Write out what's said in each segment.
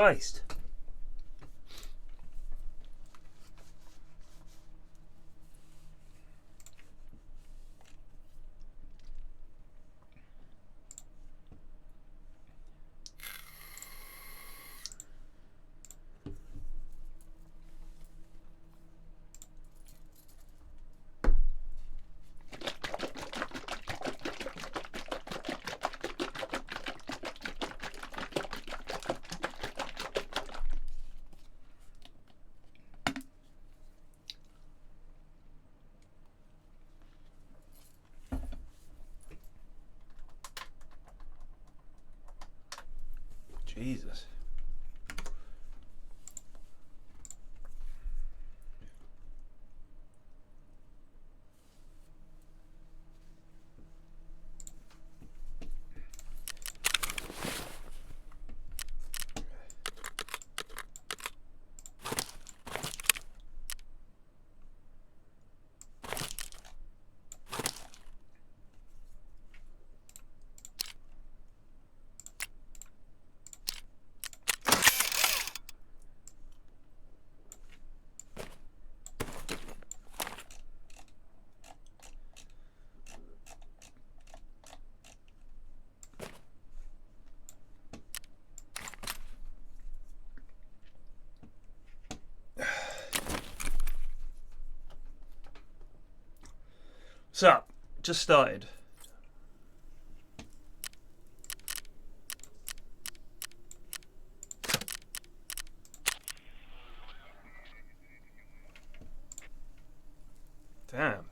Christ. Jesus. What's up? Just started. Damn.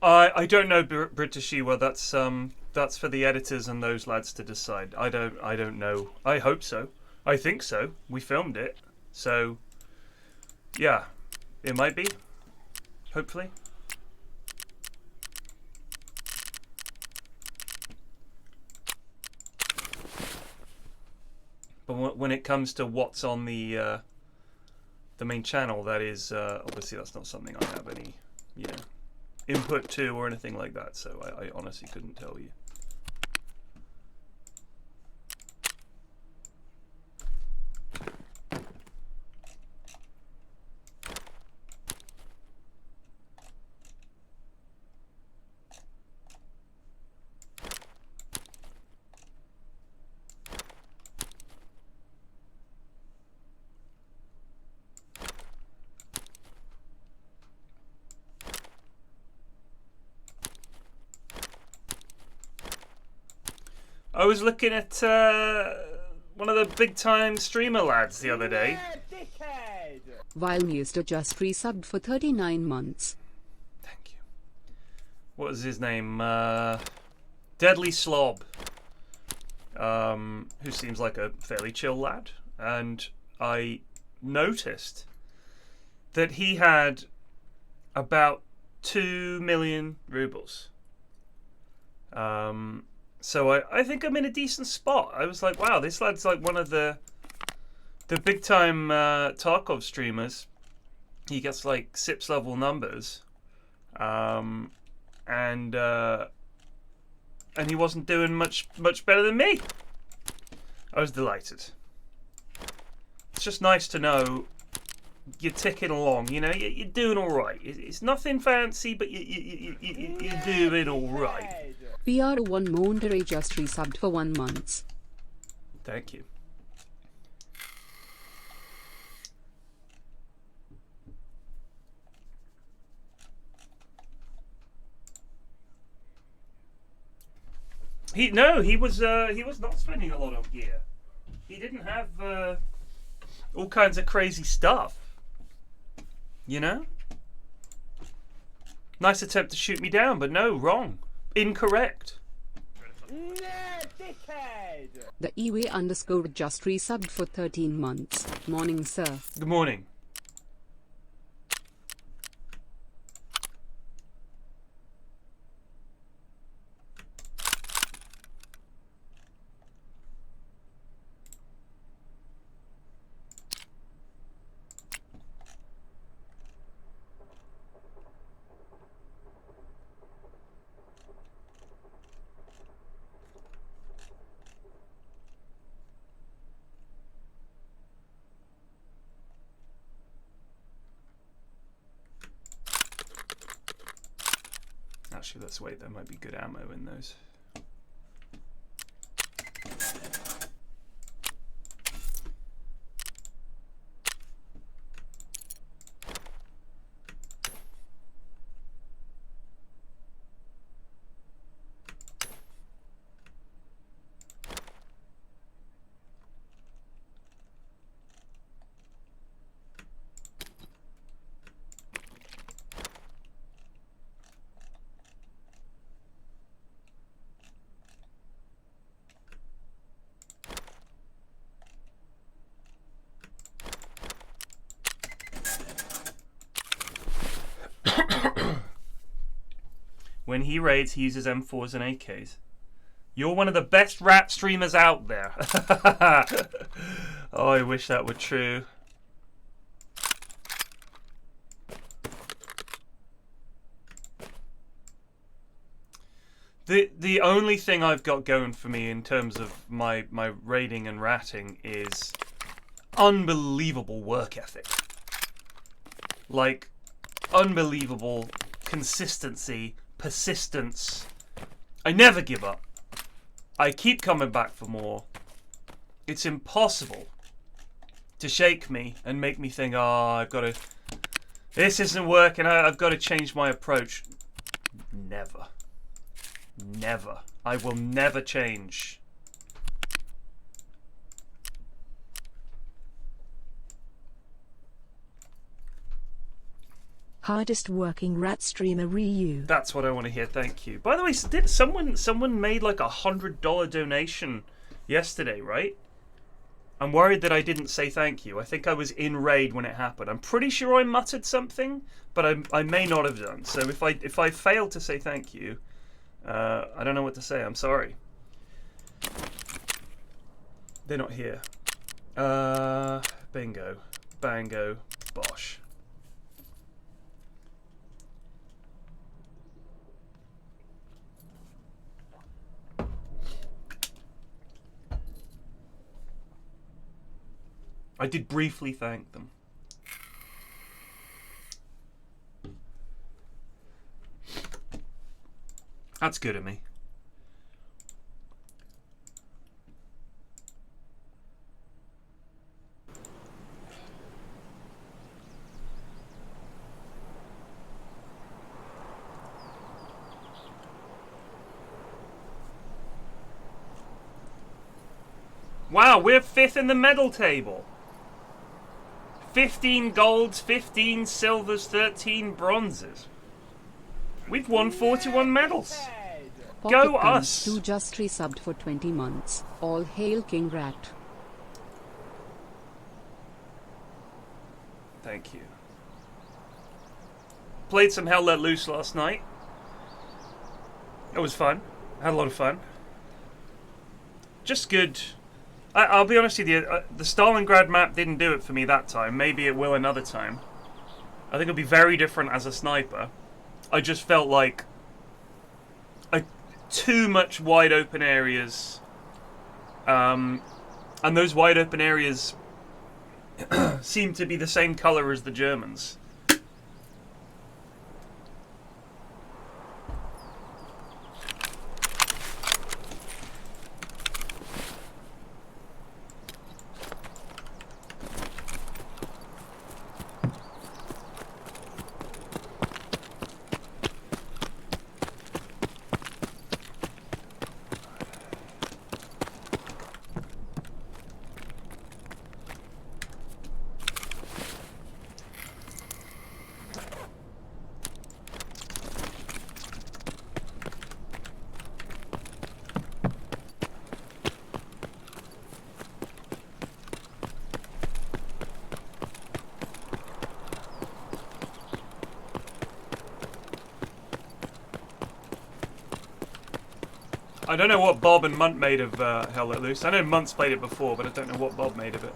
I don't know, British Ewa. That's for the editors and those lads to decide. I don't know. I hope so. I think so. We filmed it, so yeah, it might be. Hopefully. But when it comes to what's on the main channel, that is obviously that's not something I have any, input to or anything like that. So I honestly couldn't tell you. I was looking at one of the big time streamer lads the other day. Vilemister just resubbed for 39 months. Thank you. What was his name? Deadly Slob. Who seems like a fairly chill lad. And I noticed that he had about 2 million rubles. So I think I'm in a decent spot. I was like, wow, this lad's like one of the The big time Tarkov streamers, he gets like SIPS level numbers, and he wasn't doing much better than me. I was delighted. It's just nice to know you're ticking along. You know, you're doing all right. It's nothing fancy, but you're doing all right. PR1 Monterey just resubbed for 1 month. Thank you. He was not spending a lot on gear. He didn't have all kinds of crazy stuff. You know? Nice attempt to shoot me down, but no, wrong. Incorrect. The EWay_ just resubbed for 13 months. Morning, sir. Good morning. Actually, let's wait. There might be good ammo in those. When he raids, he uses M4s and AKs. You're one of the best rap streamers out there. Oh, I wish that were true. The only thing I've got going for me in terms of my raiding and ratting is unbelievable work ethic. Like, unbelievable consistency, persistence. I never give up. I keep coming back for more. It's impossible to shake me and make me think, oh, I've got to... This isn't working, I've got to change my approach. Never. Never. I will never change. Hardest working rat streamer Ryu. That's what I want to hear, thank you. By the way, did someone made like $100 donation yesterday, right? I'm worried that I didn't say thank you. I think I was in raid when it happened. I'm pretty sure I muttered something, but I may not have done. So if I failed to say thank you, I don't know what to say. I'm sorry. They're not here. Bingo, bango, bosh. I did briefly thank them. That's good of me. Wow, we're 5th in the medal table. 15 golds, 15 silvers, 13 bronzes. We've won 41 medals. Go us! 2 just resubbed for 20 months. All hail King Rat. Thank you. Played some Hell Let Loose last night. It was fun. Had a lot of fun. Just good I'll be honest with you, the Stalingrad map didn't do it for me that time. Maybe it will another time. I think it'll be very different as a sniper. I just felt like too much wide open areas. And those wide open areas seem to be the same color as the Germans. I don't know what Bob and Munt made of Hell Let Loose. I know Munt's played it before, but I don't know what Bob made of it.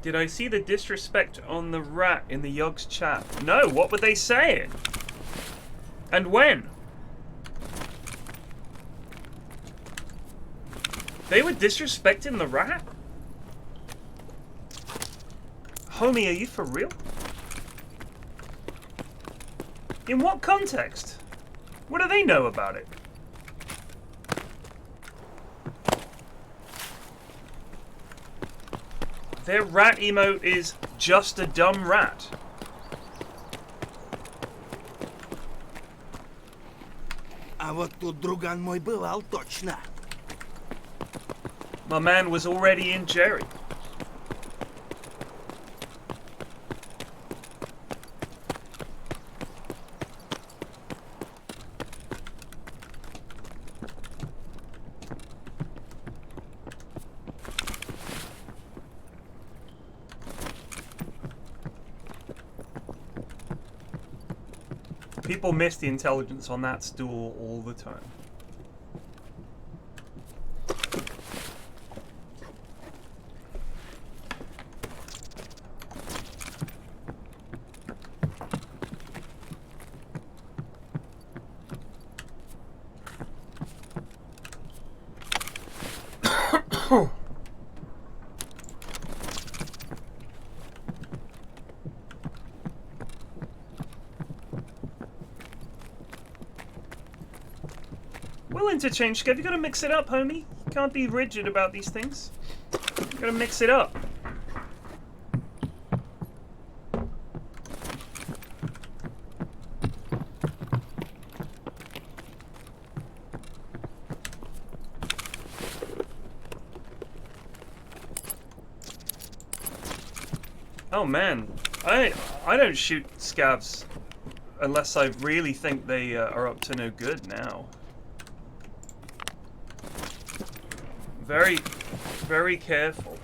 Did I see the disrespect on the rat in the Yogg's chat? No, what were they saying? And when? They were disrespecting the rat? Homie, are you for real? In what context? What do they know about it? Their rat emote is just a dumb rat. А вот тут друган мой бывал точно. My man was already in Jerry. People miss the intelligence on that stool all the time. We'll interchange, Skev. You gotta mix it up, homie. You can't be rigid about these things. You gotta mix it up. Oh man, I don't shoot scavs unless I really think they are up to no good now. Very, very careful.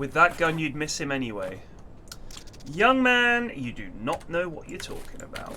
With that gun, you'd miss him anyway. Young man, you do not know what you're talking about.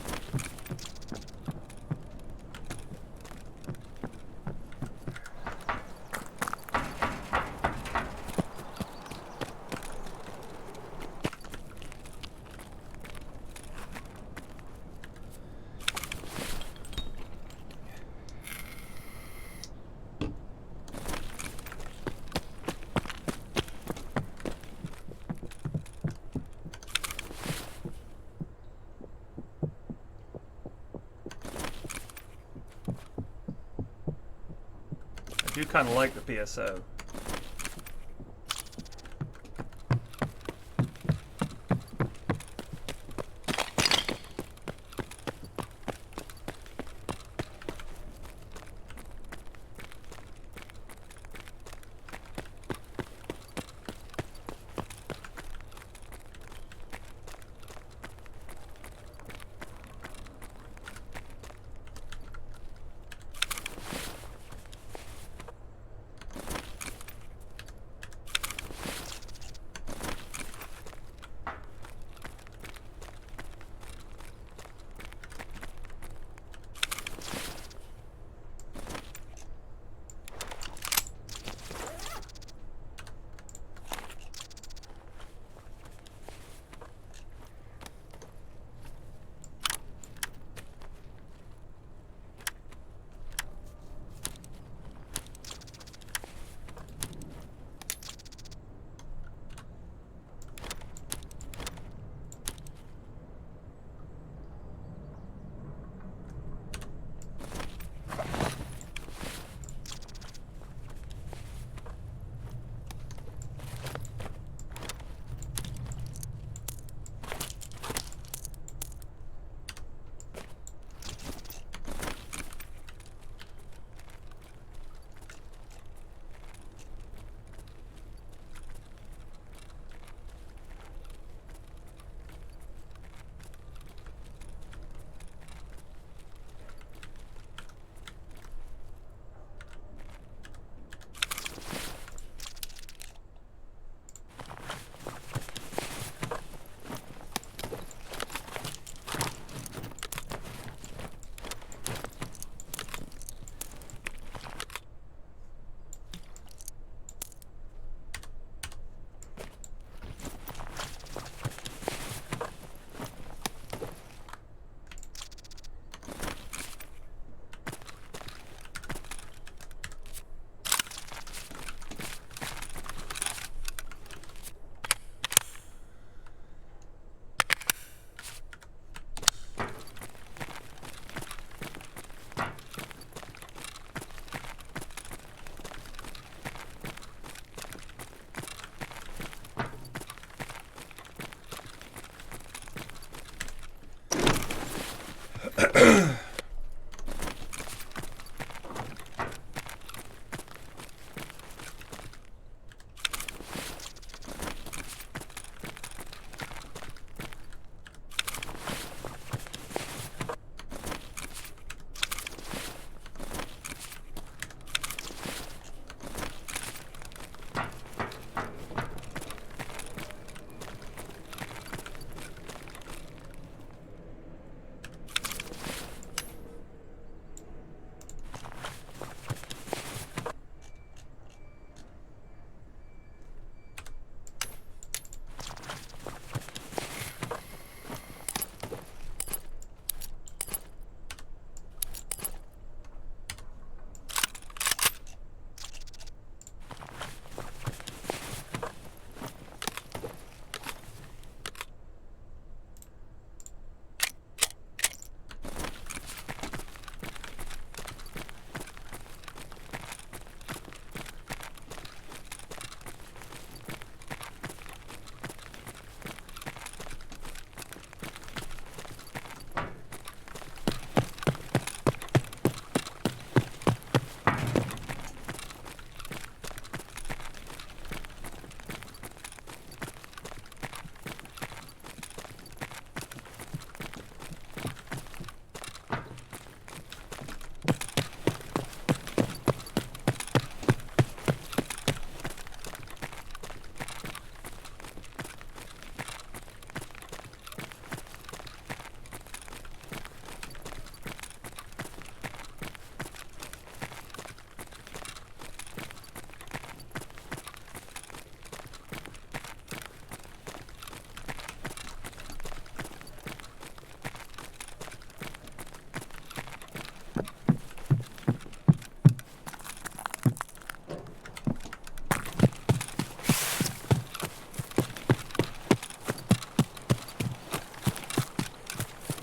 I do kind of like the PSO.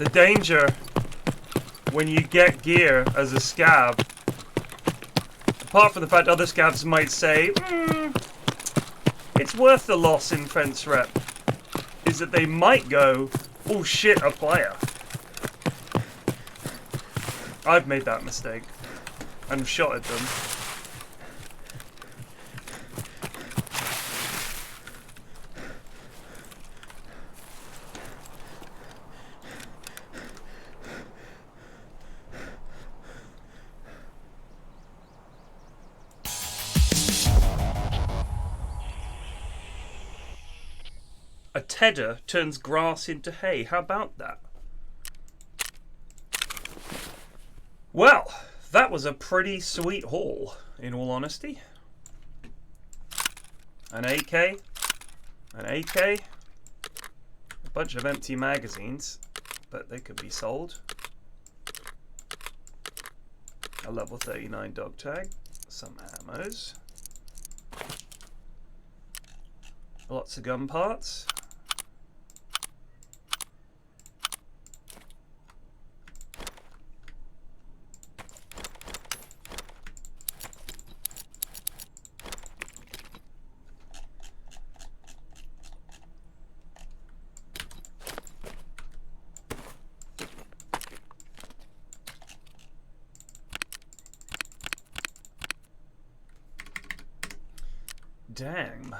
The danger when you get gear as a scab, apart from the fact other scabs might say, it's worth the loss in fence rep, is that they might go, oh shit, a player. I've made that mistake and shot at them. A tedder turns grass into hay. How about that? Well, that was a pretty sweet haul, in all honesty. An AK, an AK, a bunch of empty magazines, but they could be sold. A level 39 dog tag, some ammos, lots of gun parts. Damn.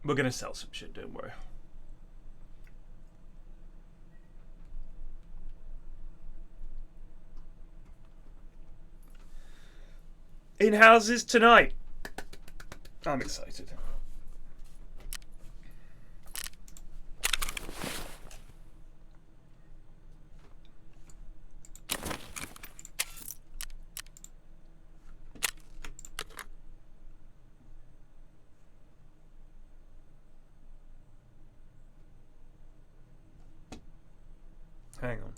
We're gonna sell some shit, don't worry. In houses tonight. I'm excited. Hang on.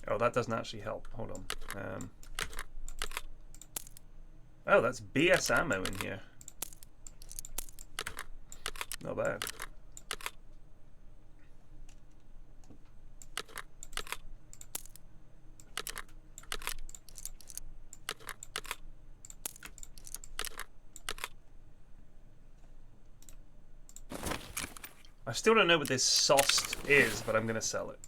Oh, that doesn't actually help. Hold on. Oh, that's BS ammo in here. Not bad. I still don't know what this sauce is, but I'm gonna sell it.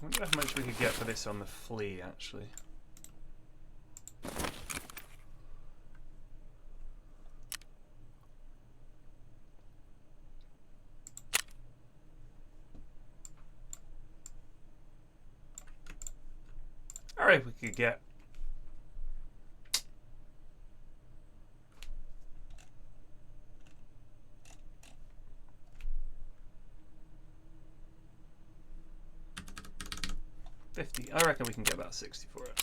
I wonder how much we could get for this on the flea, actually. Alright, we could get 50. I reckon we can get about 60 for it.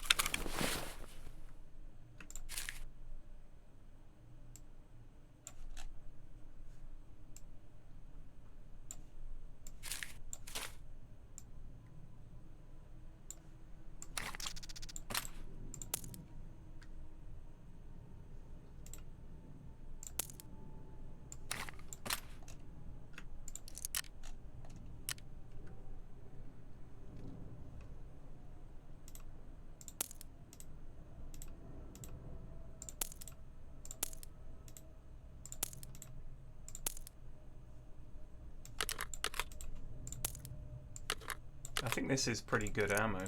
I think this is pretty good ammo.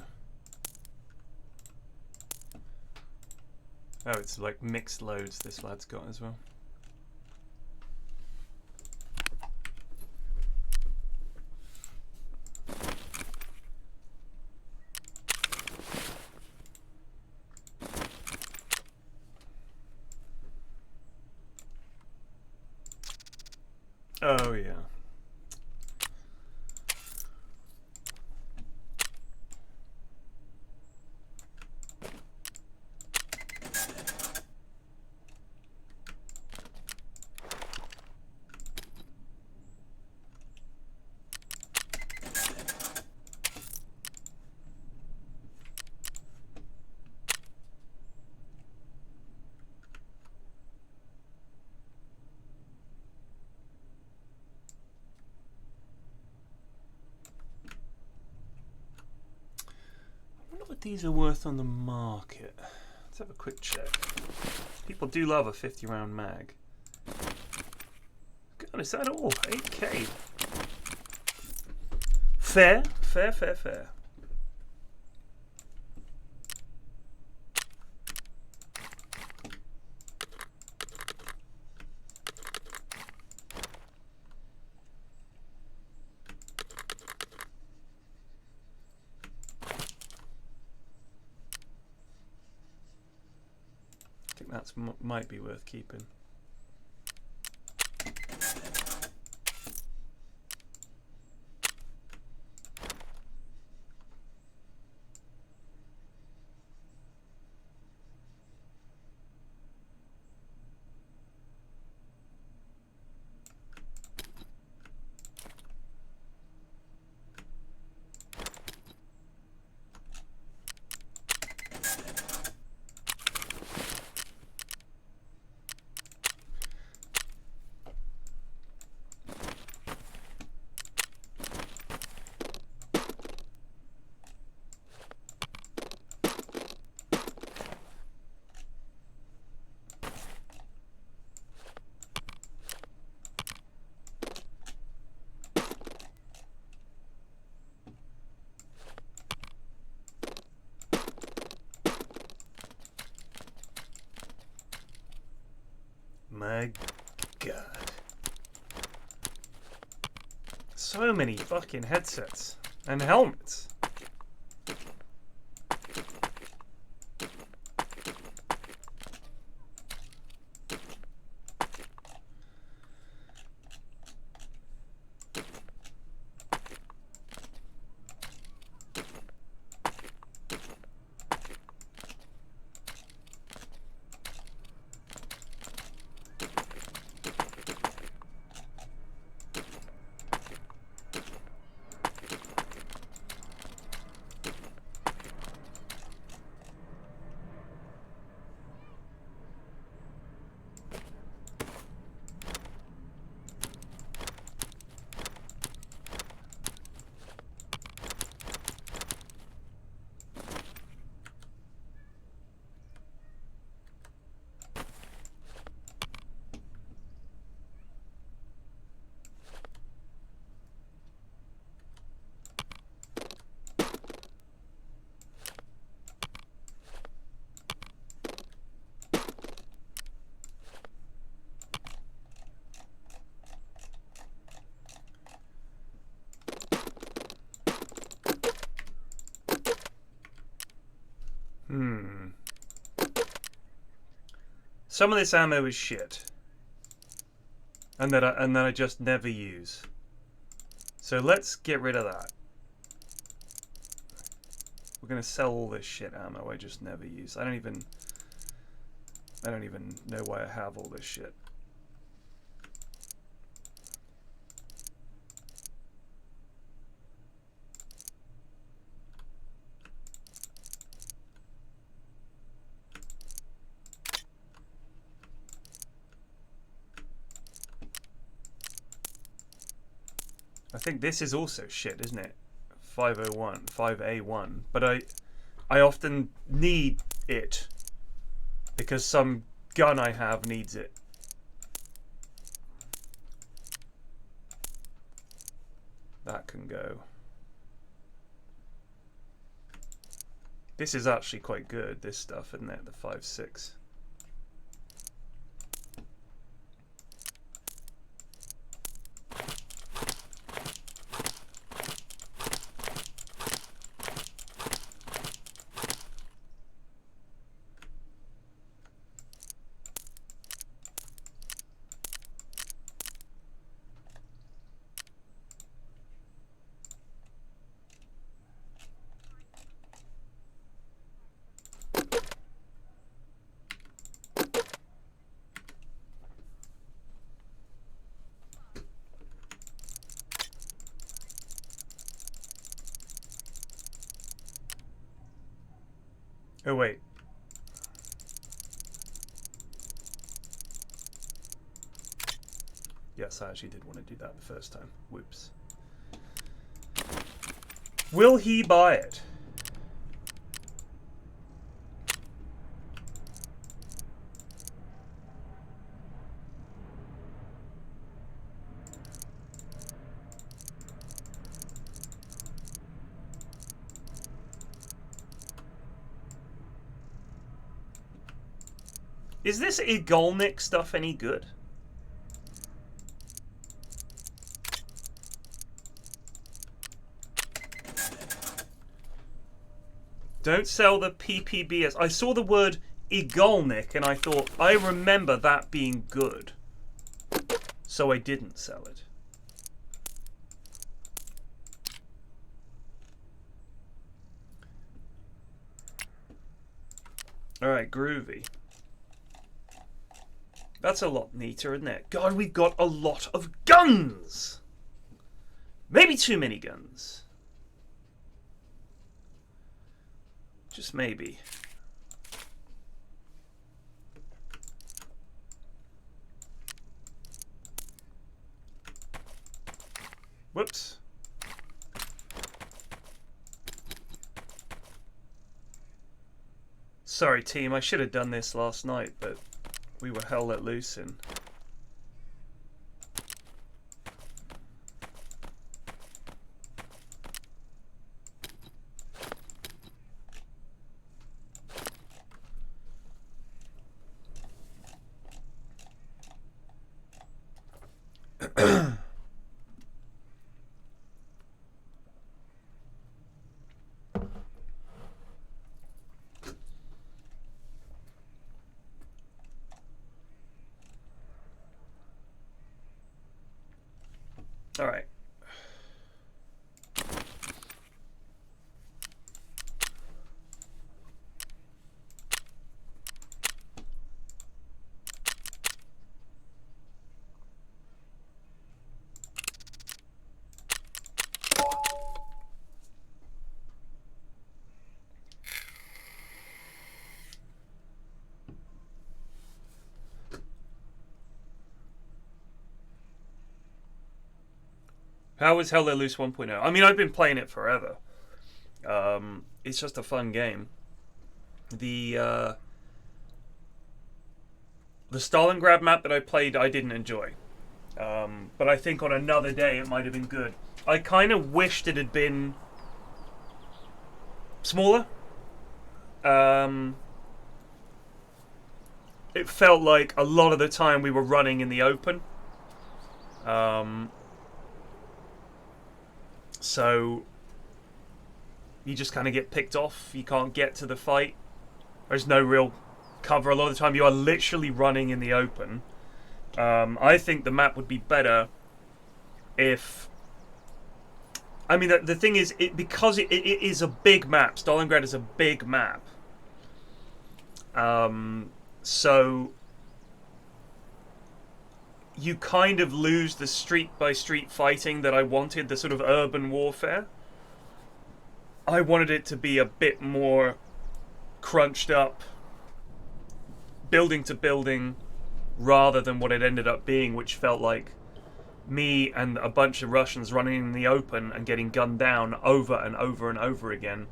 Oh, it's like mixed loads this lad's got as well. Oh yeah. What these are worth on the market. Let's have a quick check. People do love a 50 round mag. God, is that all? 8k. Fair, fair, fair, fair. That's might be worth keeping. My God. So many fucking headsets and helmets. Some of this ammo is shit, and that I just never use. So let's get rid of that. We're gonna sell all this shit ammo I just never use. I don't even know why I have all this shit. I think this is also shit, isn't it? 501, 5A1. But I often need it because some gun I have needs it. That can go. This is actually quite good, this stuff, isn't it? The 5.6. Oh wait. Yes, I actually did want to do that the first time. Whoops. Will he buy it? Is this Igolnik stuff any good? Don't sell the PPBS. I saw the word Igolnik and I thought, I remember that being good. So I didn't sell it. Alright, groovy. That's a lot neater, isn't it? God, we've got a lot of guns! Maybe too many guns. Just maybe. Whoops. Sorry, team, I should have done this last night, but we were hell let loose in. All right. How was Hell Let Loose 1.0? I mean, I've been playing it forever. It's just a fun game. The Stalingrad map that I played, I didn't enjoy. But I think on another day it might have been good. I kind of wished it had been smaller. It felt like a lot of the time we were running in the open. So you just kind of get picked off. You can't get to the fight. There's no real cover. A lot of the time you are literally running in the open. I think the map would be better if I mean, the thing is, because it is a big map. Stalingrad is a big map. So you kind of lose the street by street fighting that I wanted, the sort of urban warfare. I wanted it to be a bit more crunched up, building to building, rather than what it ended up being, which felt like me and a bunch of Russians running in the open and getting gunned down over and over and over again.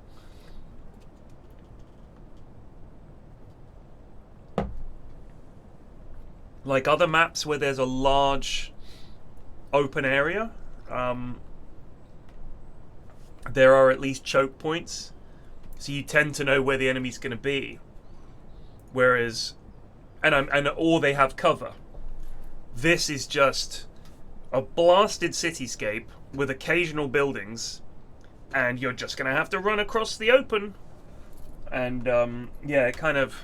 Like other maps where there's a large open area, there are at least choke points, so you tend to know where the enemy's going to be. Whereas, or they have cover. This is just a blasted cityscape with occasional buildings, and you're just going to have to run across the open. And yeah, it kind of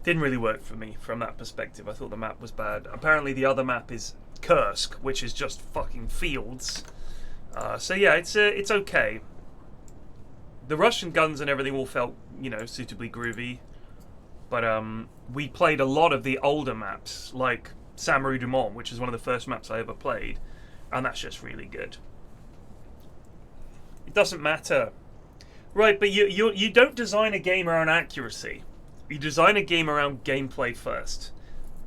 didn't really work for me from that perspective. I thought the map was bad. Apparently the other map is Kursk, which is just fucking fields. So yeah, it's okay. The Russian guns and everything all felt, you know, suitably groovy. But we played a lot of the older maps, like Saint-Marie du Mont, which is one of the first maps I ever played, and that's just really good. It doesn't matter. Right, but you don't design a game around accuracy. You design a game around gameplay first.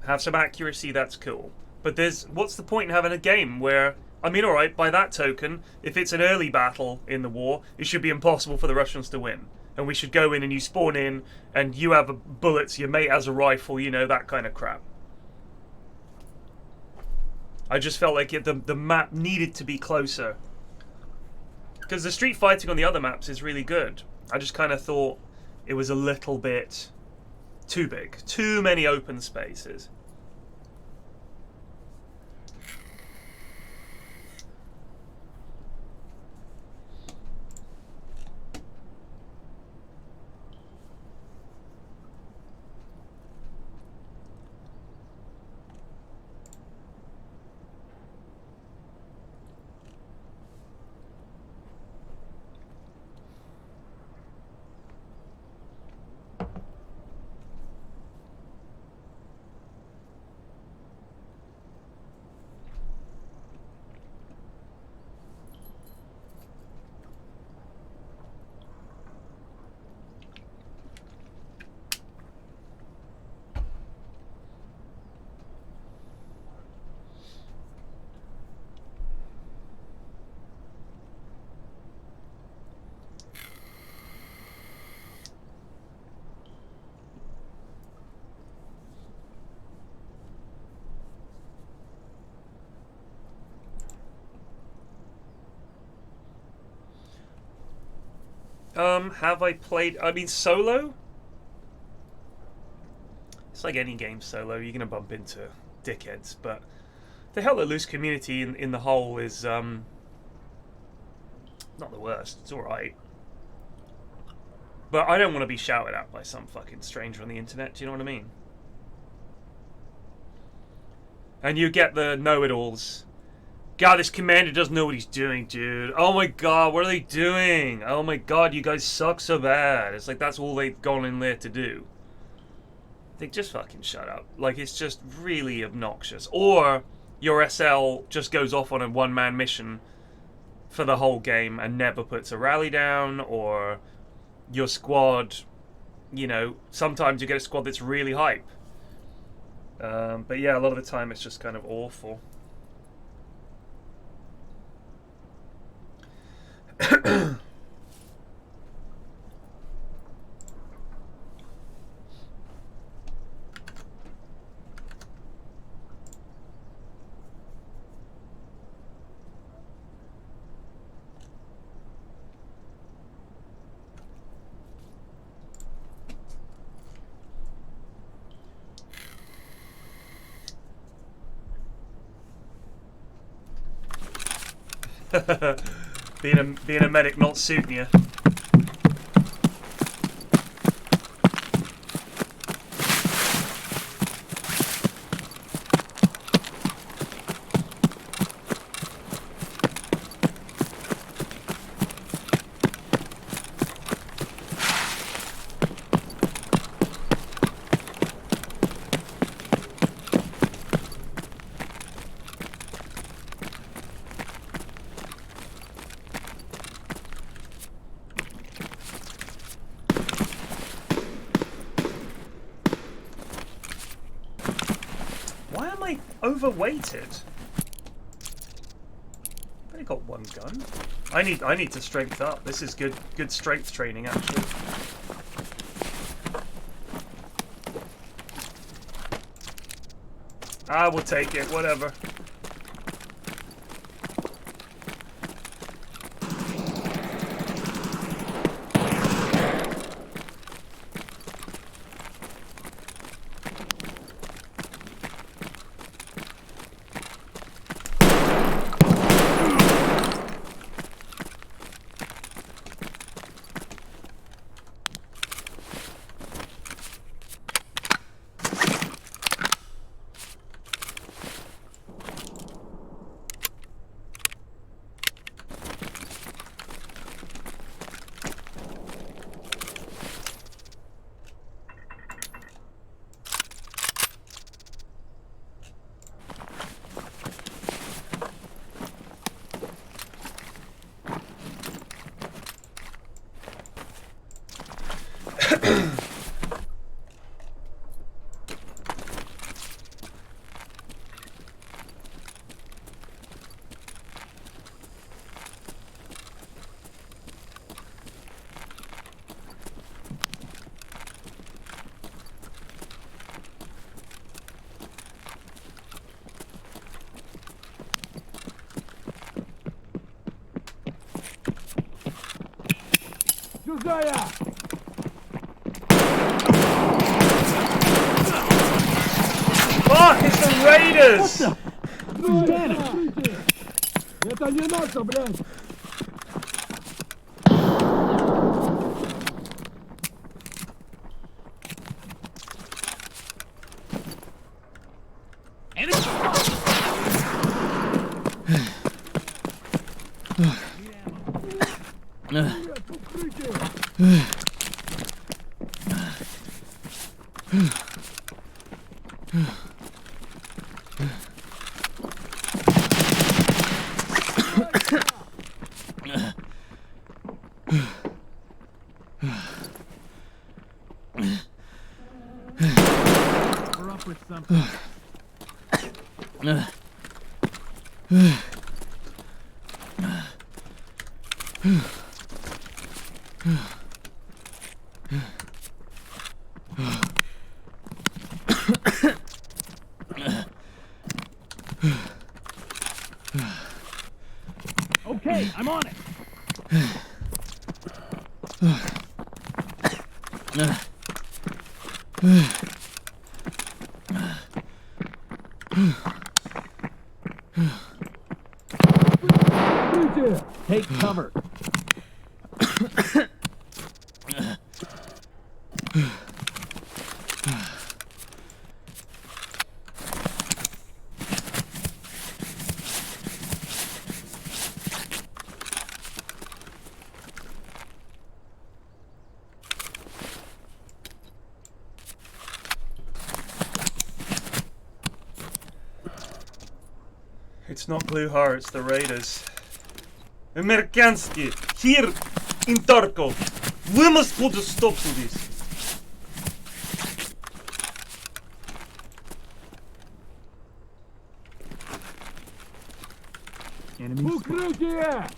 Have some accuracy, that's cool. But what's the point in having a game where, I mean, alright, by that token, if it's an early battle in the war, it should be impossible for the Russians to win. And we should go in and you spawn in and you have bullets, your mate has a rifle, you know, that kind of crap. I just felt like the map needed to be closer. Because the street fighting on the other maps is really good. I just kind of thought it was a little bit too big. Too many open spaces. Have I played, I mean, solo? It's like any game solo, you're going to bump into dickheads, but the Hell Let Loose community in the whole is, not the worst, it's alright. But I don't want to be shouted at by some fucking stranger on the internet, do you know what I mean? And you get the know-it-alls. God, this commander doesn't know what he's doing, dude. Oh my god, what are they doing? Oh my god, you guys suck so bad. It's like that's all they've gone in there to do. They just fucking shut up. Like, it's just really obnoxious. Or your SL just goes off on a one-man mission for the whole game and never puts a rally down, or your squad, you know, sometimes you get a squad that's really hype. But yeah, a lot of the time it's just kind of awful. being a medic not suiting you. overweighted. I've only got one gun. I need to strength up. This is good strength training actually. We'll take it, whatever. Fuck, it's the Raiders! Это не наше, блядь! We're up with something. Okay, I'm on it. Take cover. It's not Blue Heart, it's the Raiders. Amerikansky, here in Tarkov. We must put a stop to this. Enemy Укрытие!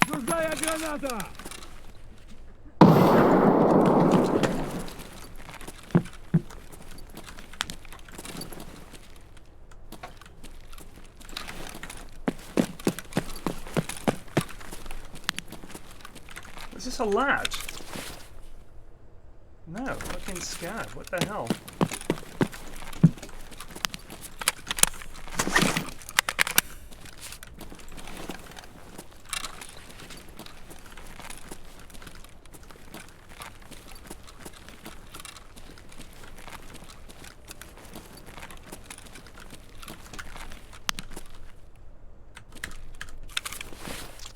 Чужая граната! Is this a lad? No, fucking scav. What the hell?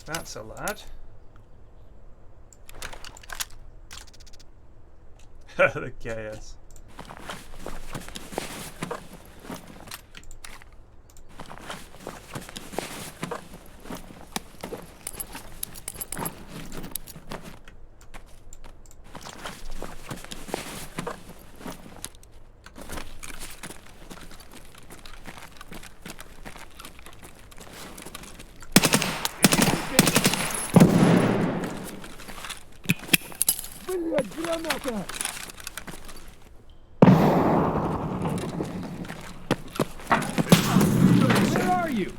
That's a lad. The chaos. Блять, граната! Where are you?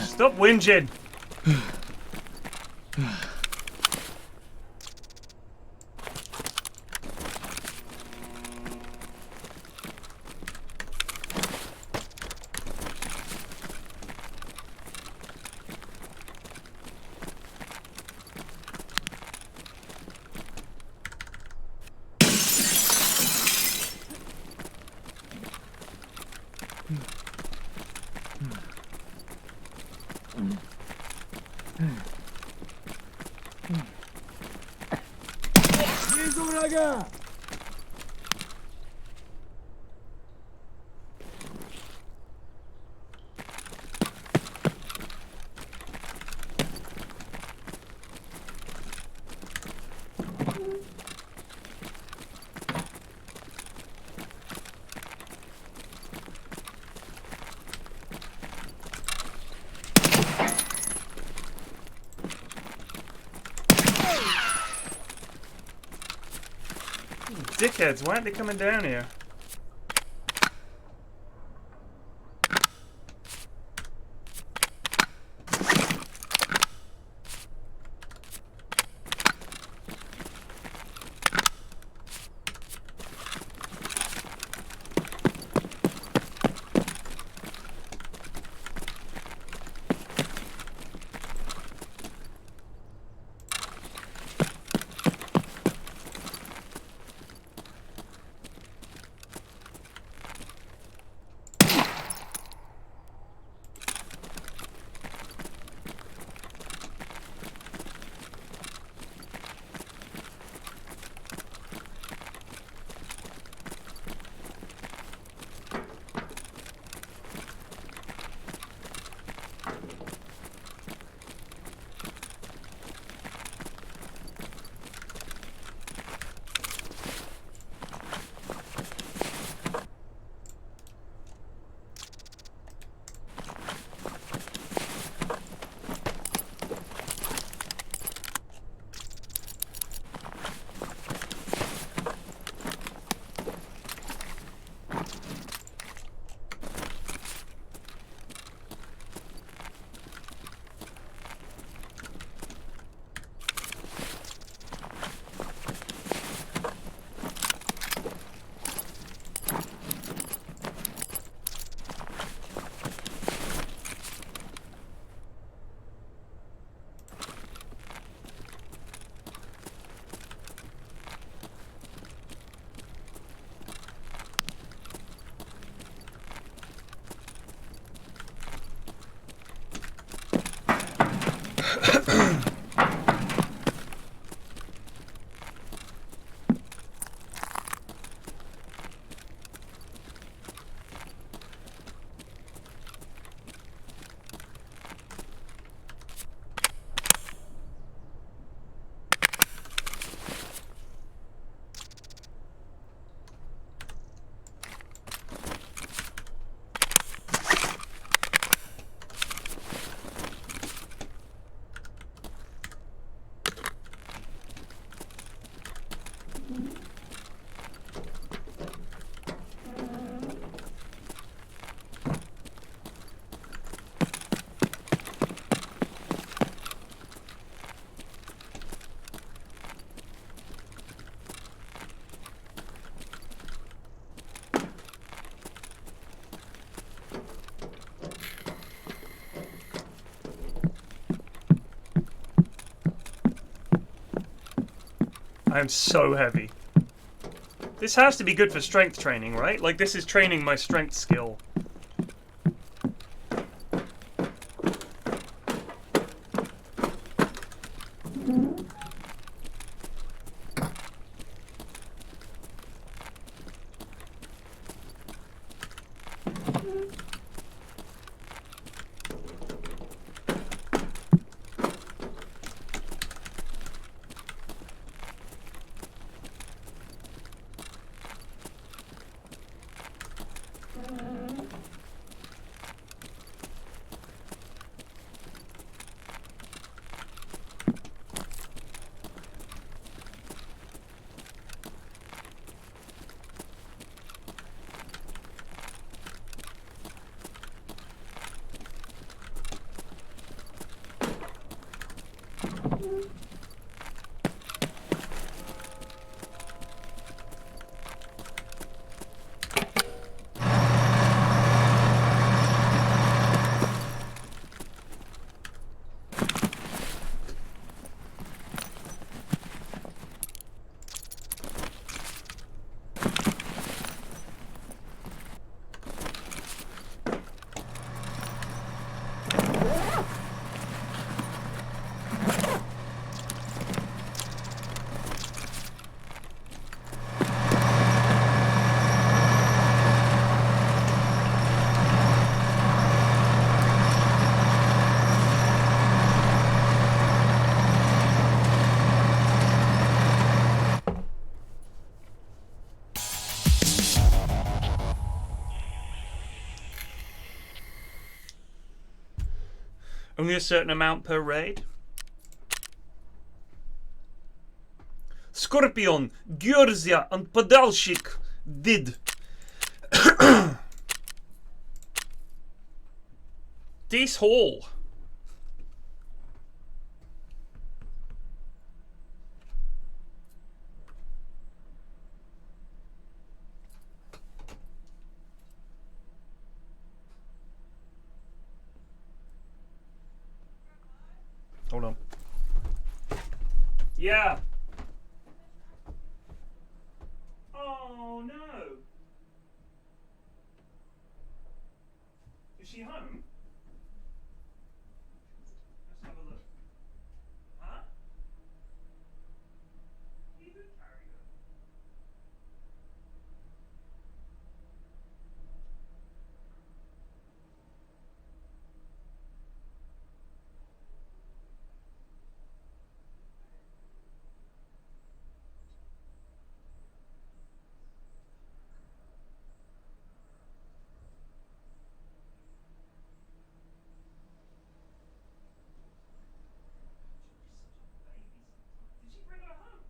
Stop whinging! Вижу врага! Dickheads, why aren't they coming down here? I'm so heavy. This has to be good for strength training, right? Like, this is training my strength skill. Only a certain amount per raid. Scorpion, Gyrzia and Podalshik did. This hole. Hold on. Yeah. Oh no. Is she home? Let's have a look. Huh? You could carry her. Did she bring her home?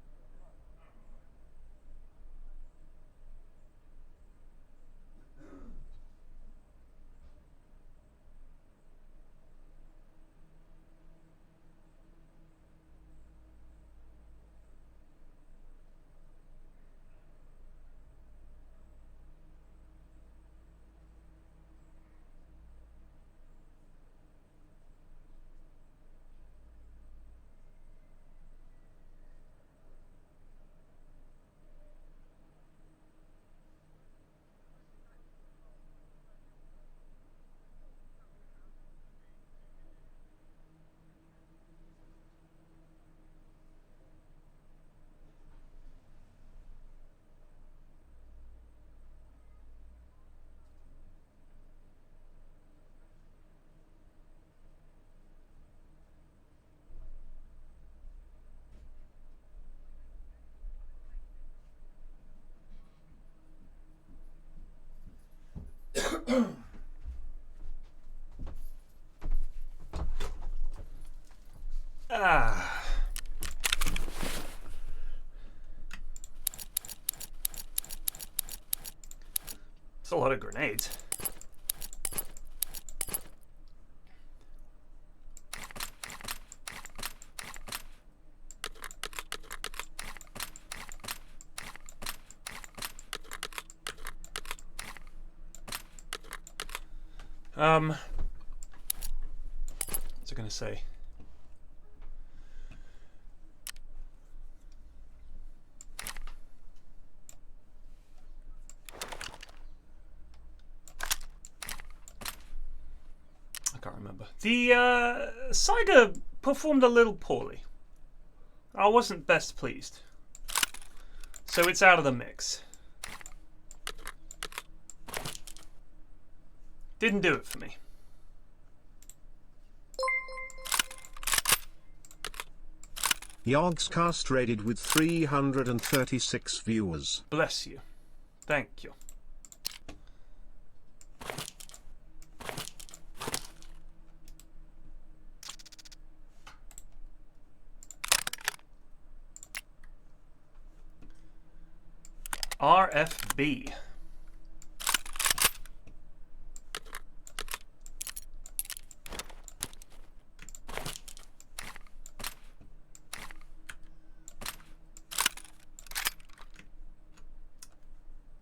Ah. It's a lot of grenades. What's I gonna say? I can't remember. The Saiga performed a little poorly. I wasn't best pleased. So it's out of the mix. Didn't do it for me. Yogg's cast rated with 336 viewers. Bless you. Thank you. RFB.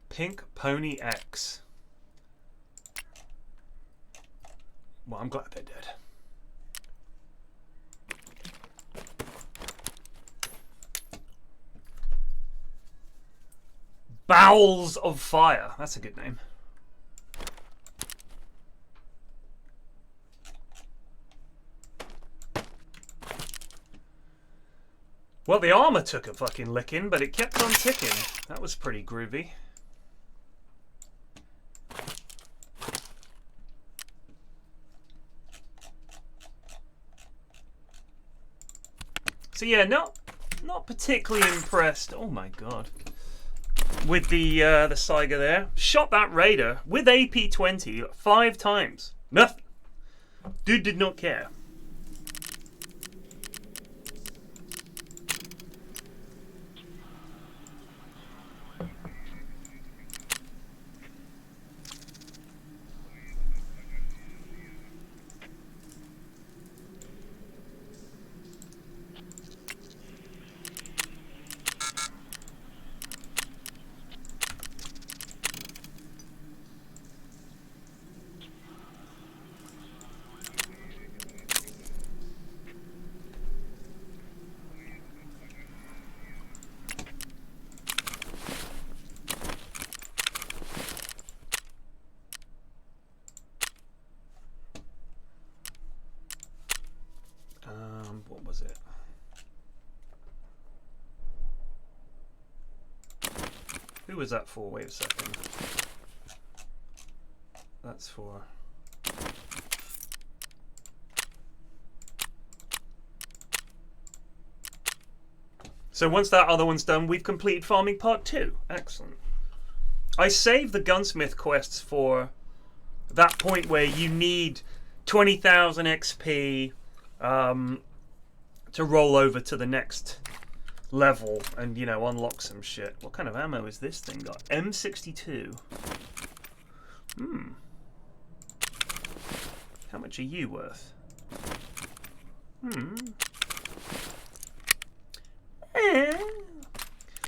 Pink Pony X. Well, I'm glad they're dead. Bowels of Fire. That's a good name. Well, the armor took a fucking licking, but it kept on ticking. That was pretty groovy. So yeah, not particularly impressed. Oh my god. With the Saiga there. Shot that Raider with AP-20 5 times. Nothing. Dude did not care. What was it? Who was that for? Wait a second. That's for... So once that other one's done, we've completed farming part 2. Excellent. I saved the gunsmith quests for that point where you need 20,000 XP to roll over to the next level and, you know, unlock some shit. What kind of ammo is this thing got? M62. How much are you worth?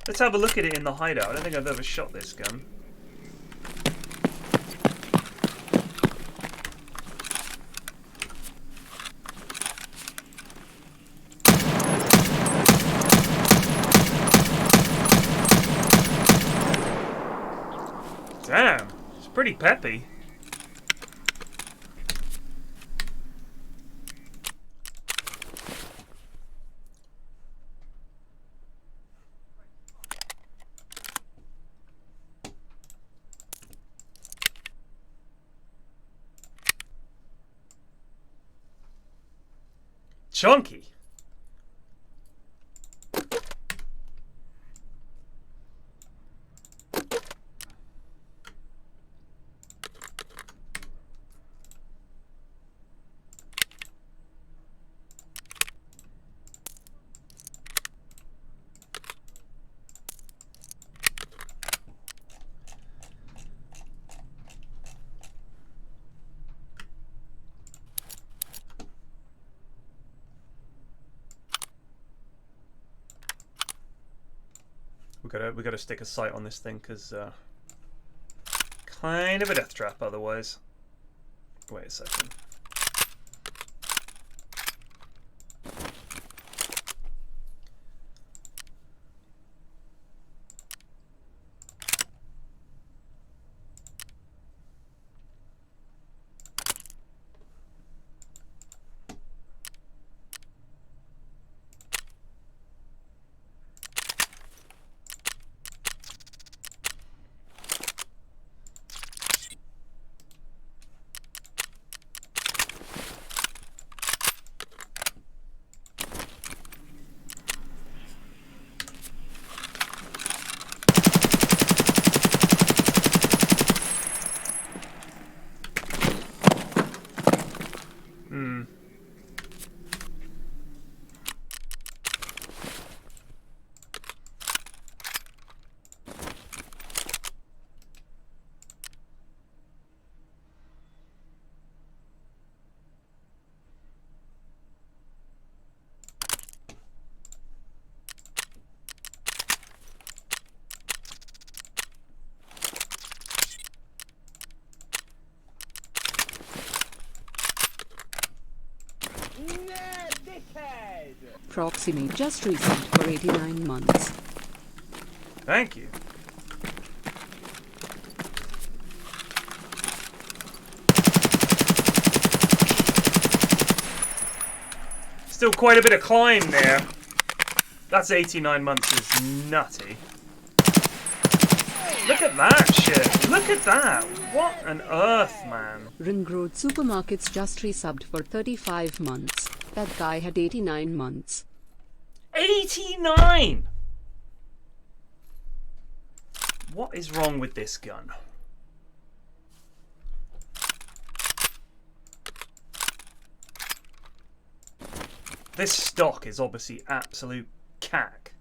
Let's have a look at it in the hideout. I don't think I've ever shot this gun. Damn, it's pretty peppy. Chunky. We gotta stick a sight on this thing because kind of a death trap otherwise. Wait a second. Proximate just resubbed for 89 months. Thank you. Still quite a bit of climb there. That's 89 months is nutty. Look at that shit. Look at that. What on earth, man? Ringroad Supermarkets just resubbed for 35 months. That guy had 89 months. 89! What is wrong with this gun? This stock is obviously absolute cack.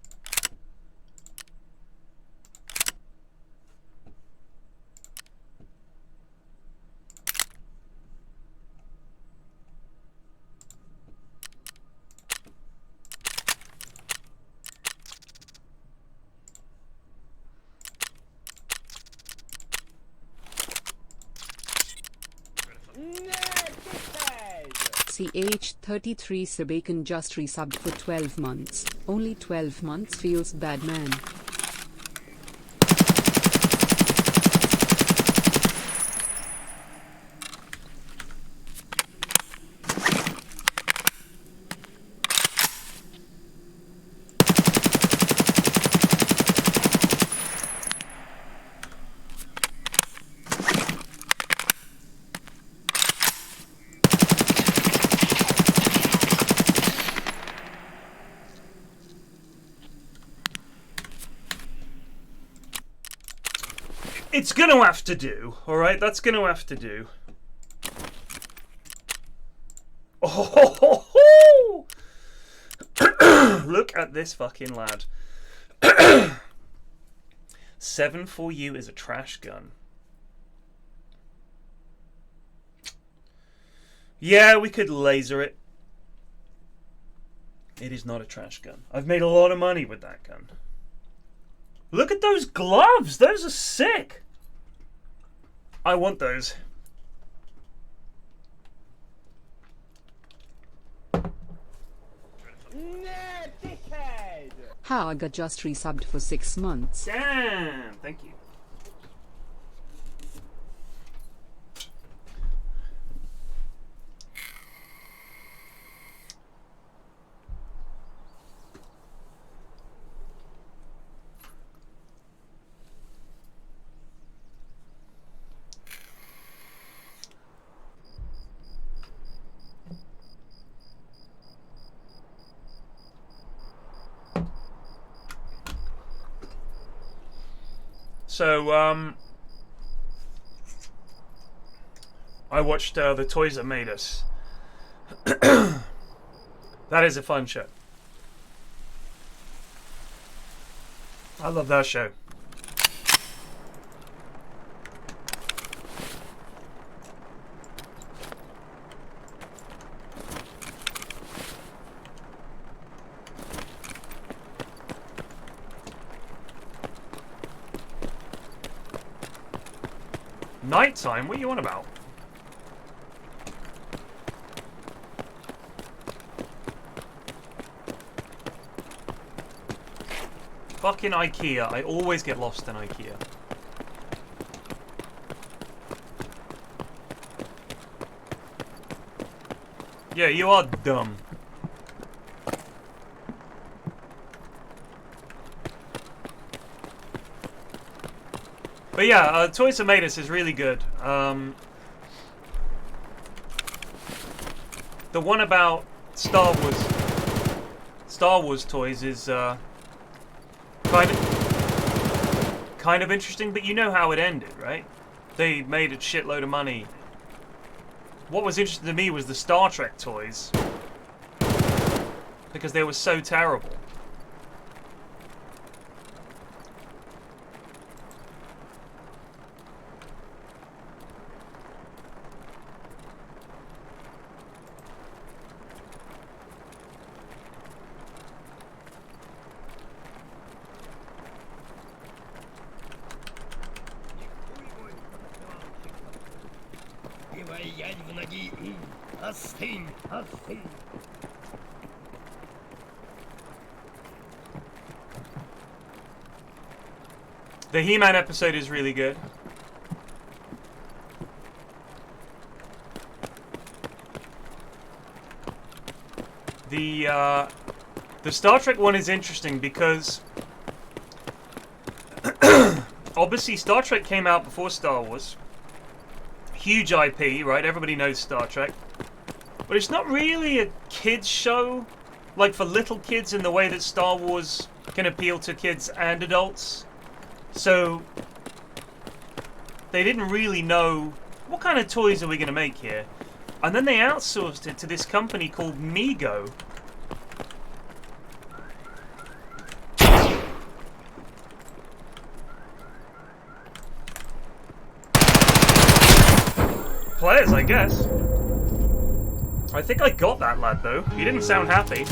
CH33 Sabacon just resubbed for 12 months. Only 12 months feels bad, man. It's gonna have to do, alright? That's gonna have to do. Oh, look at this fucking lad. 7-4U is a trash gun. Yeah, we could laser it. It is not a trash gun. I've made a lot of money with that gun. Look at those gloves! Those are sick! I want those. Haga just resubbed for 6 months. Damn! Thank you. So, I watched The Toys That Made Us. That is a fun show. I love that show. Nighttime? What are you on about? Fucking IKEA. I always get lost in IKEA. Yeah, you are dumb. But yeah, Toys That Made Us is really good. The one about Star Wars toys is kind of interesting, but you know how it ended, right? They made a shitload of money what was interesting to me was the Star Trek toys. Because they were so terrible. The He-Man episode is really good. The Star Trek one is interesting because obviously Star Trek came out before Star Wars. Huge IP, right? Everybody knows Star Trek. But it's not really a kids show, like for little kids in the way that Star Wars can appeal to kids and adults. So they didn't really know what kind of toys are we going to make here. And then they outsourced it to this company called Mego. Players, I guess. I think I got that lad though. He didn't sound happy.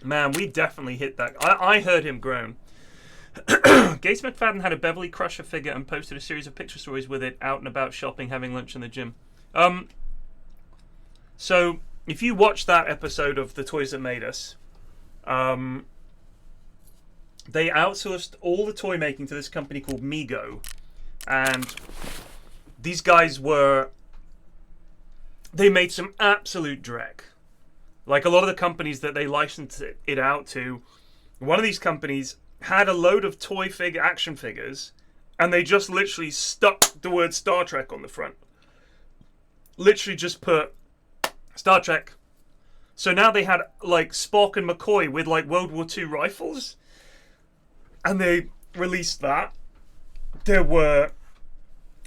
Man, we definitely hit that. I heard him groan. Gates McFadden had a Beverly Crusher figure and posted a series of picture stories with it out and about shopping, having lunch in the gym. So, if you watch that episode of The Toys That Made Us, they outsourced all the toy making to this company called Mego. And these guys they made some absolute dreck. Like a lot of the companies that they licensed it out to, one of these companies had a load of toy action figures, and they just literally stuck the word Star Trek on the front. Literally just put Star Trek. So now they had like Spock and McCoy with like World War II rifles, and they released that. There were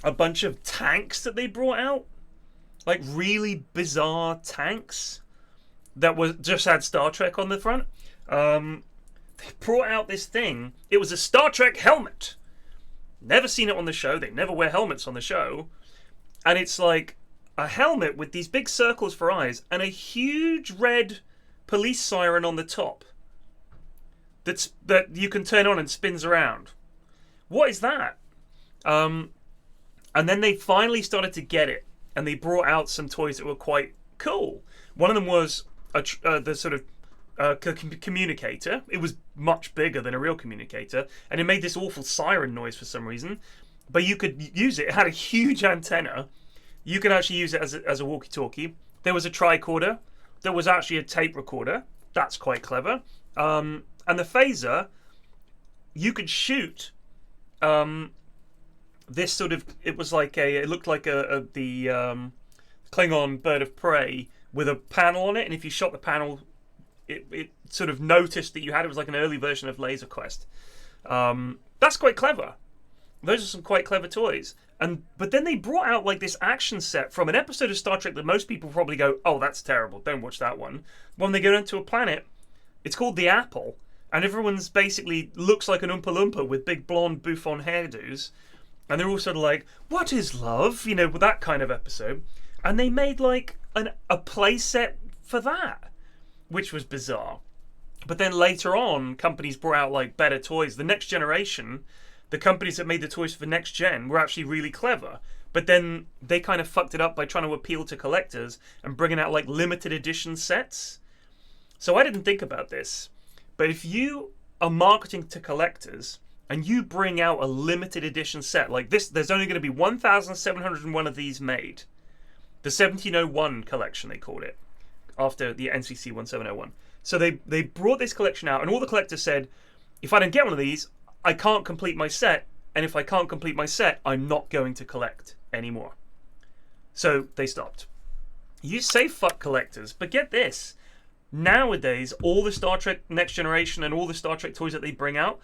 a bunch of tanks that they brought out, like really bizarre tanks that just had Star Trek on the front. They brought out this thing. It was a Star Trek helmet. Never seen it on the show. They never wear helmets on the show. And it's like a helmet with these big circles for eyes and a huge red police siren on the top that you can turn on and spins around. What is that? And then they finally started to get it, and they brought out some toys that were quite cool. One of them was the sort of communicator. It was much bigger than a real communicator, and it made this awful siren noise for some reason. But you could use it. It had a huge antenna. You could actually use it as a walkie-talkie. There was a tricorder. There was actually a tape recorder. That's quite clever. And the phaser, you could shoot this sort of. It was like it looked like the Klingon bird of prey with a panel on it, and if you shot the panel, it sort of noticed that you had it. Was like an early version of Laser Quest. That's quite clever. Those are some quite clever toys. But then they brought out like this action set from an episode of Star Trek that most people probably go, oh, that's terrible, don't watch that one. When they go into a planet, it's called the Apple, and everyone's basically looks like an Oompa Loompa with big blonde bouffant hairdos, and they're all sort of like, what is love? You know, with that kind of episode. And they made like a play set for that, which was bizarre. But then later on, companies brought out like better toys. The Next Generation, the companies that made the toys for Next Gen were actually really clever. But then they kind of fucked it up by trying to appeal to collectors and bringing out like limited edition sets. So I didn't think about this. But if you are marketing to collectors and you bring out a limited edition set like this, there's only going to be 1,701 of these made. The 1701 collection, they called it, after the NCC 1701. So they brought this collection out, and all the collectors said, if I don't get one of these, I can't complete my set, and if I can't complete my set, I'm not going to collect anymore. So they stopped. You say fuck collectors, but get this. Nowadays, all the Star Trek Next Generation and all the Star Trek toys that they bring out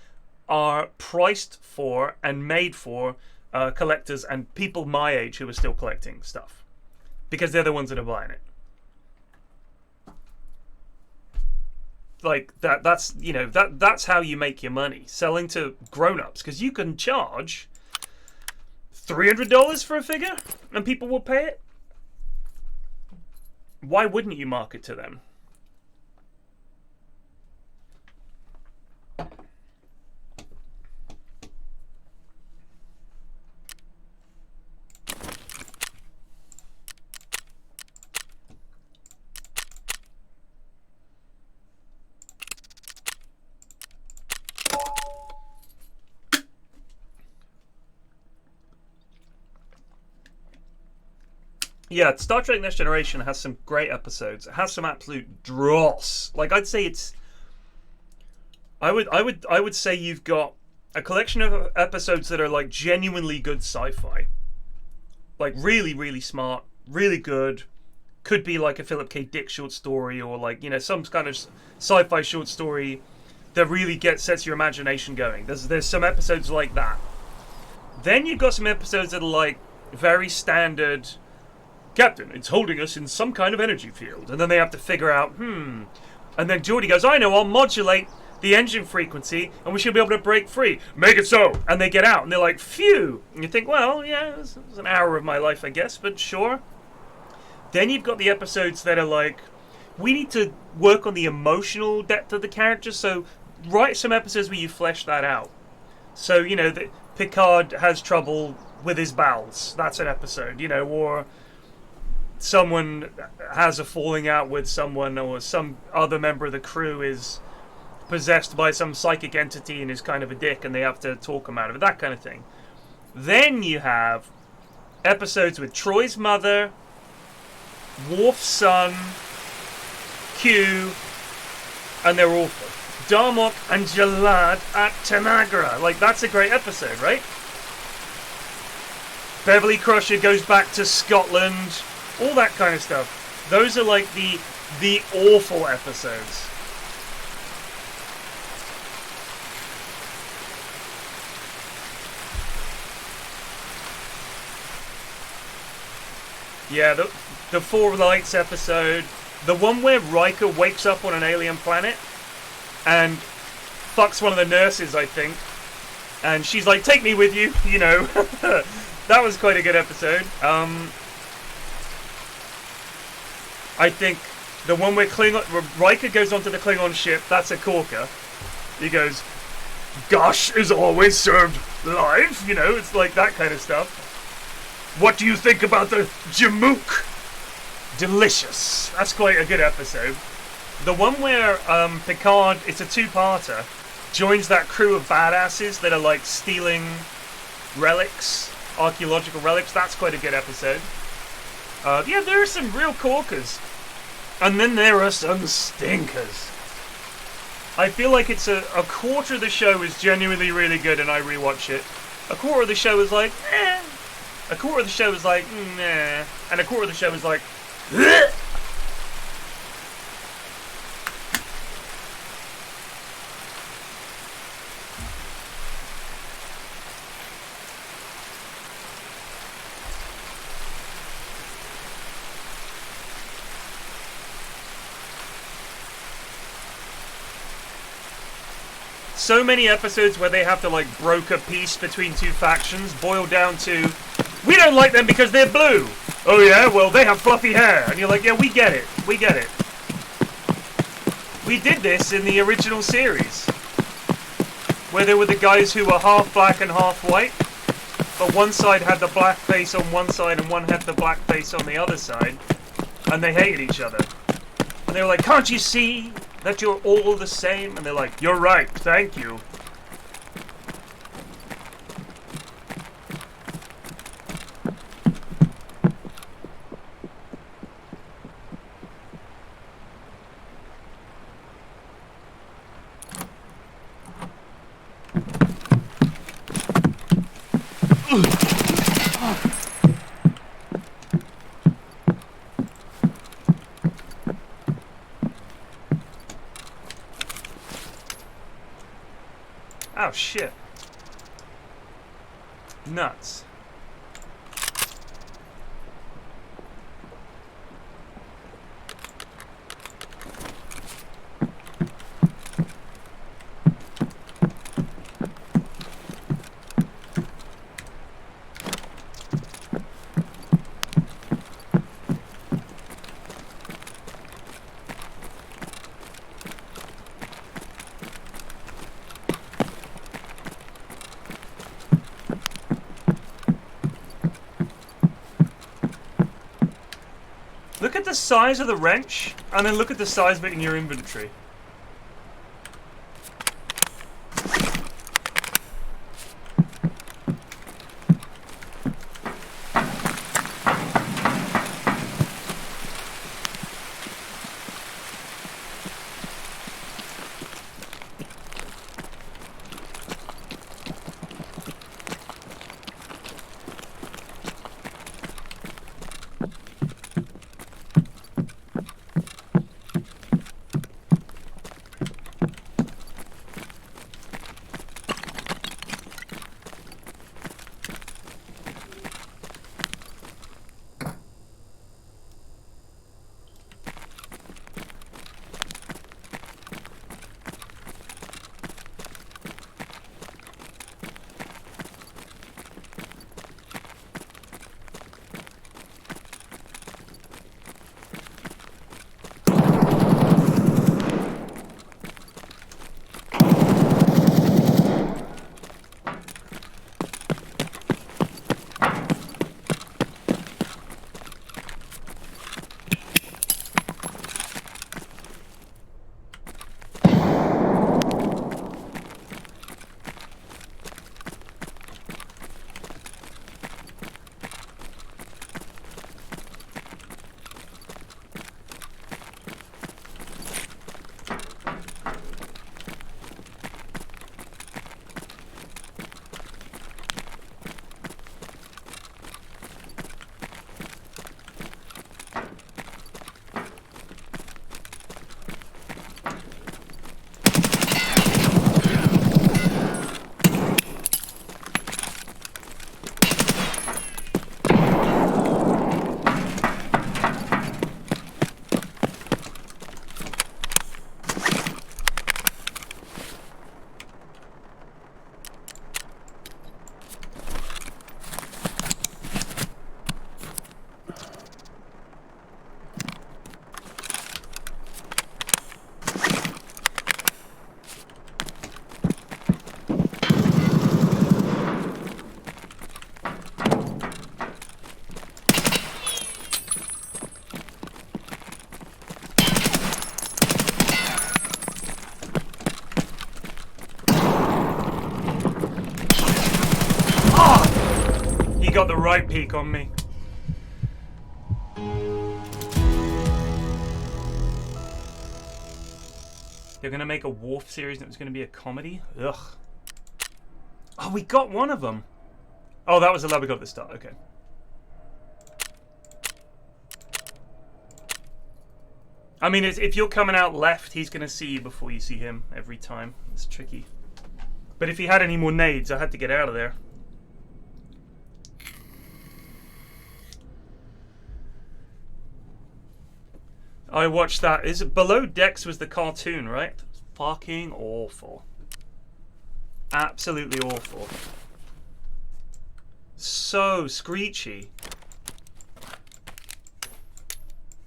are priced for and made for collectors and people my age who are still collecting stuff, because they're the ones that are buying it. Like that's you know, that's how you make your money, selling to grown-ups, because you can charge $300 for a figure and people will pay it. Why wouldn't you market to them? Yeah, Star Trek Next Generation has some great episodes. It has some absolute dross. Like, I'd say it's... I would say you've got a collection of episodes that are like genuinely good sci-fi. Like really, really smart, really good. Could be like a Philip K. Dick short story, or like, you know, some kind of sci-fi short story that really sets your imagination going. There's some episodes like that. Then you've got some episodes that are like very standard... Captain, it's holding us in some kind of energy field. And then they have to figure out, And then Geordi goes, I know, I'll modulate the engine frequency and we should be able to break free. Make it so. And they get out and they're like, phew. And you think, well, yeah, this was an hour of my life, I guess, but sure. Then you've got the episodes that are like, we need to work on the emotional depth of the characters, so write some episodes where you flesh that out. So, you know, Picard has trouble with his bowels. That's an episode, you know, or... someone has a falling out with someone, or some other member of the crew is possessed by some psychic entity and is kind of a dick and they have to talk him out of it, that kind of thing. Then you have episodes with Troy's mother, Worf's son, Q, and they're awful. Darmok and Jalad at Tanagra. Like, that's a great episode, right? Beverly Crusher goes back to Scotland. All that kind of stuff. Those are like the awful episodes. Yeah, the Four Lights episode. The one where Riker wakes up on an alien planet and fucks one of the nurses, I think. And she's like, take me with you, you know. That was quite a good episode. I think the one where Riker goes onto the Klingon ship, that's a corker. He goes, Gosh is always served live, you know, it's like that kind of stuff. What do you think about the Jamook? Delicious. That's quite a good episode. The one where Picard, it's a two-parter, joins that crew of badasses that are like stealing relics, archaeological relics, that's quite a good episode. Yeah, there are some real corkers. And then there are some stinkers. I feel like it's a quarter of the show is genuinely really good and I rewatch it. A quarter of the show is like, eh. A quarter of the show is like, nah. And a quarter of the show is like, bleh. So many episodes where they have to like broker peace between two factions boil down to, we don't like them because they're blue. Oh yeah, well they have fluffy hair. And you're like, yeah, we get it. We get it. We did this in the original series. Where there were the guys who were half black and half white. But one side had the black face on one side and one had the black face on the other side. And they hated each other. And they were like, can't you see that you're all the same? And they're like, you're right, thank you. Oh, shit. Nuts. Look at the size of the wrench, and then look at the size of it in your inventory. He got the right peek on me. They're gonna make a Wharf series and it was gonna be a comedy? Ugh. Oh, we got one of them. Oh, that was the lab we got at the start. Okay. I mean, if you're coming out left, he's gonna see you before you see him every time. It's tricky. But if he had any more nades, I had to get out of there. I watched that. Is it Below Decks was the cartoon, right? Fucking awful. Absolutely awful. So screechy.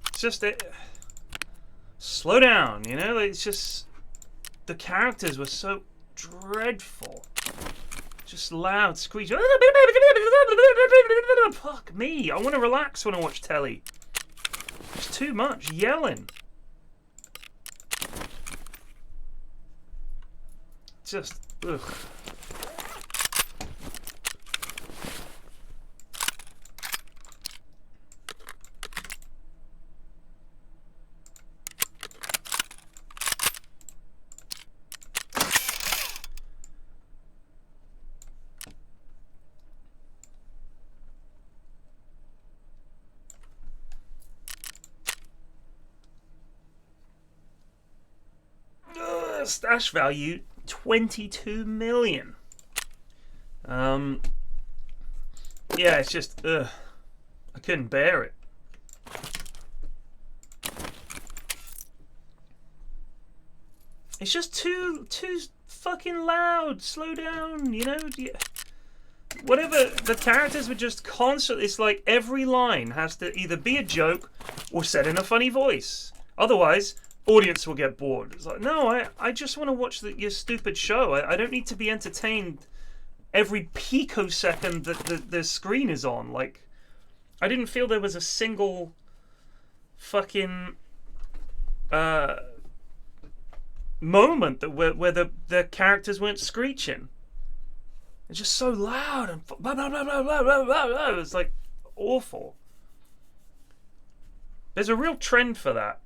It's just it. Slow down, you know? It's just the characters were so dreadful. Just loud screech. Fuck me. I want to relax when I watch telly. It's too much yelling. Just ugh. Stash value 22 million. Yeah, it's just, I couldn't bear it. It's just too fucking loud. Slow down, you know? Whatever, the characters were just constantly, it's like every line has to either be a joke or said in a funny voice. Otherwise, audience will get bored. It's like, no, I just want to watch your stupid show. I don't need to be entertained every picosecond that the screen is on. Like, I didn't feel there was a single fucking moment that where the characters weren't screeching. It's just so loud and blah, blah, blah, blah, blah, blah, blah. It's like awful. There's a real trend for that.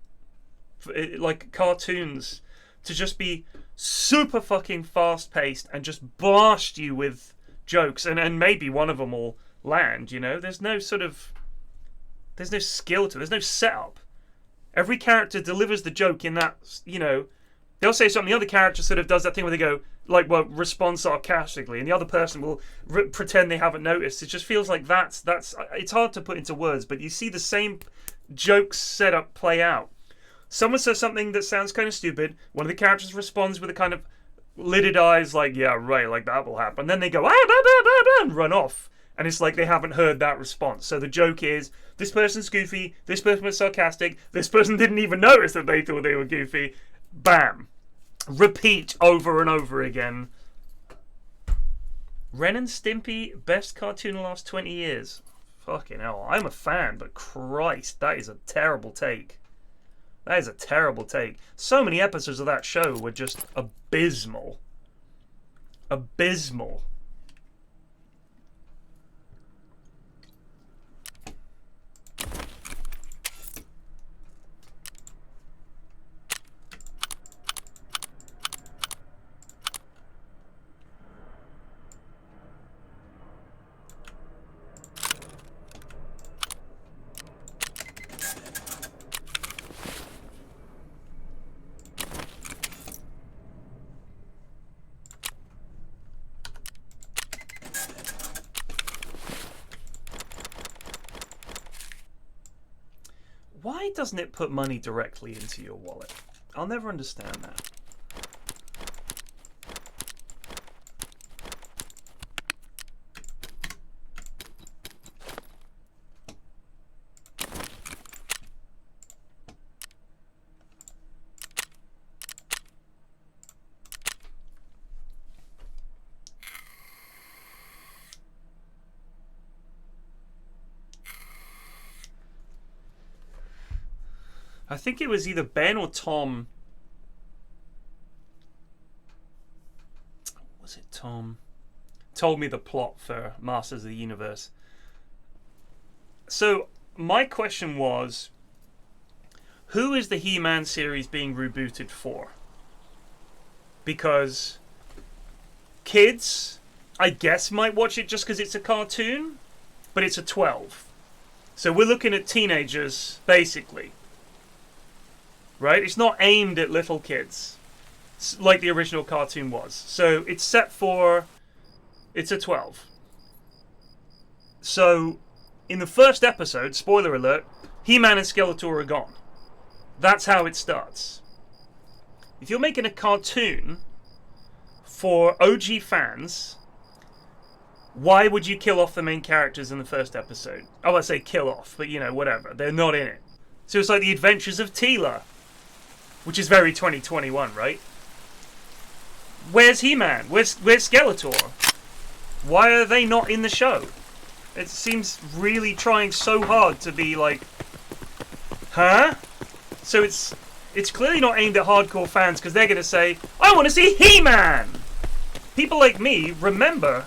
Like cartoons to just be super fucking fast paced and just blast you with jokes, and maybe one of them will land, you know? There's no skill to it. There's no setup. Every character delivers the joke in that, you know, they'll say something, the other character sort of does that thing where they go, like, well, respond sarcastically, and the other person will pretend they haven't noticed. It just feels like that's it's hard to put into words, but you see the same jokes set up play out. Someone says something that sounds kind of stupid, one of the characters responds with a kind of lidded eyes, like, yeah, right, like that will happen. Then they go, and run off. And it's like they haven't heard that response. So the joke is, this person's goofy, this person was sarcastic, this person didn't even notice that they thought they were goofy. Bam. Repeat over and over again. Ren and Stimpy, best cartoon in the last 20 years. Fucking hell, I'm a fan, but Christ, that is a terrible take. That is a terrible take. So many episodes of that show were just abysmal. Abysmal. Why doesn't it put money directly into your wallet? I'll never understand that. I think it was either Ben or Tom. Was it Tom? Told me the plot for Masters of the Universe. So my question was, who is the He-Man series being rebooted for? Because kids, I guess, might watch it just because it's a cartoon, but it's a 12. So we're looking at teenagers, basically. Right? It's not aimed at little kids like the original cartoon was. So it's set for... It's a 12. So in the first episode, spoiler alert, He-Man and Skeletor are gone. That's how it starts. If you're making a cartoon for OG fans, why would you kill off the main characters in the first episode? Oh, I say kill off, but you know, whatever. They're not in it. So it's like the Adventures of Teela, which is very 2021, right? Where's He-Man? Where's Skeletor? Why are they not in the show? It seems really trying so hard to be like, huh? So it's clearly not aimed at hardcore fans, because they're going to say, I want to see He-Man! People like me remember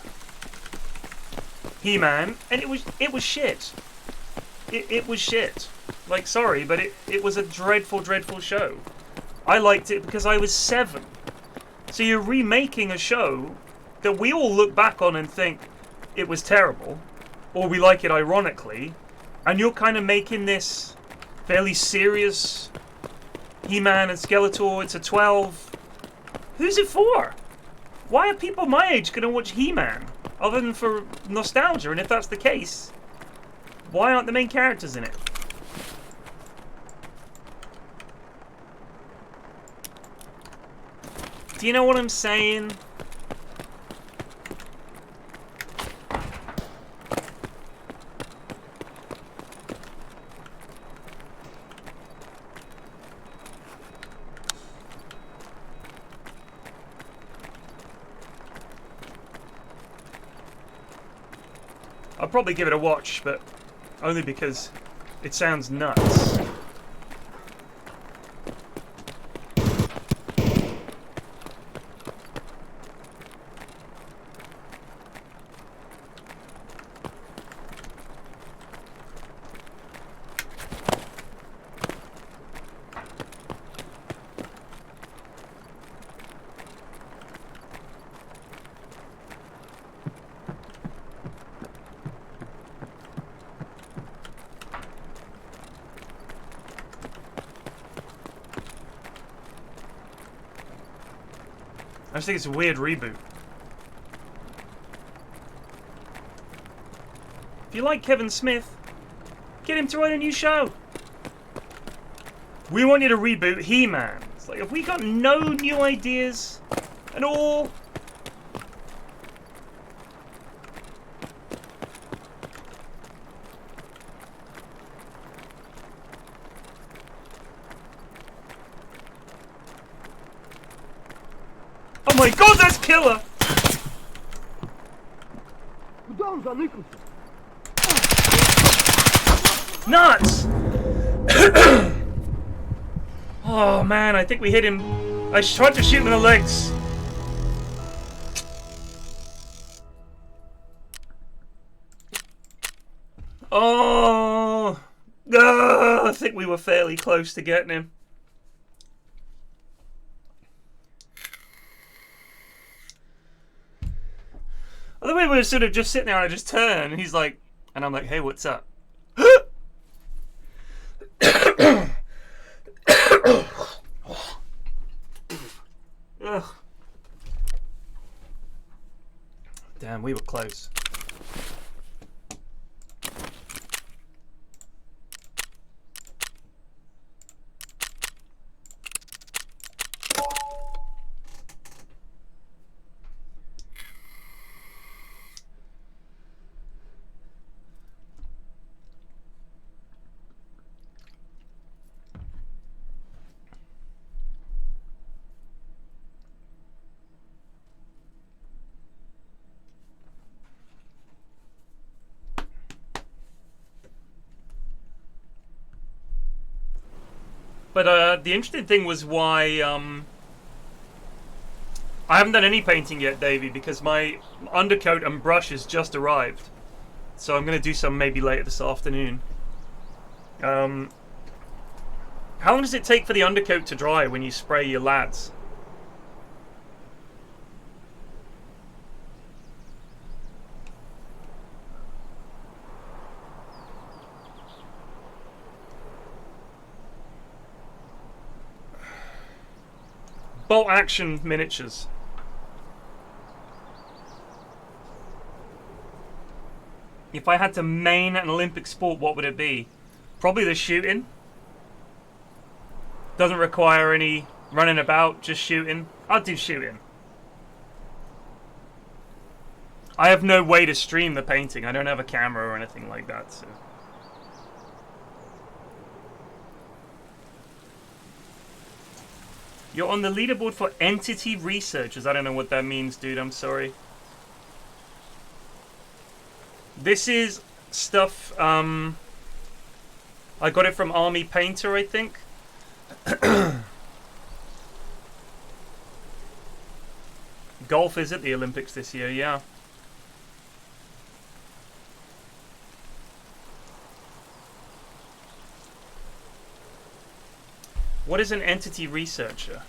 He-Man, and it was shit. It was shit. Like, sorry, but it was a dreadful, dreadful show. I liked it because I was 7. So you're remaking a show that we all look back on and think it was terrible, or we like it ironically, and you're kind of making this fairly serious He-Man and Skeletor. It's a 12. Who's it for? Why are people my age going to watch He-Man? Other than for nostalgia, and if that's the case, why aren't the main characters in it? Do you know what I'm saying? I'll probably give it a watch, but only because it sounds nuts. I just think it's a weird reboot. If you like Kevin Smith, get him to write a new show. We want you to reboot He-Man. It's like, have we got no new ideas at all? Oh my god, that's killer! Nuts! Oh man, I think we hit him. I tried to shoot him in the legs. Oh! I think we were fairly close to getting him. The way we were sort of just sitting there and I just turn and he's like, and I'm like, hey, what's up? Ugh. Damn, we were close. But the interesting thing was why I haven't done any painting yet, Davey, because my undercoat and brush has just arrived. So I'm going to do some maybe later this afternoon. How long does it take for the undercoat to dry when you spray your lads? Bolt action miniatures. If I had to main an Olympic sport, what would it be? Probably the shooting. Doesn't require any running about, just shooting. I'll do shooting. I have no way to stream the painting. I don't have a camera or anything like that, so. You're on the leaderboard for entity researchers. I don't know what that means, dude. I'm sorry. This is stuff, I got it from Army Painter, I think. Golf is at the Olympics this year, yeah. What is an entity researcher?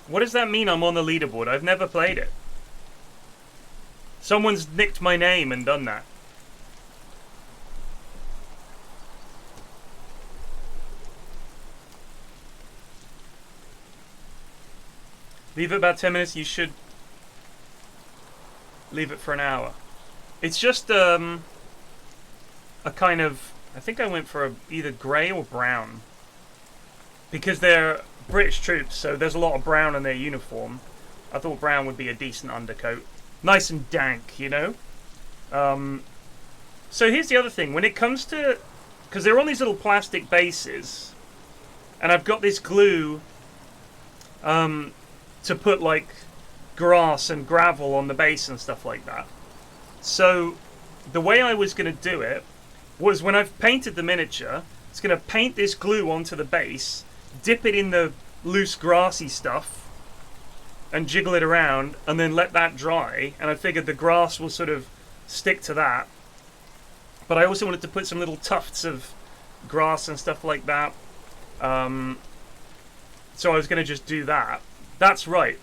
What does that mean I'm on the leaderboard? I've never played it. Someone's nicked my name and done that. Leave it about 10 minutes. You should leave it for an hour. It's just a kind of... I think I went for either grey or brown. Because they're British troops, so there's a lot of brown in their uniform. I thought brown would be a decent undercoat. Nice and dank, you know? So here's the other thing. When it comes to... Because they're on these little plastic bases. And I've got this glue to put, like, grass and gravel on the base and stuff like that. So the way I was going to do it was when I've painted the miniature, it's going to paint this glue onto the base, dip it in the loose grassy stuff, and jiggle it around, and then let that dry. And I figured the grass will sort of stick to that. But I also wanted to put some little tufts of grass and stuff like that. So I was going to just do that. That's right?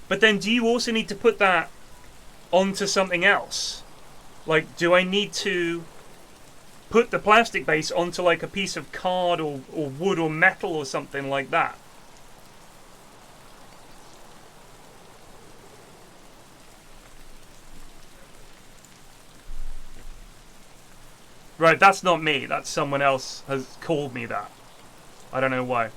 But then do you also need to put that onto something else? Like, do I need to put the plastic base onto like a piece of card or wood or metal or something like that? Right, that's not me. That's someone else has called me that. I don't know why.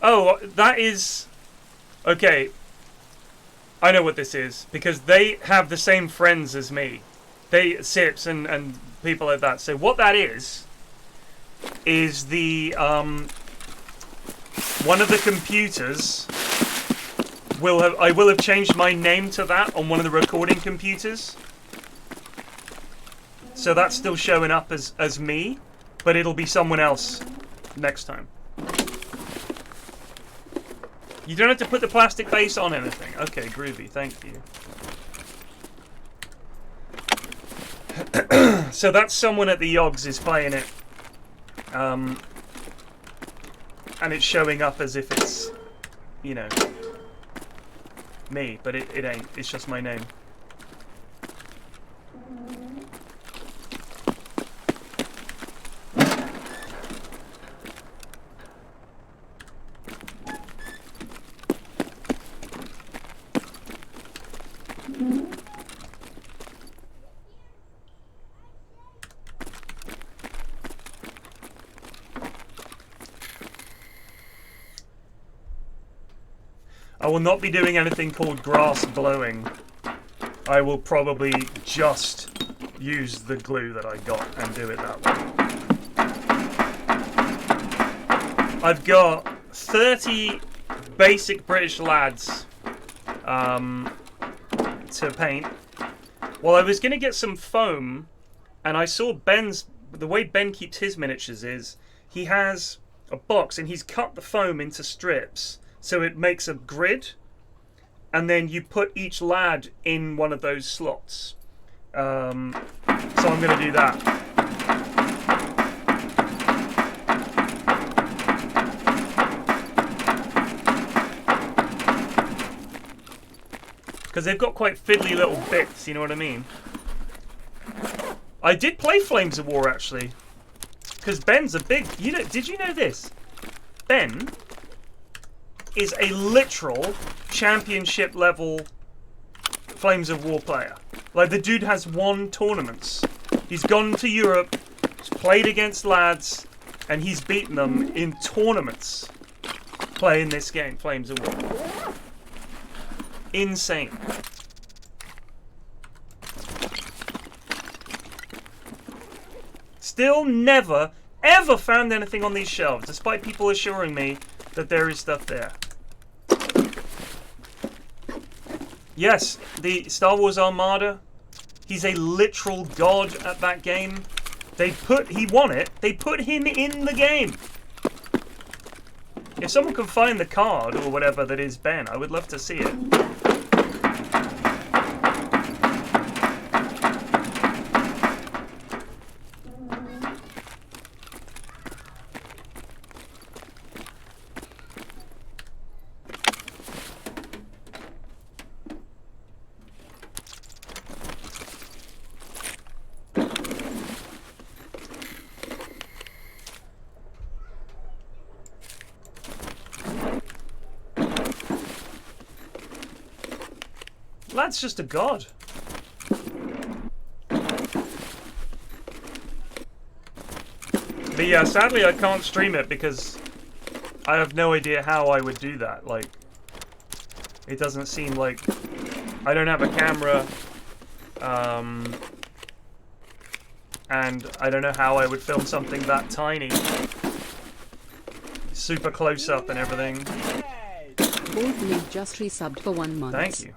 Oh, that is... Okay. I know what this is. Because they have the same friends as me. Sips and people like that. So what that is the... one of the computers I will have changed my name to that on one of the recording computers. So that's still showing up as me. But it'll be someone else next time. You don't have to put the plastic base on anything. Okay, groovy. Thank you. So that's someone at the Yogs is playing it. And it's showing up as if it's, you know, me. But it ain't. It's just my name. I will not be doing anything called grass blowing. I will probably just use the glue that I got and do it that way. I've got 30 basic British lads to paint. Well, I was going to get some foam, and I saw the way Ben keeps his miniatures is he has a box and he's cut the foam into strips. So it makes a grid, and then you put each lad in one of those slots. So I'm going to do that. Because they've got quite fiddly little bits, you know what I mean? I did play Flames of War, actually. Because Ben's a big... Did you know this? Ben is a literal championship level Flames of War player. Like, the dude has won tournaments. He's gone to Europe, he's played against lads, and he's beaten them in tournaments playing this game, Flames of War. Insane. Still never, ever found anything on these shelves, despite people assuring me that there is stuff there. Yes, the Star Wars Armada. He's a literal god at that game. He won it. They put him in the game. If someone can find the card or whatever that is Ben, I would love to see it. lad's just a god. But yeah, sadly I can't stream it because I have no idea how I would do that. Like, it doesn't seem like... I don't have a camera. And I don't know how I would film something that tiny. Super close up and everything. Old League just resubbed for 1 month. Thank you.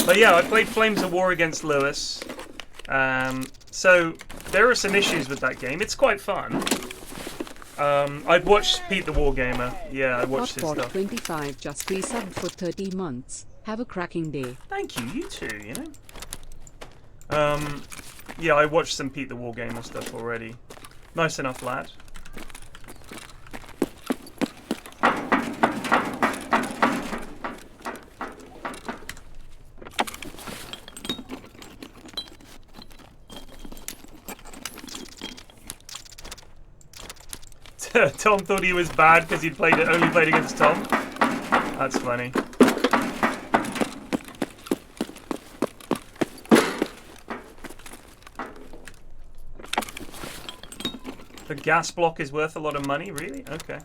But yeah, I played Flames of War against Lewis. So there are some issues with that game. It's quite fun. I'd watched Pete the Wargamer. Yeah, I watched his stuff. 25 just resubbed for 30 months. Have a cracking day. Thank you, you too, you know. Yeah, I watched some Pete the Wargamer stuff already. Nice enough, lad. Tom thought he was bad because he'd only played against Tom. That's funny. The gas block is worth a lot of money, really? Okay.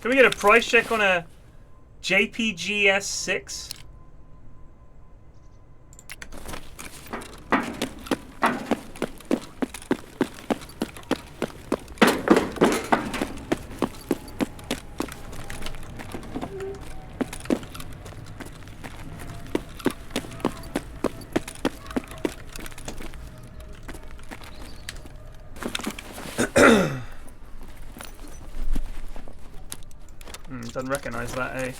Can we get a price check on a JPG S6? Doesn't recognize that, eh?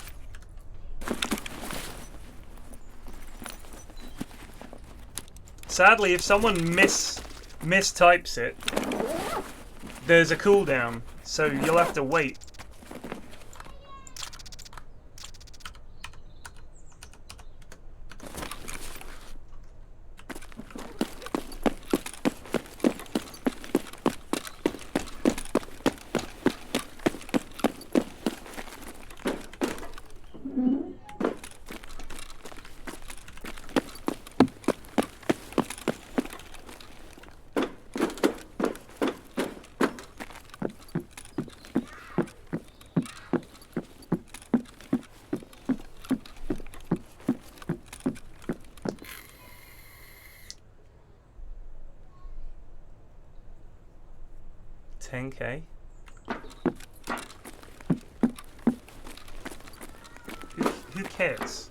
Sadly, if someone mistypes it, there's a cooldown, so you'll have to wait. $10K. Who cares?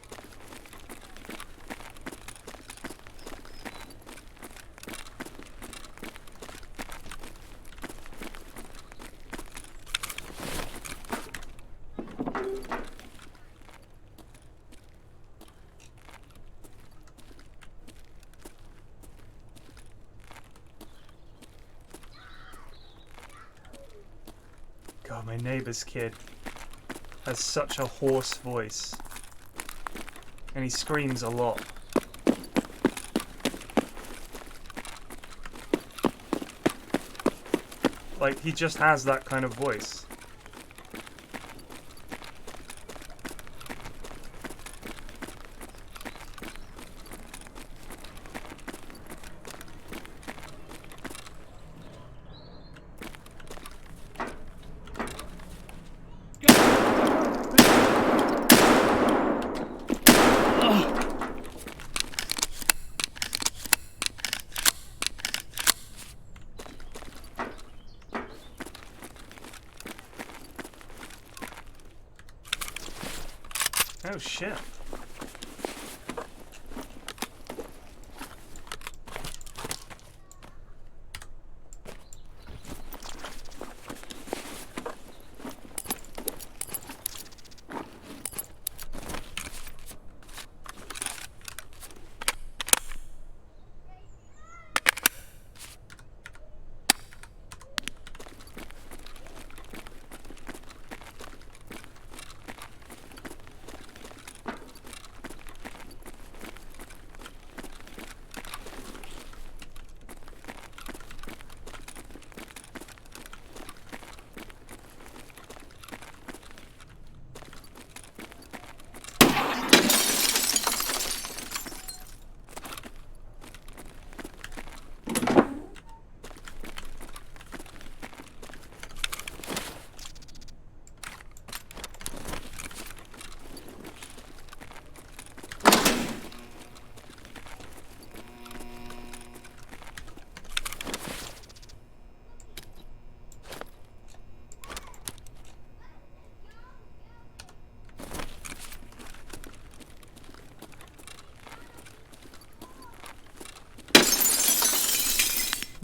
God, my neighbor's kid has such a hoarse voice. And he screams a lot. Like, he just has that kind of voice. Oh shit.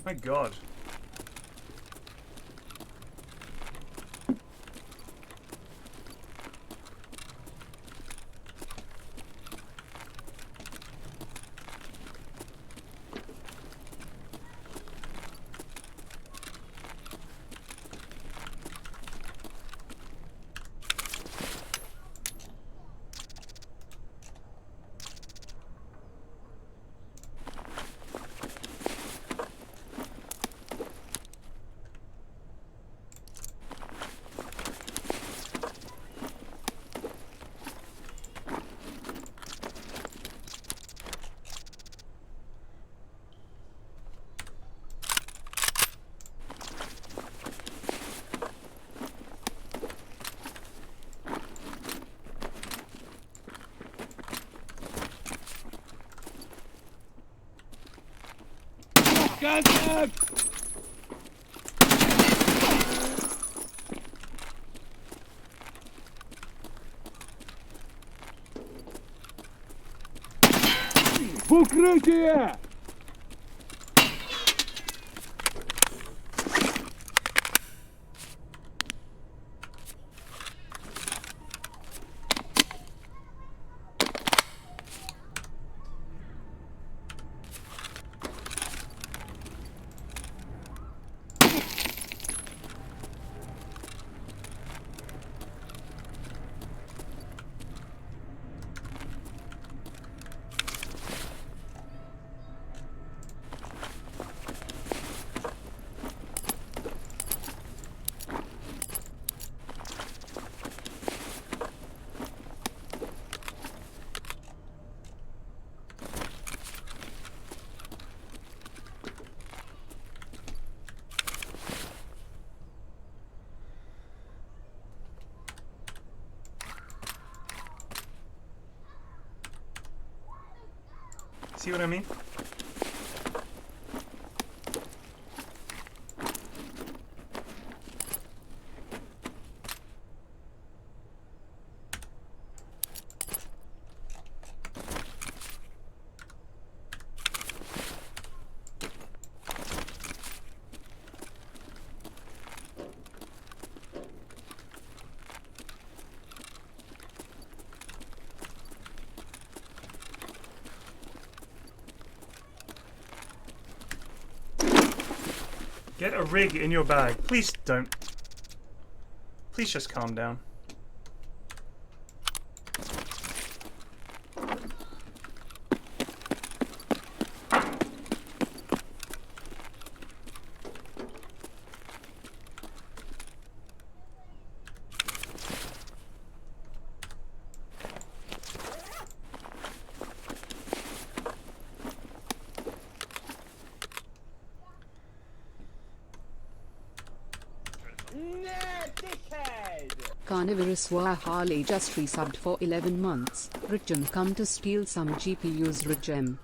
My God. Contact! В укрытие! See what I mean? Get a rig in your bag. Please don't. Please just calm down. Carnivorous War Harley just resubbed for 11 months. Richard come to steal some GPUs Richem.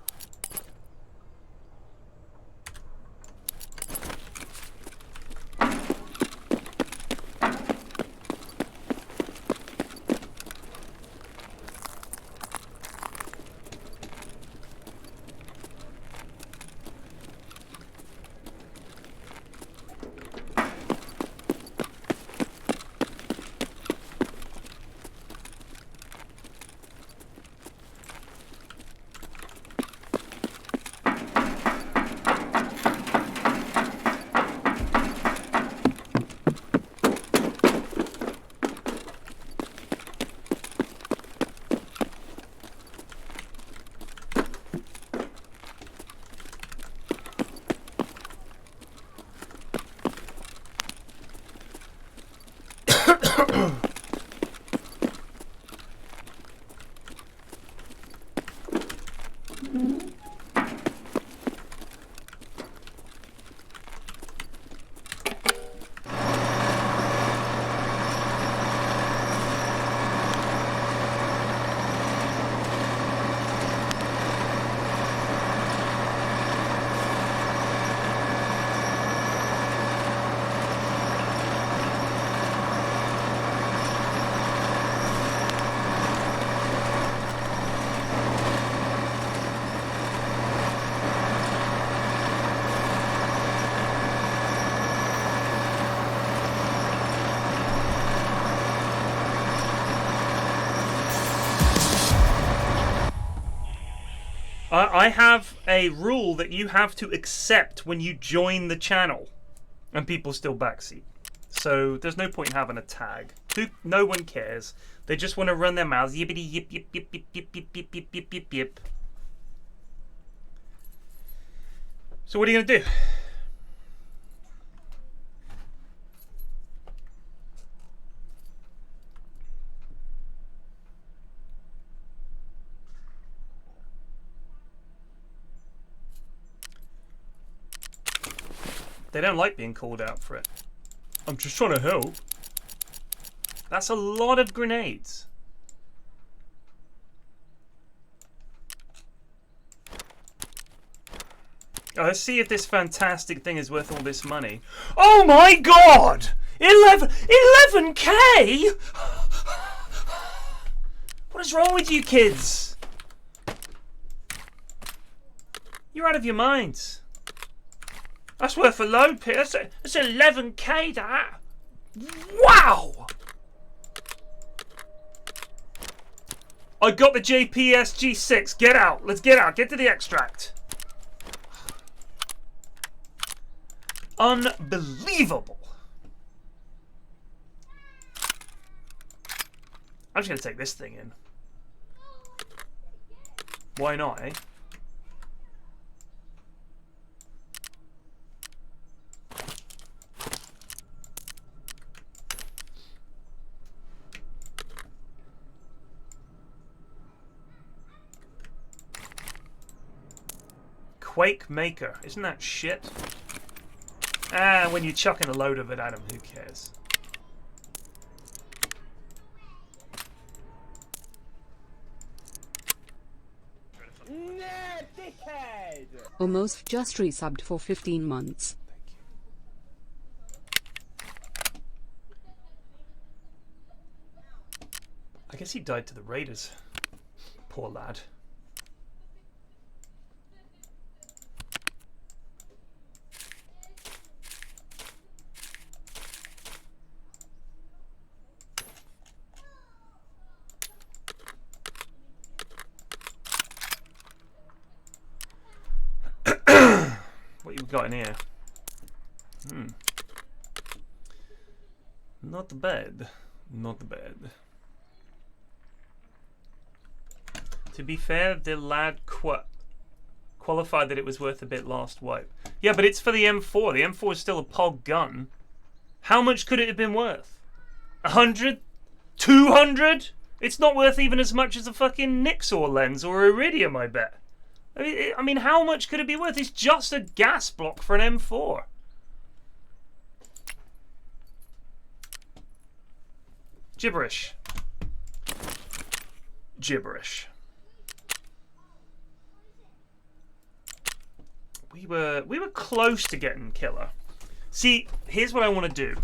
I have a rule that you have to accept when you join the channel, and people still backseat. So there's no point in having a tag. No one cares. They just want to run their mouths. Yippity yip yip yip yip yip yip yip yip yip yip yip. So what are you gonna do? They don't like being called out for it. I'm just trying to help. That's a lot of grenades. Oh, let's see if this fantastic thing is worth all this money. Oh my god! 11K? What is wrong with you kids? You're out of your minds. That's worth a load, Pierce. That's 11K, that. Wow! I got the JPS G6. Get out. Let's get out. Get to the extract. Unbelievable. I'm just going to take this thing in. Why not, eh? Quake Maker. Isn't that shit? Ah, when you're chucking a load of it at him, who cares? Nah, dickhead! Almost just resubbed for 15 months. I guess he died to the raiders. Poor lad. What you got in here? Not bad. Not bad. To be fair, the lad qualified that it was worth a bit last wipe. Yeah, but it's for the M4. The M4 is still a pog gun. How much could it have been worth? 100? 200? It's not worth even as much as a fucking Nixor lens or Iridium, I bet. I mean, how much could it be worth? It's just a gas block for an M4. Gibberish. Gibberish. We were close to getting Killer. See, here's what I want to do.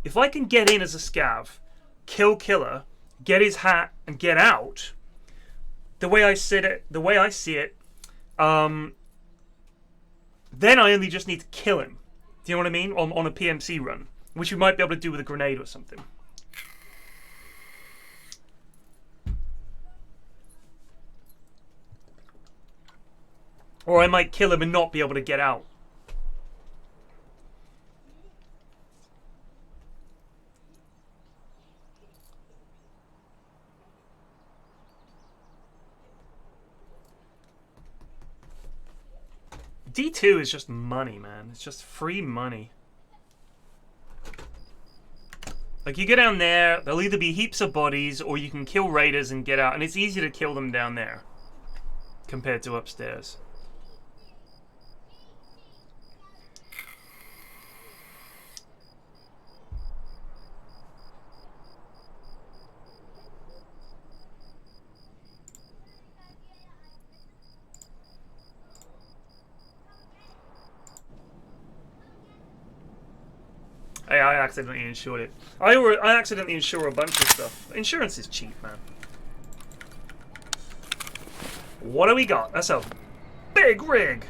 If I can get in as a scav, kill Killer, get his hat, and get out, the way I see it, then I only just need to kill him. Do you know what I mean? On a PMC run, which we might be able to do with a grenade or something. Or I might kill him and not be able to get out. D2 is just money, man. It's just free money. Like, you get down there, there'll either be heaps of bodies, or you can kill raiders and get out. And it's easier to kill them down there compared to upstairs. Hey, I accidentally insured it. I accidentally insure a bunch of stuff. Insurance is cheap, man. What do we got? That's a big rig.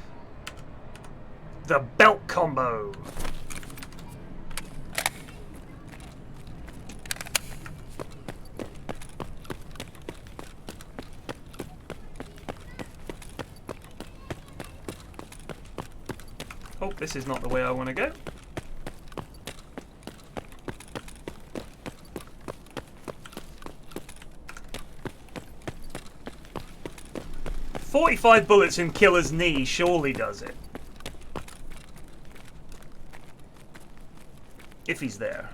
The belt combo. hope this is not the way I want to go. "45 bullets in Killer's knee surely does it. If he's there.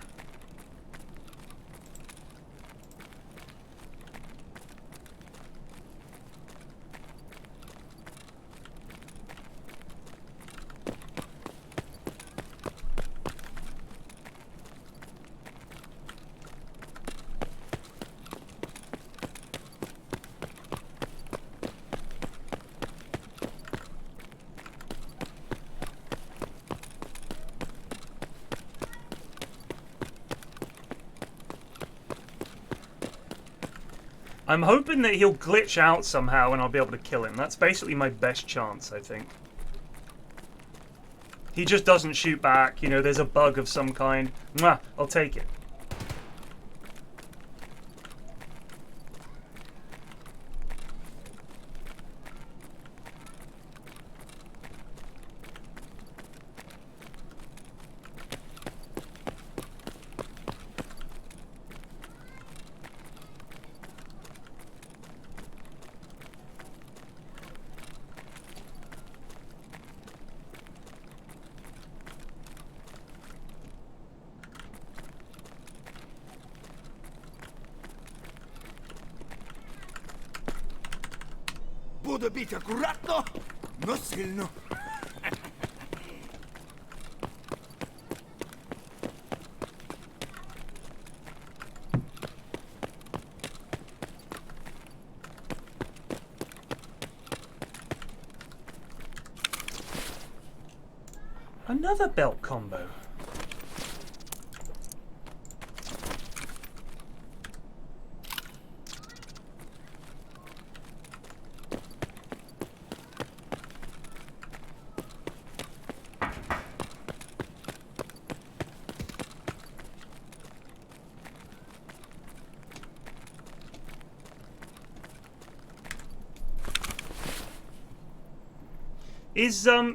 I'm hoping that he'll glitch out somehow and I'll be able to kill him. That's basically my best chance, I think. He just doesn't shoot back, you know, there's a bug of some kind. Mwah, I'll take it. Буду бить аккуратно, но сильно. Another belt combo.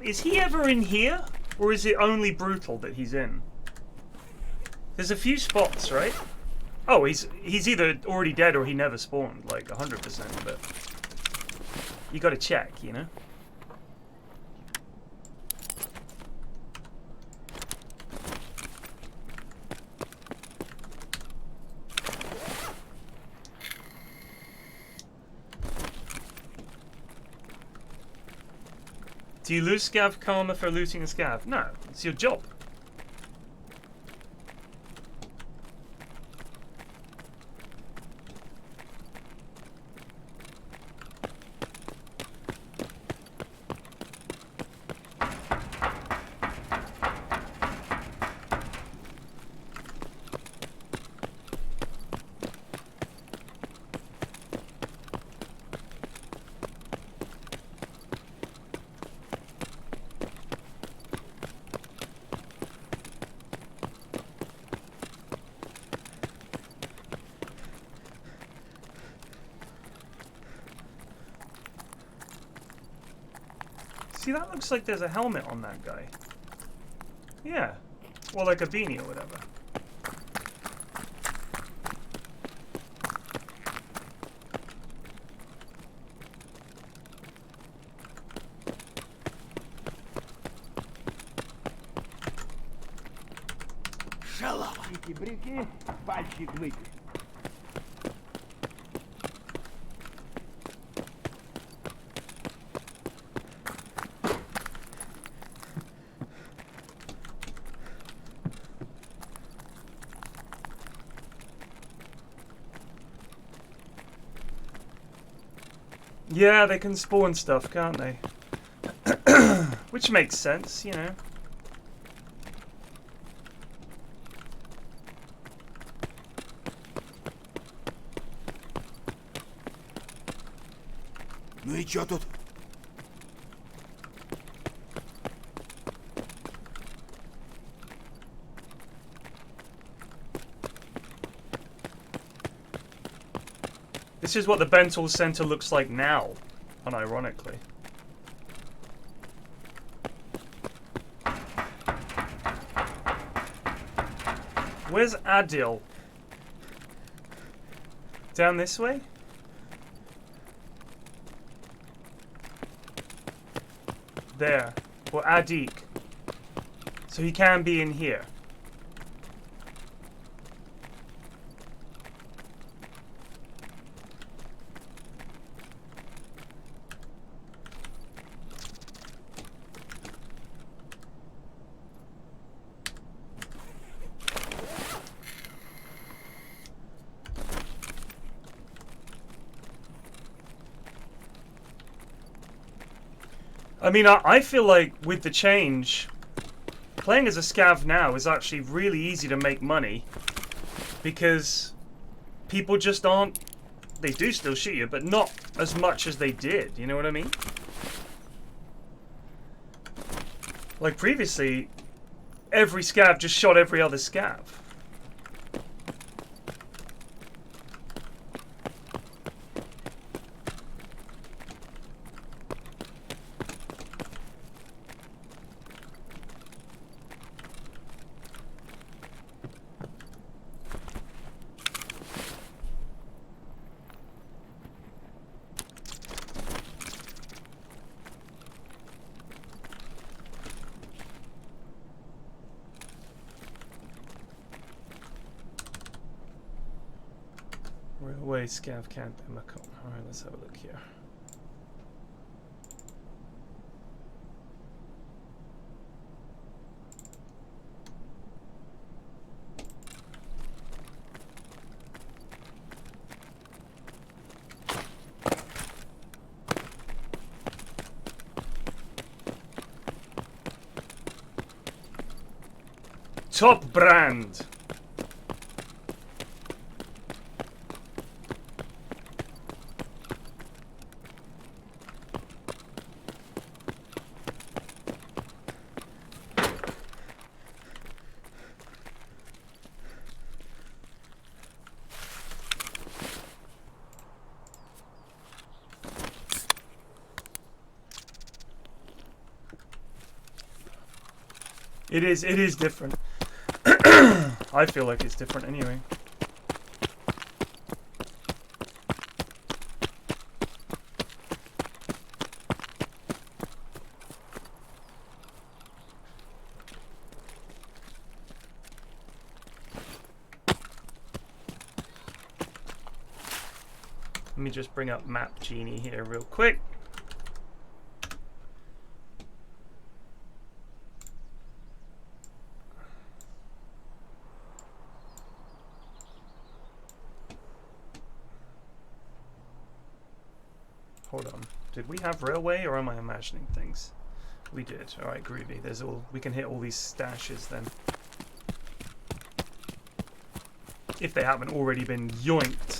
Is he ever in here? Or is it only brutal that he's in? There's a few spots, right? Oh, he's either already dead or he never spawned, like 100%, but you gotta check, you know? Do you lose scav karma for looting a scav? No, it's your job. See, that looks like there's a helmet on that guy. Yeah. Or like a beanie or whatever. Шалава. Брики, пальчик вытер. Yeah, they can spawn stuff, can't they? Which makes sense, you know. Ну и чё тут? This is what the Bental Center looks like now, unironically. Where's Adil? Down this way? There. Or Adik. So he can be in here. I mean, I feel like with the change, playing as a scav now is actually really easy to make money because people just aren't. They do still shoot you, but not as much as they did. You know what I mean? Like previously, every scav just shot every other scav. Railway scav camp in Macomb. Alright, let's have a look here. Top brand! It is different. I feel like it's different anyway. Let me just bring up Map Genie here real quick. Hold on. Did we have railway or am I imagining things? We did. Alright, groovy. There's all we can hit all these stashes then. If they haven't already been yoinked.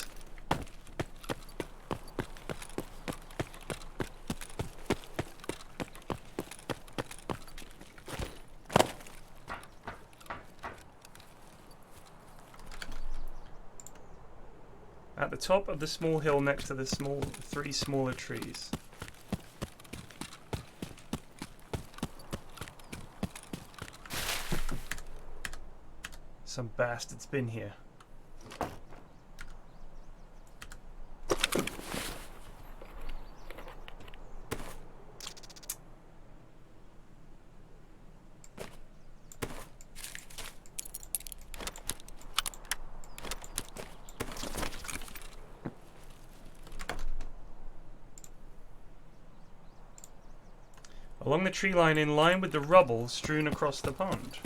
At the top of the small hill next to the three smaller trees. Some bastard's been here. Along the tree line in line with the rubble strewn across the pond.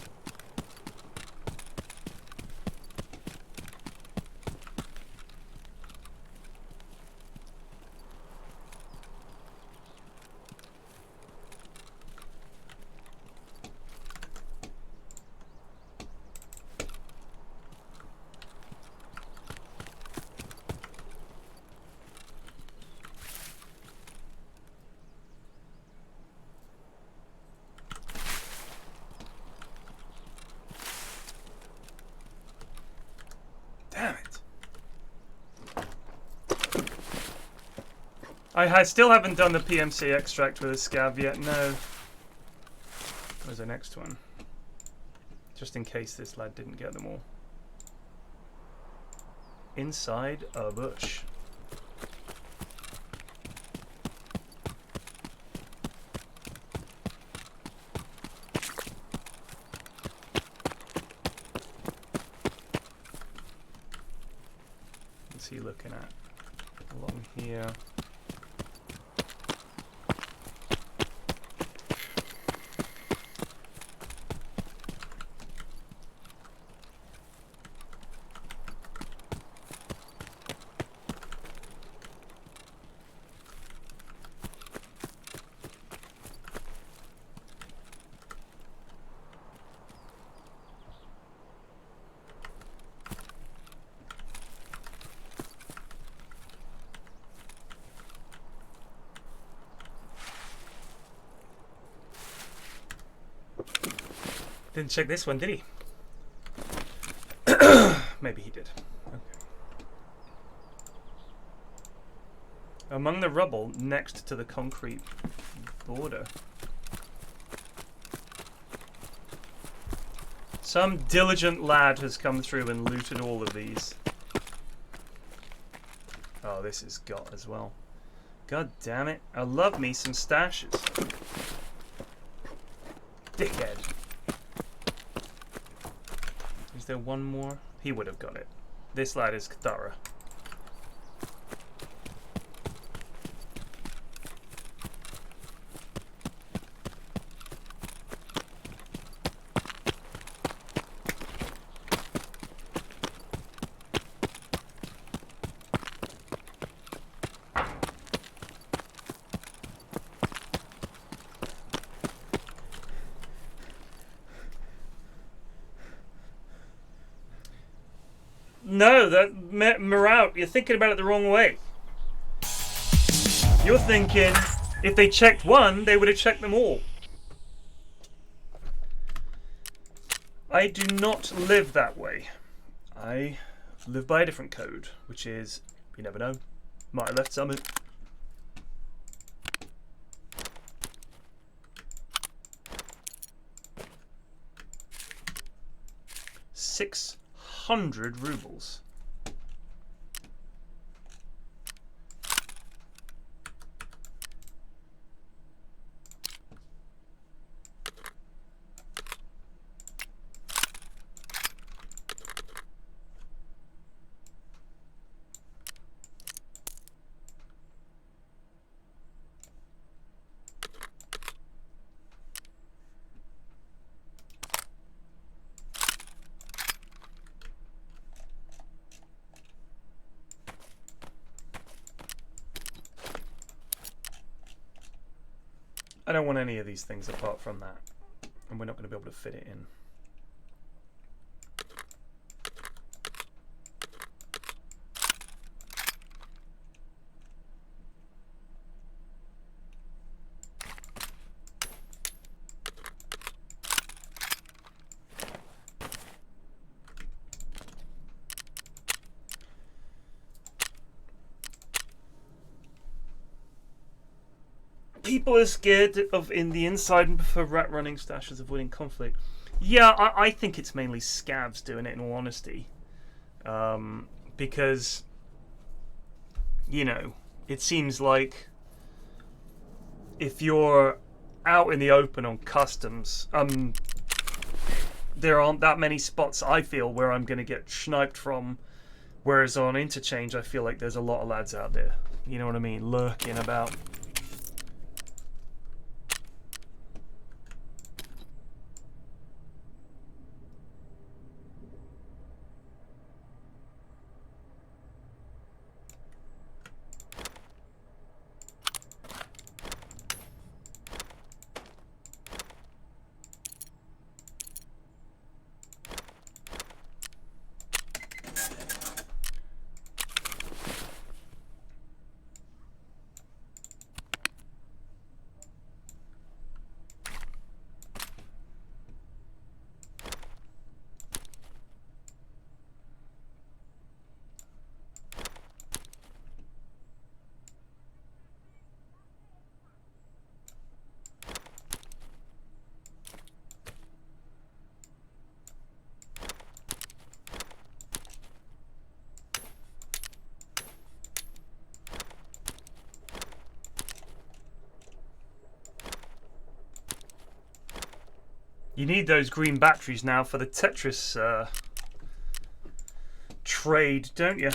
I still haven't done the PMC extract with a scav yet, no. Where's the next one? Just in case this lad didn't get them all. inside a bush. What's he looking at? Along here. Didn't check this one, did he? Maybe he did. Okay. Among the rubble next to the concrete border. Some diligent lad has come through and looted all of these. Oh, this is got as well. God damn it. I love me some stashes. Dickhead. Is there one more? He would have got it. This lad is thorough. No, that Marout, you're thinking about it the wrong way. You're thinking if they checked one, they would have checked them all. I do not live that way. I live by a different code, which is, you never know, might have left something. $600 rubles. I don't want any of these things apart from that, and we're not going to be able to fit it in. People are scared of in the inside and prefer rat running stashes avoiding conflict. Yeah, I think it's mainly scavs doing it in all honesty. Because, you know, it seems like if you're out in the open on customs, there aren't that many spots I feel where I'm going to get sniped from. Whereas on interchange, I feel like there's a lot of lads out there. You know what I mean? Lurking about. You need those green batteries now for the Tetris trade, don't you?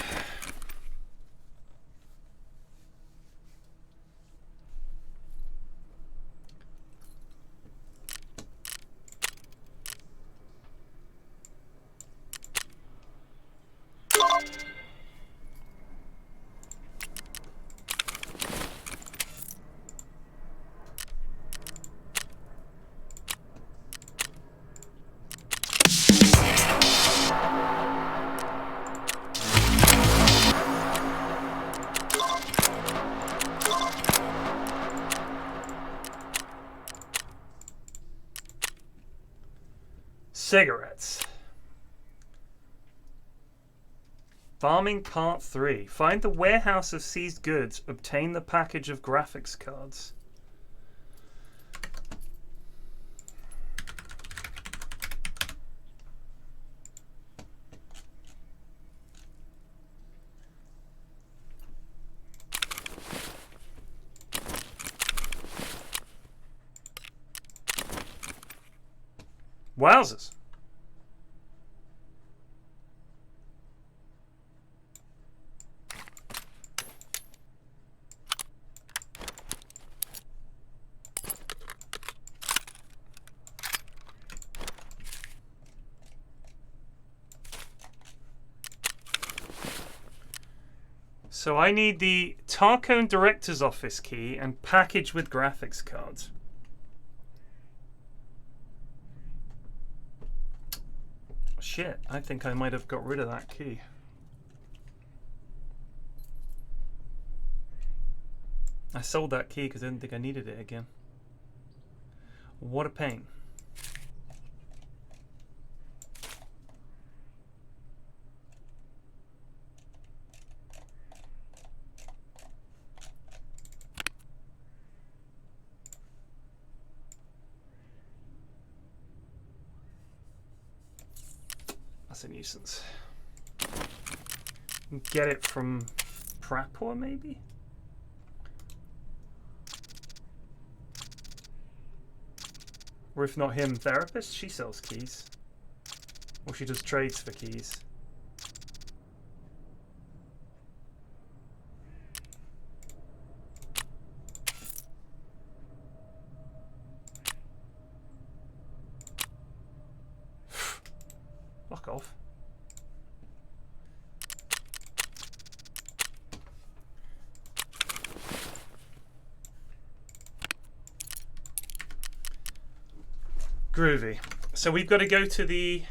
Cigarettes. Farming Part 3. Find the warehouse of seized goods. Obtain the package of graphics cards. Wowzers. So I need the Tarkov Director's Office key and package with graphics cards. Shit, I think I might have got rid of that key. I sold that key because I didn't think I needed it again. What a pain. That's a nuisance. Get it from Prapor, maybe? Or if not him, Therapist? She sells keys. Or she does trades for keys. Fuck off. Groovy. So we've got to go to the...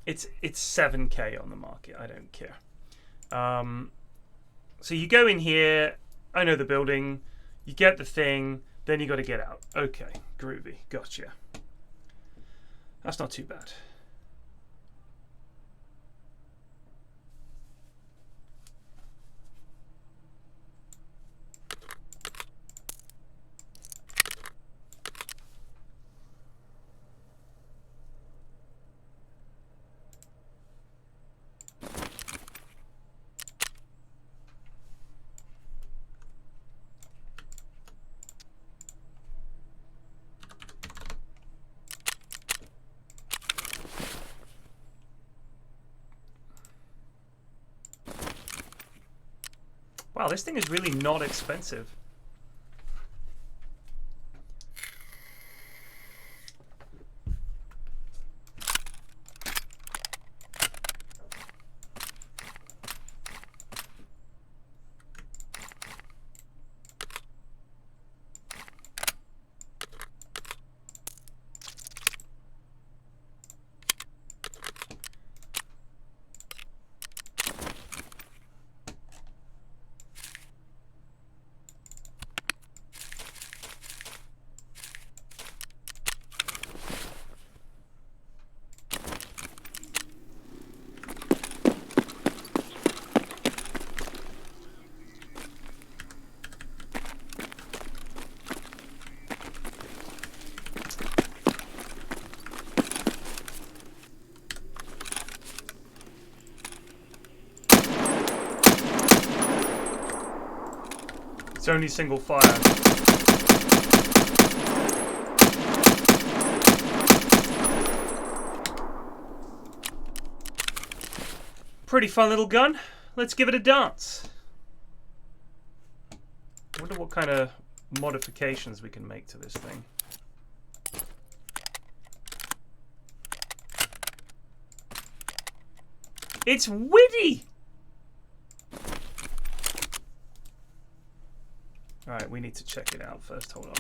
It's 7k on the market. I don't care. So you go in here. I know the building. You get the thing. Then you got to get out. Okay. Groovy. Gotcha. That's not too bad. Wow, this thing is really not expensive. It's only single fire. Pretty fun little gun. Let's give it a dance. I wonder what kind of modifications we can make to this thing. It's witty! Alright, we need to check it out first. Hold on.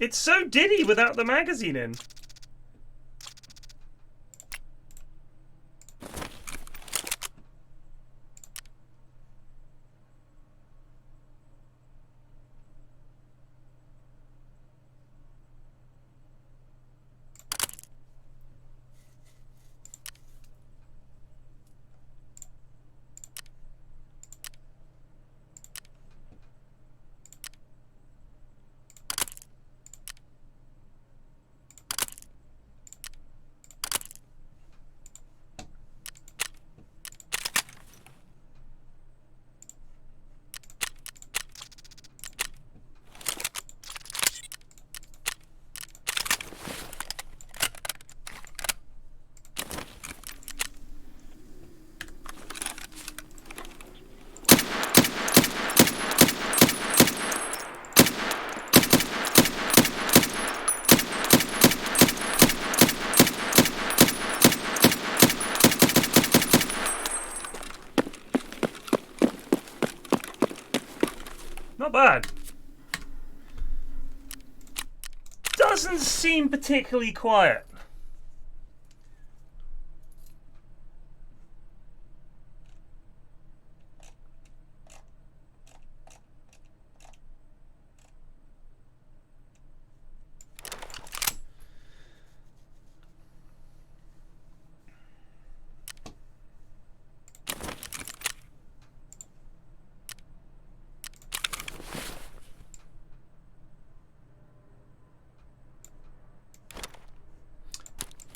It's so diddy without the magazine in. Not bad. Doesn't seem particularly quiet.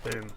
Boom.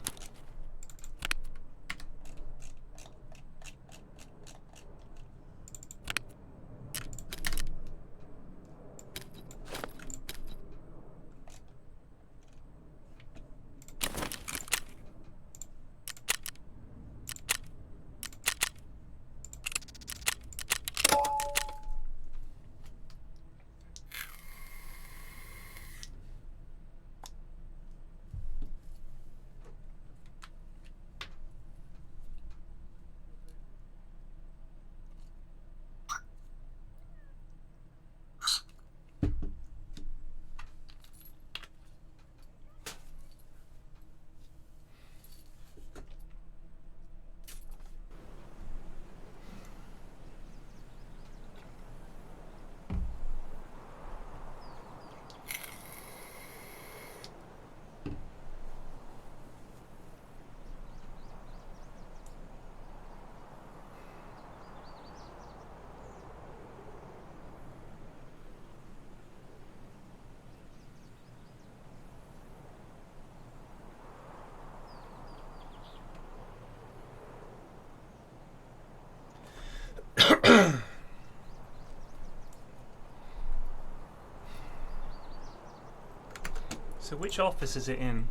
So which office is it in?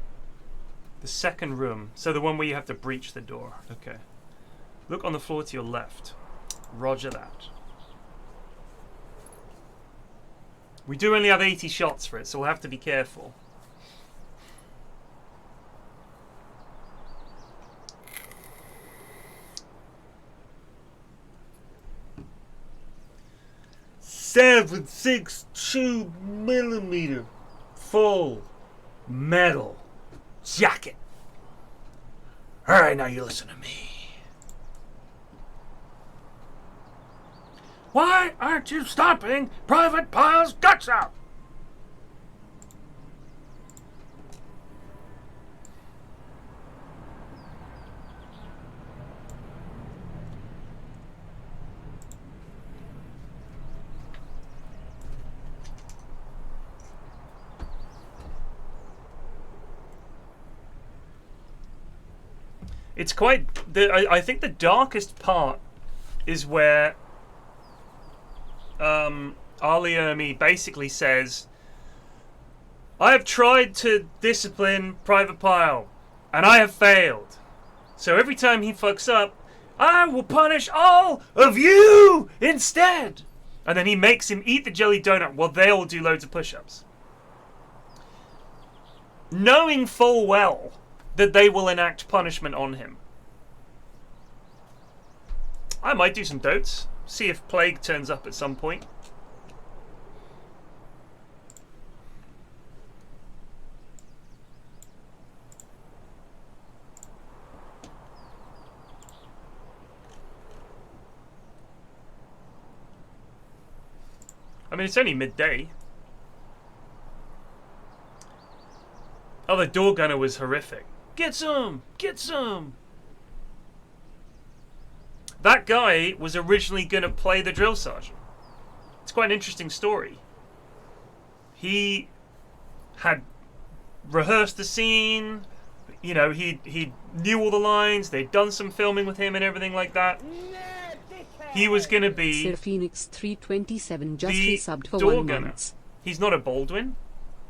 The second room. So the one where you have to breach the door. Okay. Look on the floor to your left. Roger that. We do only have 80 shots for it, so we'll have to be careful. .762mm full metal jacket. All right, now you listen to me. Why aren't you stomping Private Pyle's guts out? It's quite... I think the darkest part is where Ali Ermi basically says, I have tried to discipline Private Pyle, and I have failed. So every time he fucks up, I will punish all of you instead. And then he makes him eat the jelly donut while they all do loads of push-ups. Knowing full well that they will enact punishment on him. I might do some dotes. See if Plague turns up at some point. I mean, it's only midday. Oh, the door gunner was horrific. Get some! Get some! That guy was originally going to play the drill sergeant. It's quite an interesting story. He had rehearsed the scene. You know, he knew all the lines. They'd done some filming with him and everything like that. He was going to be Sir Phoenix 327 just the resubbed for door 1 gunner. month. He's not a Baldwin,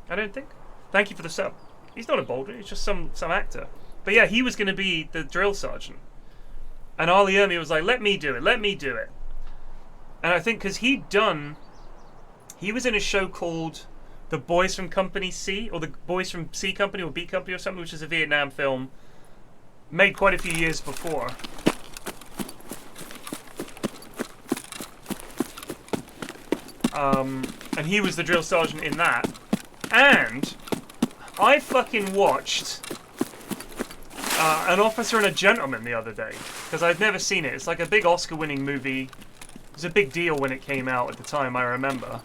I don't think. Thank you for the sub. He's not a Baldwin. He's just some actor. But yeah, he was going to be the drill sergeant. And Ali Ermi was like, let me do it, let me do it. And I think because he was in a show called The Boys from Company C, or The Boys from C Company, or B Company or something, which is a Vietnam film made quite a few years before. And he was the drill sergeant in that. And I fucking watched An Officer and a Gentleman the other day, because I'd never seen it. It's like a big Oscar-winning movie. It was a big deal when it came out at the time, I remember.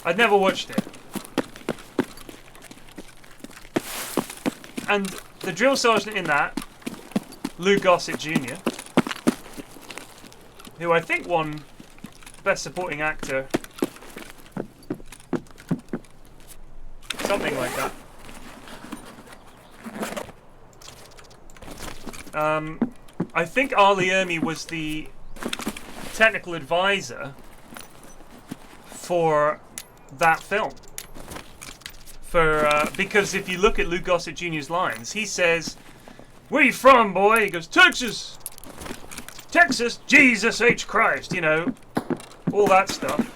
I'd never watched it. And the drill sergeant in that, Lou Gossett Jr., who I think won Best Supporting Actor. Something like that. I think Ali Ermi was the technical advisor for that film. Because if you look at Lou Gossett Jr.'s lines, he says, "Where you from, boy?" He goes, "Texas! Texas? Jesus H. Christ," you know, all that stuff.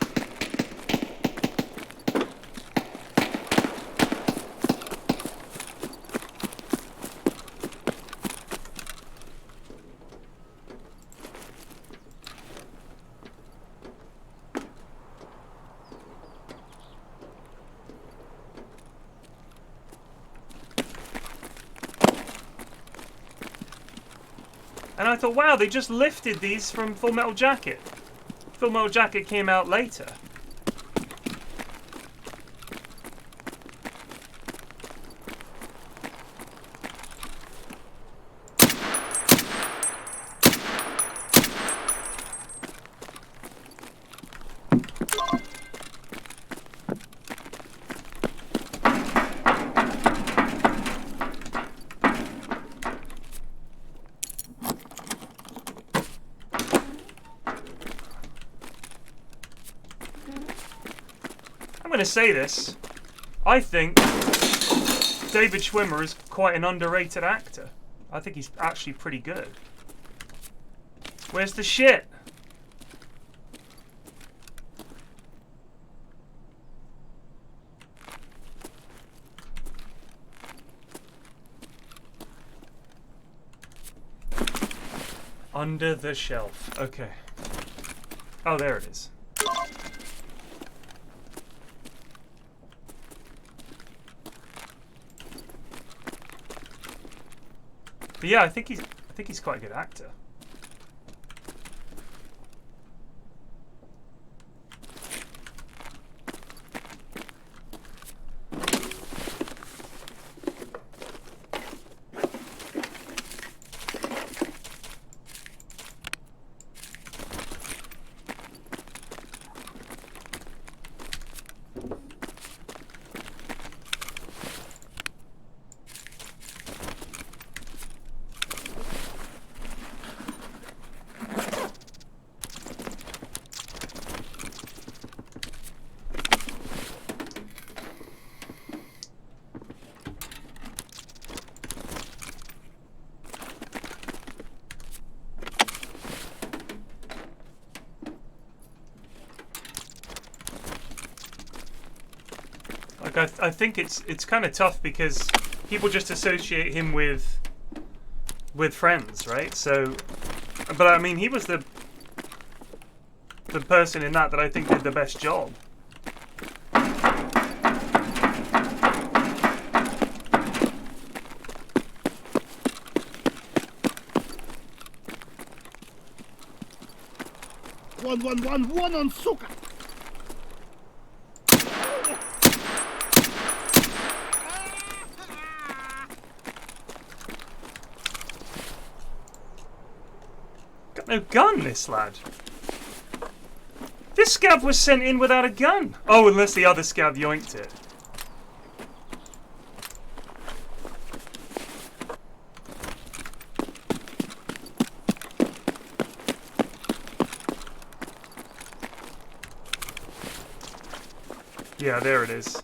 And I thought, wow, they just lifted these from Full Metal Jacket. Full Metal Jacket came out later. I'm going to say this. I think David Schwimmer is quite an underrated actor. I think he's actually pretty good. Where's the shit? Under the shelf. Okay. Oh, there it is. But yeah, I think he's quite a good actor. Like I think it's kind of tough because people just associate him with friends, right? So, but I mean, he was the person in that I think did the best job. One on сука! Got no gun, this lad. This scav was sent in without a gun. Oh, unless the other scav yoinked it. Yeah, there it is.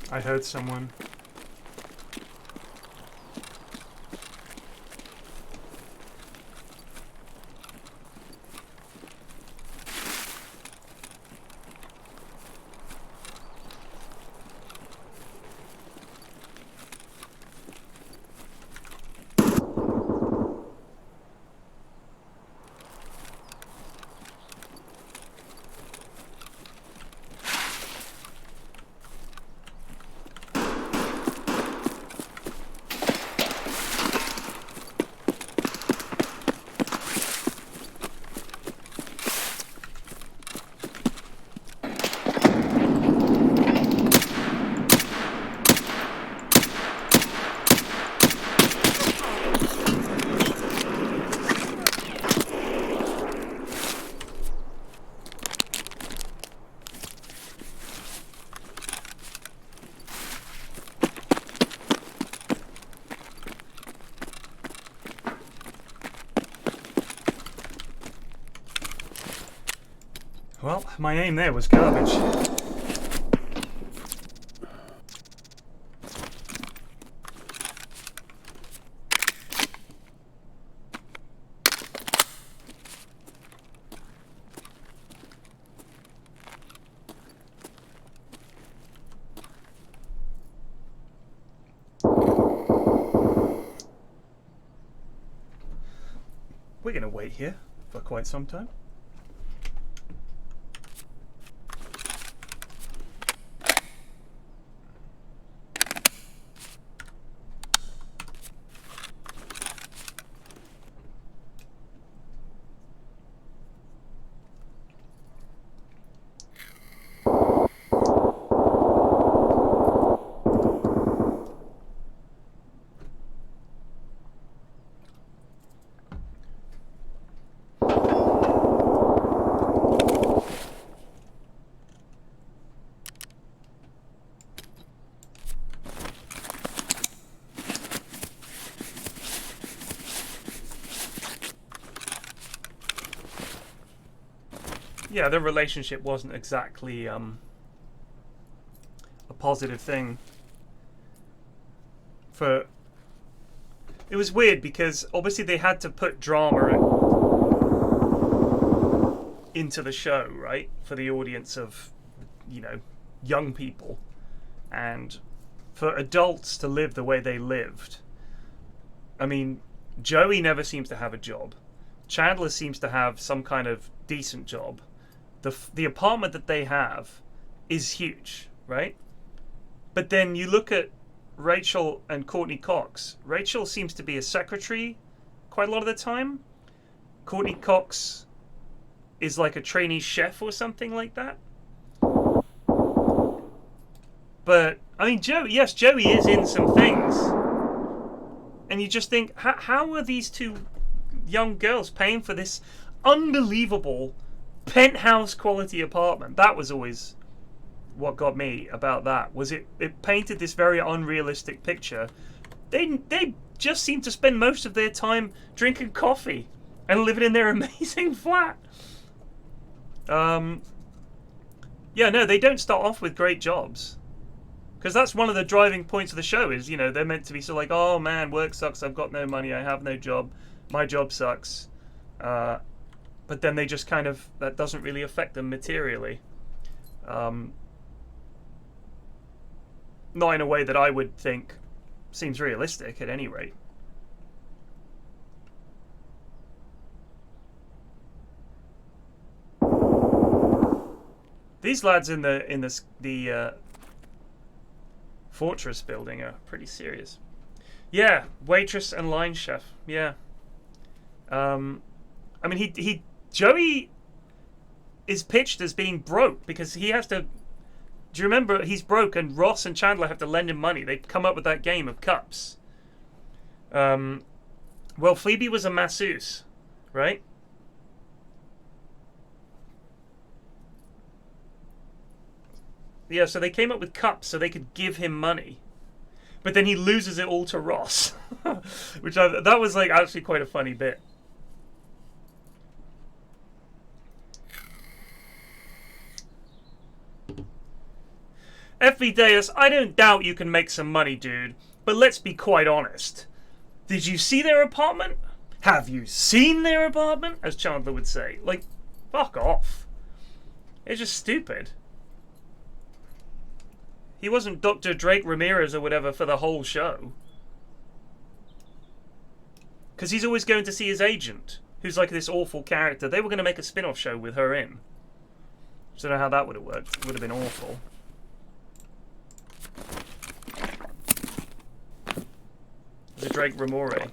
I heard someone. Well, my aim there was garbage. We're going to wait here for quite some time. Yeah, the relationship wasn't exactly a positive thing. It was weird because obviously they had to put drama into the show, right, for the audience of, you know, young people, and for adults to live the way they lived. I mean, Joey never seems to have a job. Chandler seems to have some kind of decent job. the apartment that they have is huge, right? But then you look at Rachel and Courtney Cox. Rachel seems to be a secretary quite a lot of the time. Courtney Cox is like a trainee chef or something like that. But I mean, Joey is in some things, and you just think, how are these two young girls paying for this unbelievable penthouse quality apartment? That was always what got me about that. Was it painted this very unrealistic picture. They just seem to spend most of their time drinking coffee and living in their amazing flat. Yeah, no, they don't start off with great jobs. Because that's one of the driving points of the show is, you know, they're meant to be sort of like, oh man, work sucks, I've got no money, I have no job, my job sucks. But then they just kind of, that doesn't really affect them materially. Not in a way that I would think seems realistic at any rate. These lads in the Fortress building are pretty serious. Yeah, waitress and line chef. Yeah. I mean, Joey is pitched as being broke because he has to. Do you remember he's broke and Ross and Chandler have to lend him money? They come up with that game of cups. Well, Phoebe was a masseuse, right? Yeah, so they came up with cups so they could give him money. But then he loses it all to Ross. That was like actually quite a funny bit. FV Deus, I don't doubt you can make some money, dude. But let's be quite honest. Did you see their apartment? Have you seen their apartment? As Chandler would say. Like, fuck off. It's just stupid. He wasn't Dr. Drake Ramirez or whatever for the whole show. Because he's always going to see his agent, who's like this awful character. They were going to make a spin-off show with her in. I don't know how that would have worked. It would have been awful. The Drake Ramore.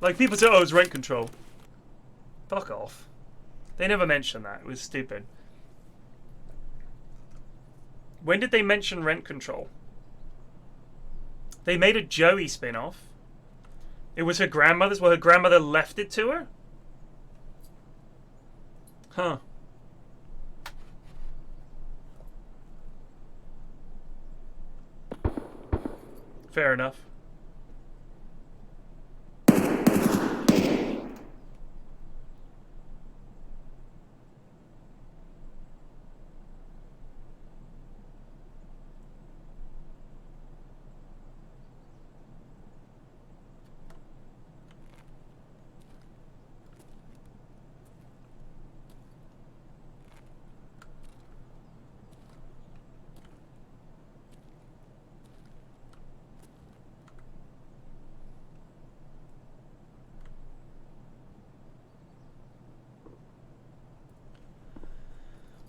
Like, people say, oh, it's rent control. Fuck off. They never mentioned that. It was stupid. When did they mention rent control? They made a Joey spin-off. It was her grandmother's. Well, her grandmother left it to her? Huh. Fair enough.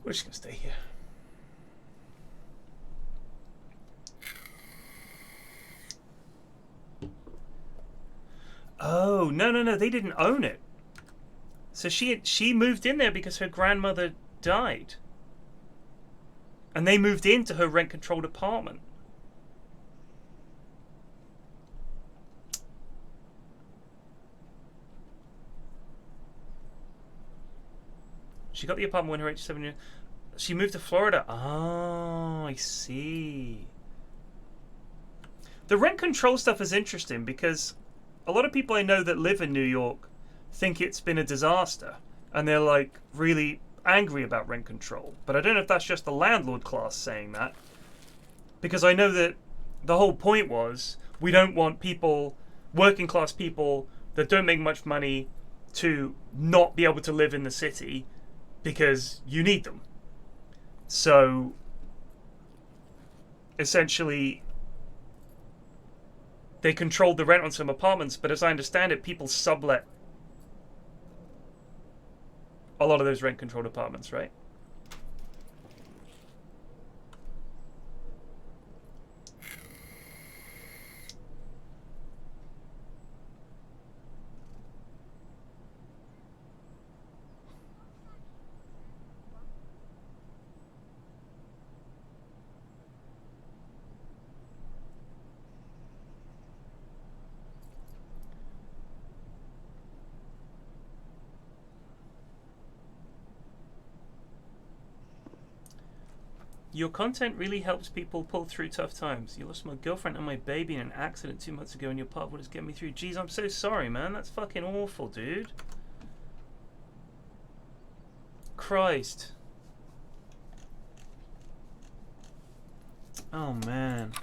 We're just going to stay here. Oh, no, they didn't own it. So she moved in there because her grandmother died. And they moved into her rent-controlled apartment. She got the apartment when her age 7 years. She moved to Florida. Oh, I see. The rent control stuff is interesting because a lot of people I know that live in New York think it's been a disaster. And they're like really angry about rent control. But I don't know if that's just the landlord class saying that. Because I know that the whole point was we don't want people, working class people that don't make much money to not be able to live in the city because you need them. So essentially they controlled the rent on some apartments, but as I understand it, people sublet a lot of those rent-controlled apartments, right? Your content really helps people pull through tough times. You lost my girlfriend and my baby in an accident 2 months ago, and you're part of what has get me through. Jeez, I'm so sorry, man. That's fucking awful, dude. Christ. Oh, man.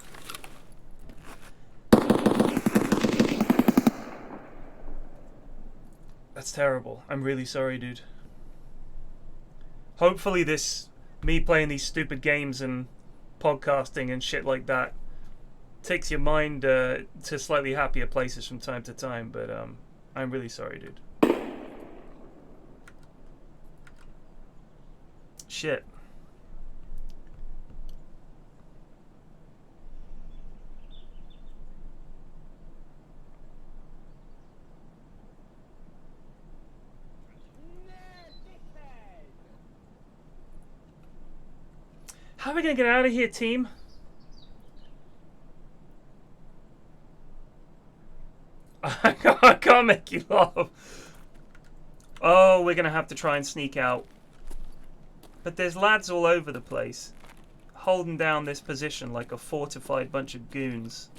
That's terrible. I'm really sorry, dude. Hopefully me playing these stupid games and podcasting and shit like that takes your mind to slightly happier places from time to time, but I'm really sorry, dude. Shit. How are we gonna get out of here, team? I can't make you laugh. Oh, we're gonna have to try and sneak out. But there's lads all over the place, holding down this position like a fortified bunch of goons.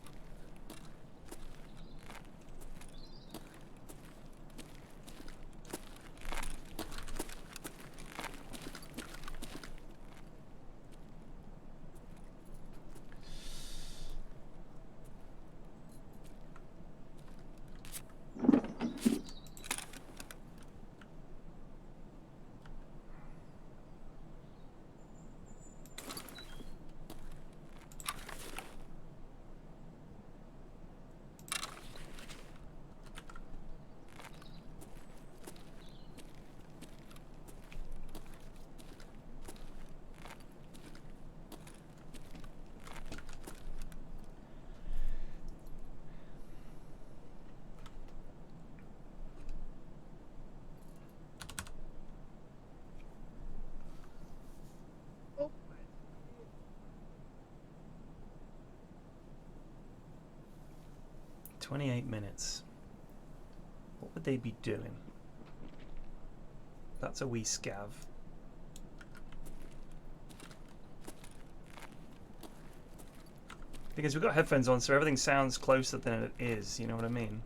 "28 minutes. What would they be doing?" That's a wee scav. Because we've got headphones on, so everything sounds closer than it is, you know what I mean?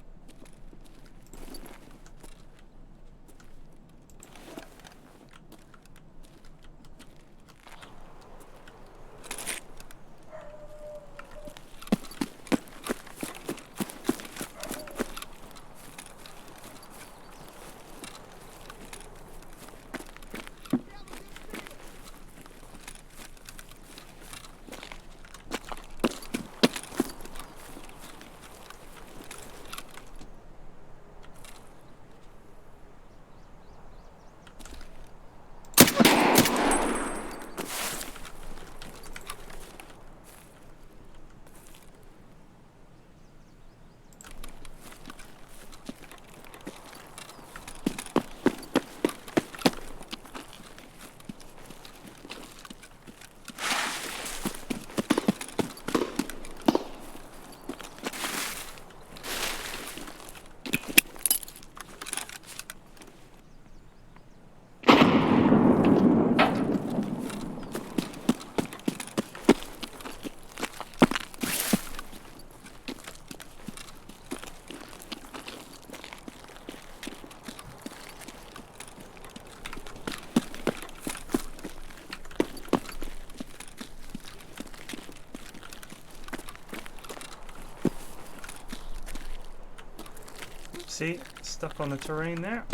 See, stuck on the terrain there.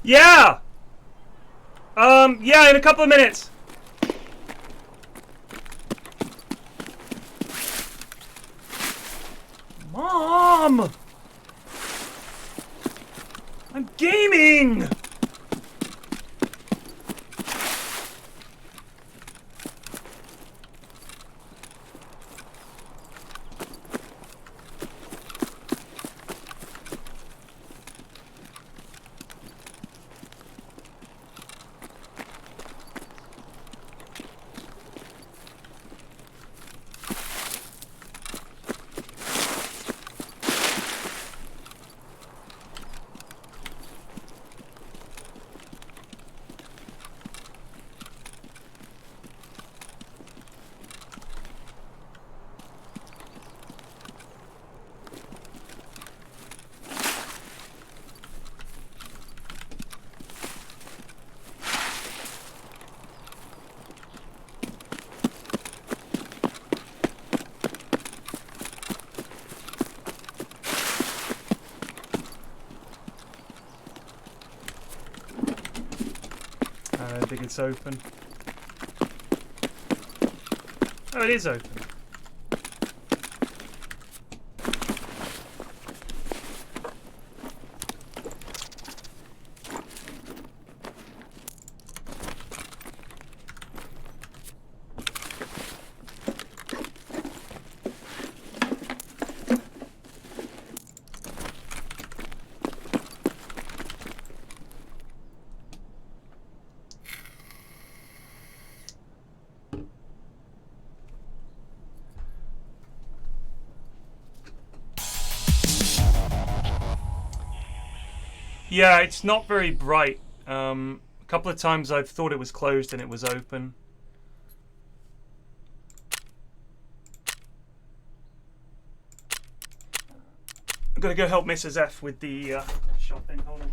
Yeah! Yeah, in a couple of minutes. Mom! I'm gaming! I don't think it's open. Oh, it is open. Yeah, it's not very bright. A couple of times I've thought it was closed and it was open. I'm gonna go help Mrs. F with the shopping. Hold on.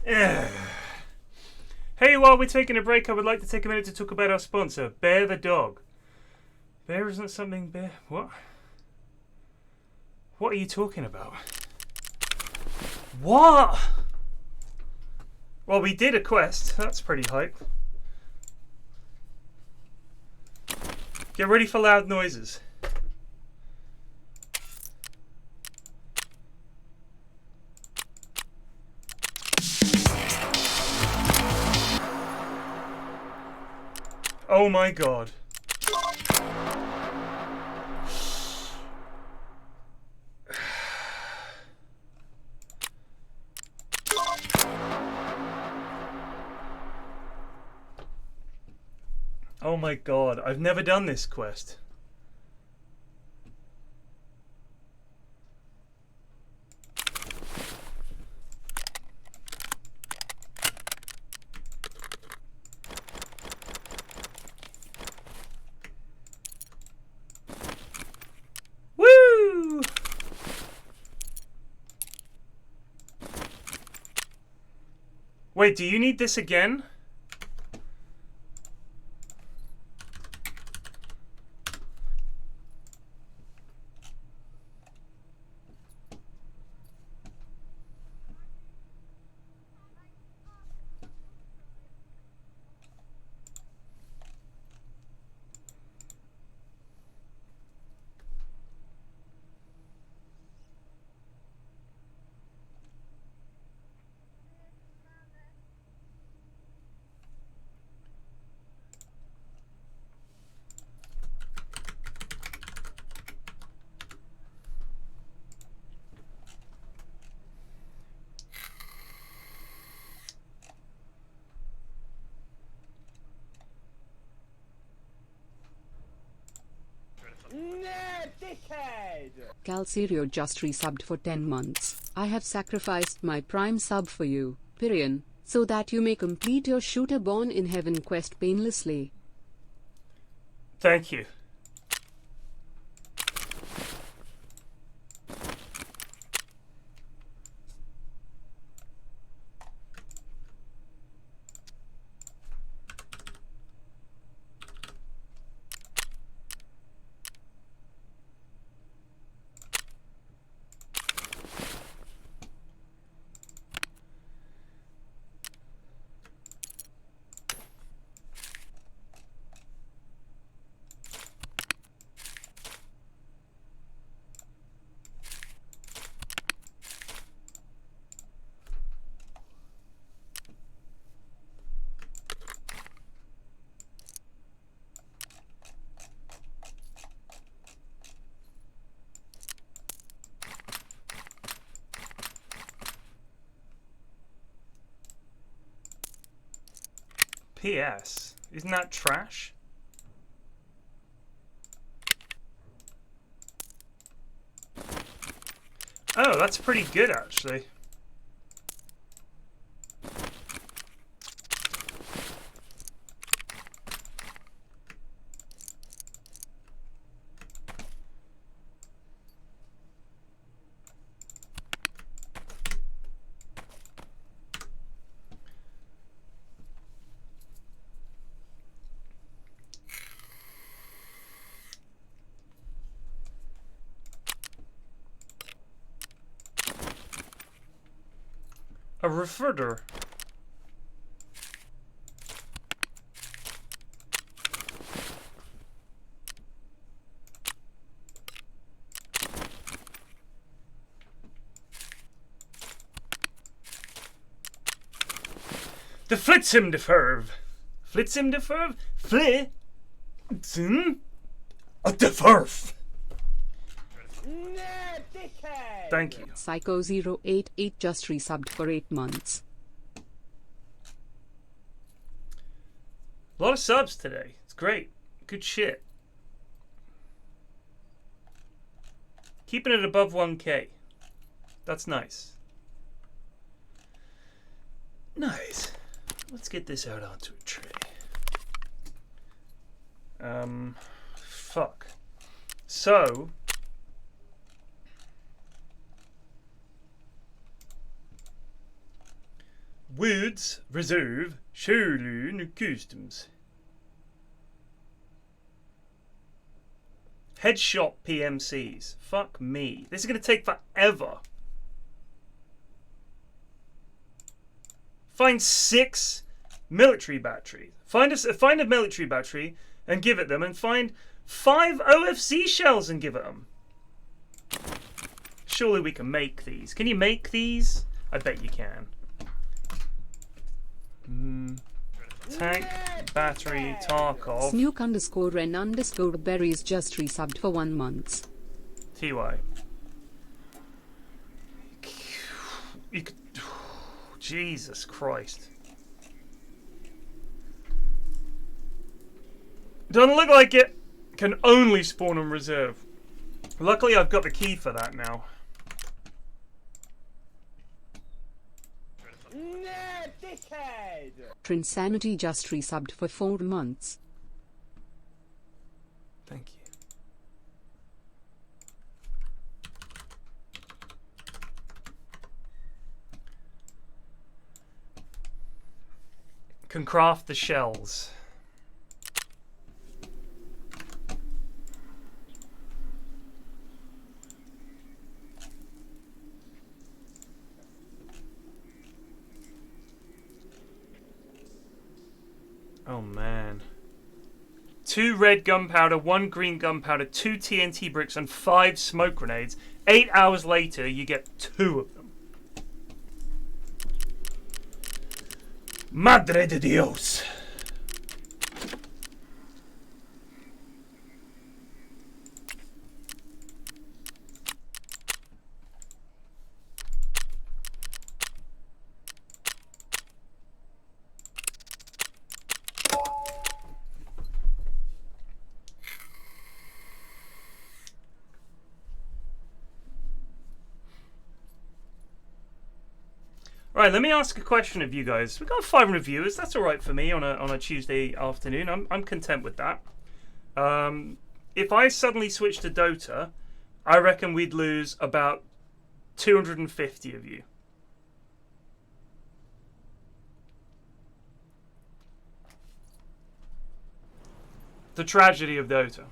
Hey, while we're taking a break, I would like to take a minute to talk about our sponsor, Bear the Dog. Bear isn't something Bear... What? What are you talking about? What? Well, we did a quest. That's pretty hype. Get ready for loud noises. Oh my god. Oh my god, I've never done this quest. Woo! Wait, do you need this again? Nah, dickhead! Calcerio just resubbed for 10 months. I have sacrificed my prime sub for you, Pirian, so that you may complete your Shooter Born in Heaven quest painlessly. Thank you. PS, isn't that trash? Oh, that's pretty good actually. A refrigerator. The Flitzim de Ferv. Flitzim de Ferv? Flitzim de Ferv. Nah, dickhead! Thank you. Psycho088 just resubbed for 8 months. A lot of subs today. It's great. Good shit. Keeping it above 1K. That's nice. Nice. Let's get this out onto a tray. Fuck. So, Woods Reserve Sherloon Customs. Headshot PMCs. Fuck me. This is going to take forever. Find 6 military batteries. Find a military battery and give it them, and find 5 OFC shells and give it them. Surely we can make these. Can you make these? I bet you can. Tank, battery, Tarkov. Snook_Ren_Berries just resubbed for 1 month. TY. You could, Jesus Christ. Doesn't look like it can only spawn on reserve. Luckily I've got the key for that now. No, dickhead! Trinsanity just resubbed for 4 months. Thank you. Can craft the shells. Oh man. 2 red gunpowder, 1 green gunpowder, 2 TNT bricks, and 5 smoke grenades. 8 hours later, you get 2 of them. Madre de Dios. Right, let me ask a question of you guys. We've got 500 viewers. That's all right for me on a Tuesday afternoon. I'm content with that. If I suddenly switch to Dota, I reckon we'd lose about 250 of you. The tragedy of Dota.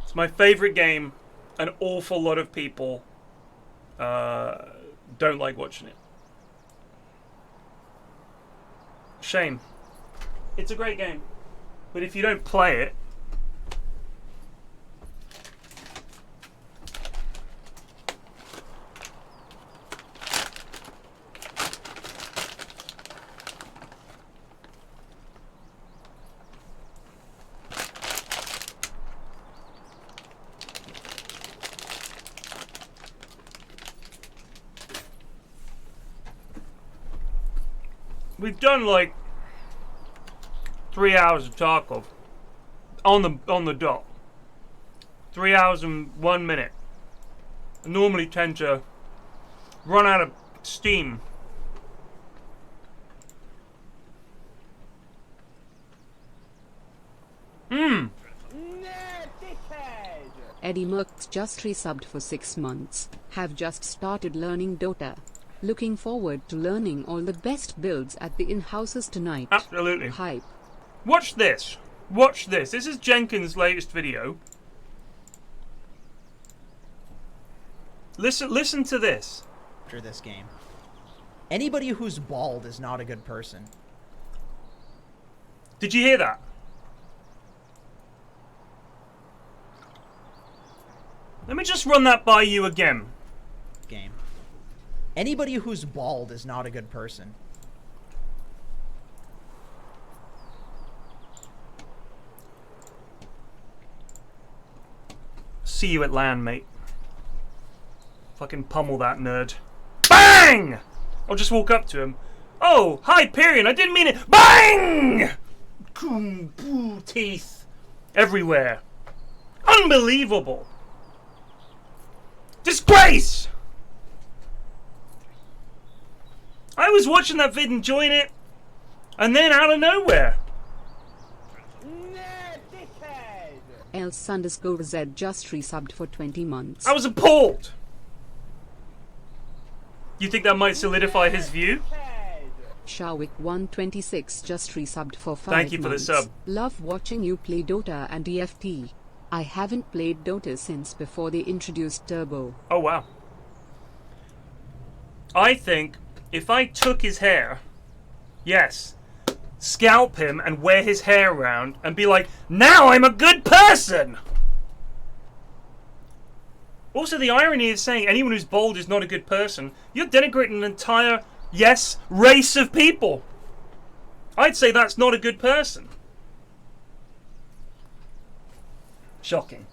It's my favorite game. An awful lot of people don't like watching it. Shame. It's a great game. But if you don't play it, we've done like 3 hours of Tarkov on the dot. 3 hours and 1 minute. I normally tend to run out of steam. No, dickhead! Eddie Merckx just resubbed for 6 months. Have just started learning Dota. Looking forward to learning all the best builds at the in-houses tonight. Absolutely. Hype. Watch this. Watch this. This is Jenkins' latest video. Listen to this. After this game, anybody who's bald is not a good person. Did you hear that? Let me just run that by you again. Game. Anybody who's bald is not a good person. See you at LAN, mate. Fucking pummel that nerd. Bang! I'll just walk up to him. Oh, hi, Pyrian. I didn't mean it. Bang! Teeth everywhere. Unbelievable. Disgrace! I was watching that vid enjoying it, and then out of nowhere. No, dickhead! Else_Z just resubbed for 20 months. I was appalled. You think that might solidify his view? Sharwick 126 just resubbed for 5 Thank you for the months. sub. Love watching you play Dota and EFT. I haven't played Dota since before they introduced Turbo. Oh, wow. I think if I took his hair, yes, scalp him and wear his hair around and be like, now I'm a good person! Also, the irony of saying anyone who's bald is not a good person, you're denigrating an entire, yes, race of people. I'd say that's not a good person. Shocking.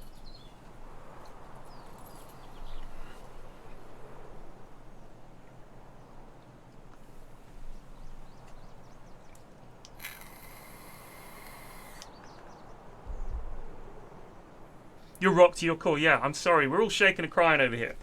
You're rocked to your core. Yeah, I'm sorry. We're all shaking and crying over here.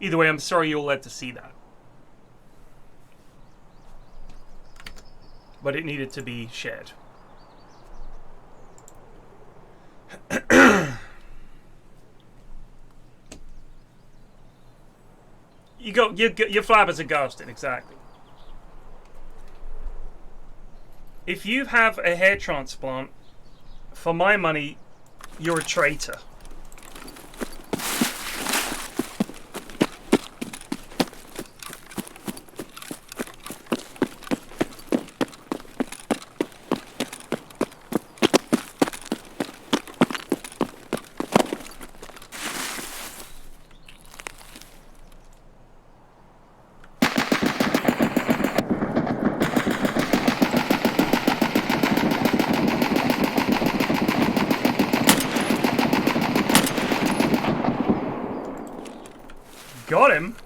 Either way, I'm sorry you all had to see that. But it needed to be shared. Your flabbers are ghosting, exactly. If you have a hair transplant, for my money, you're a traitor. Got him.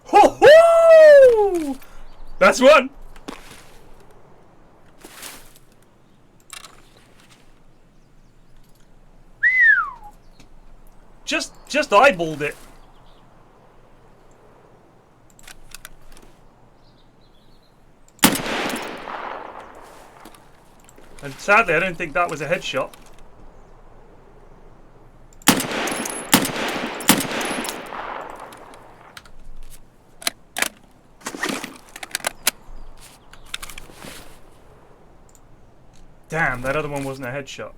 Ho ho! That's one. Just eyeballed it. And sadly, I don't think that was a headshot. Damn, that other one wasn't a headshot.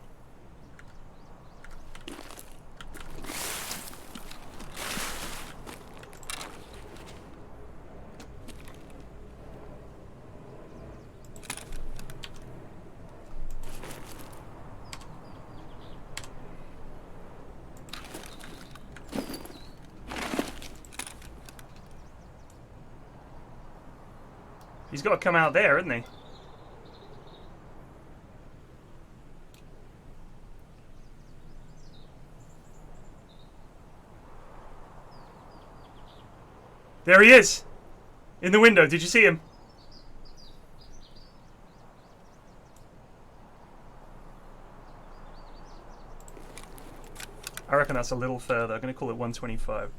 He's got to come out there, isn't he? There he is! In the window, did you see him? I reckon that's a little further. I'm going to call it 125.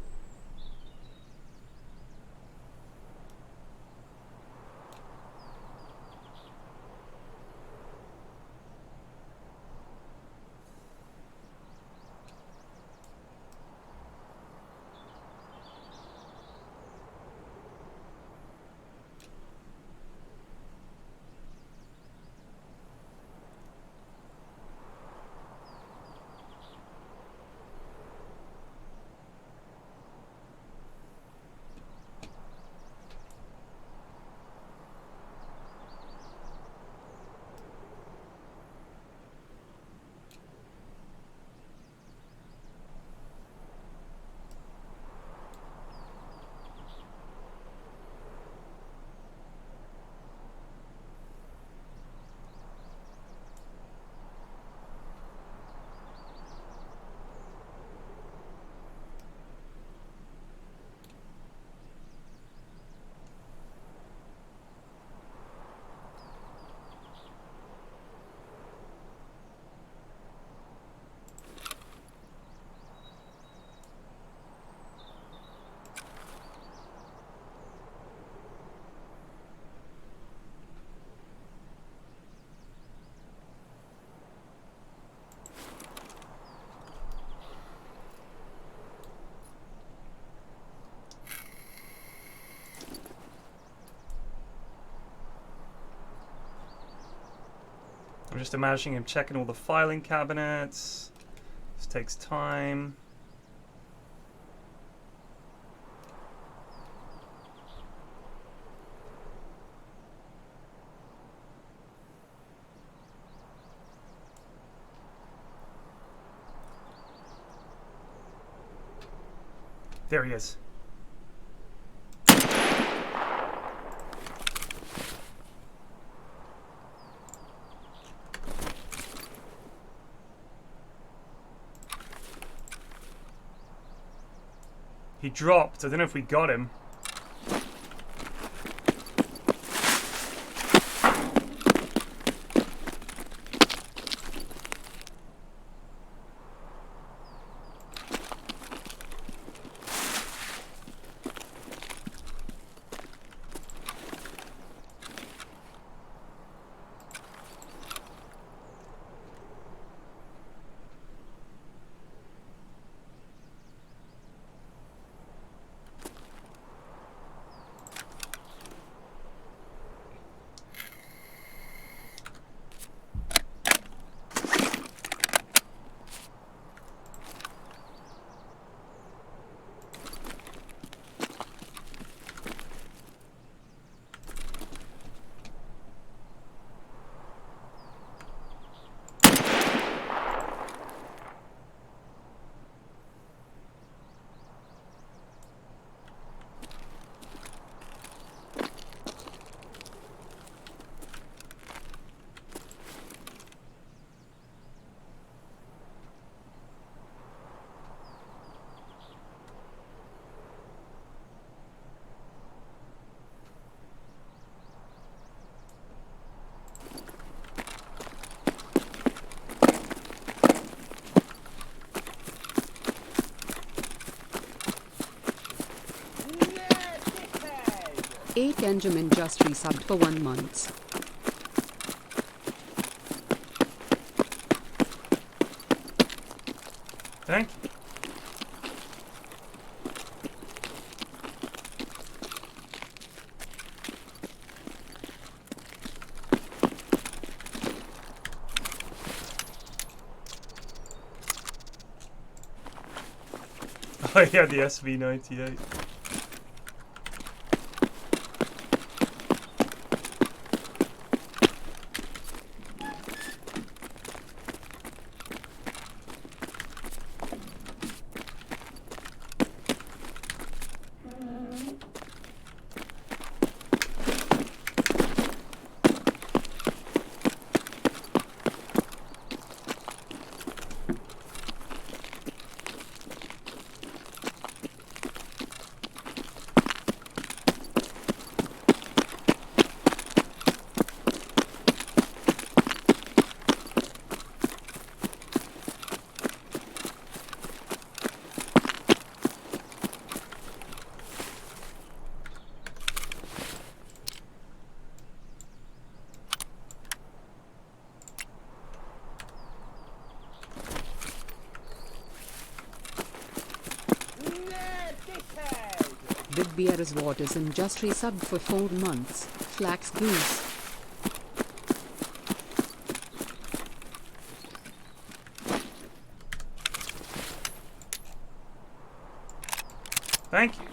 I'm just imagining him checking all the filing cabinets. This takes time. There he is. He dropped. I don't know if we got him. A. Kenjamin just resubbed for 1 month. Thank you. Oh yeah, the SV98. Big Beer's Waters and just resubbed for 4 months. Flax Goose. Thank you.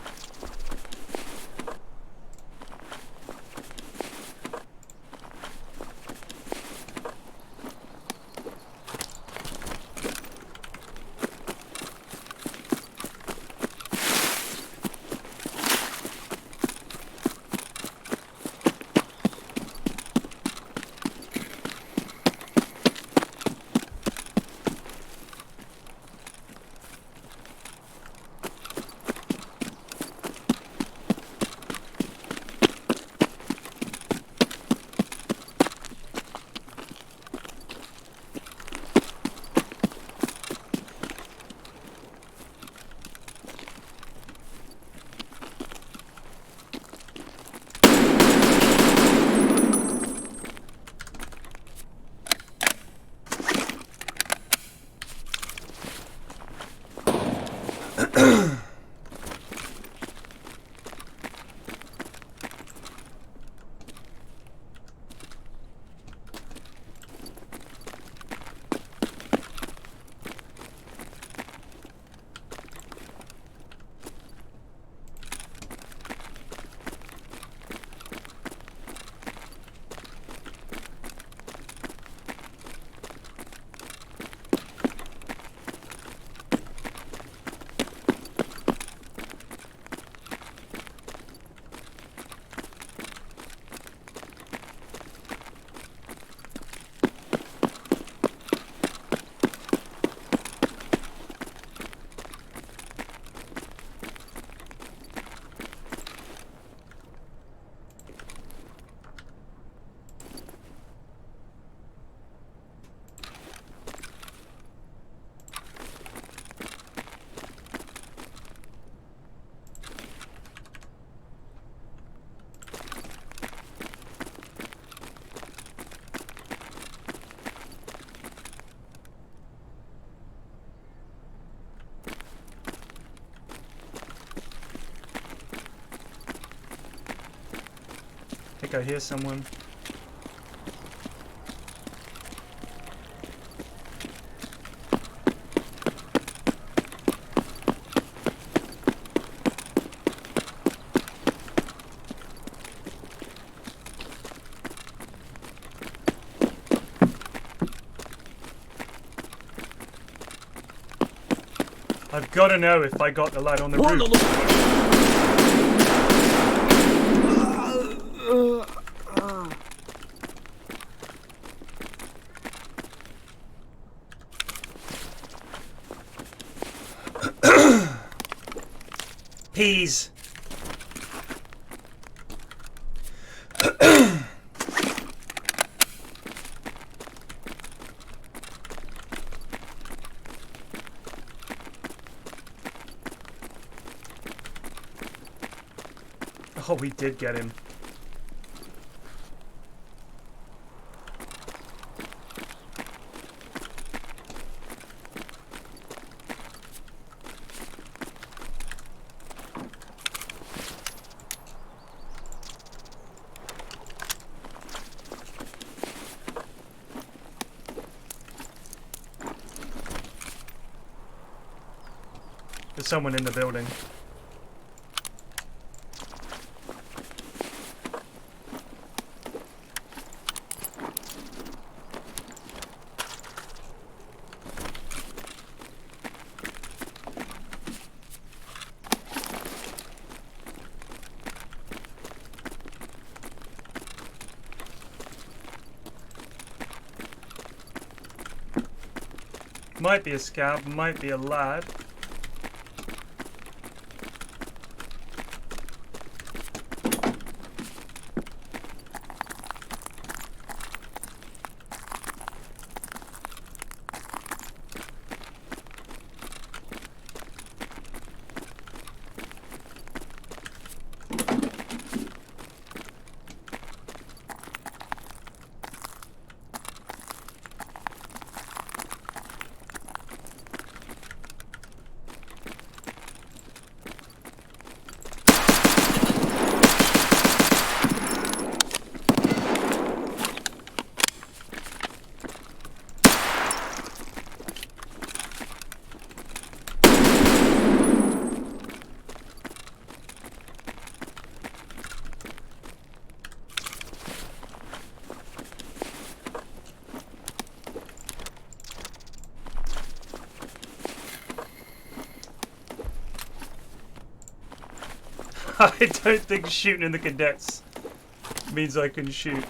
think I hear someone. I've got to know if I got the lad on the roof. Peas. Oh, we did get him. There's someone in the building. Might be a scab, might be a lad. I don't think shooting in the cadets means I can shoot.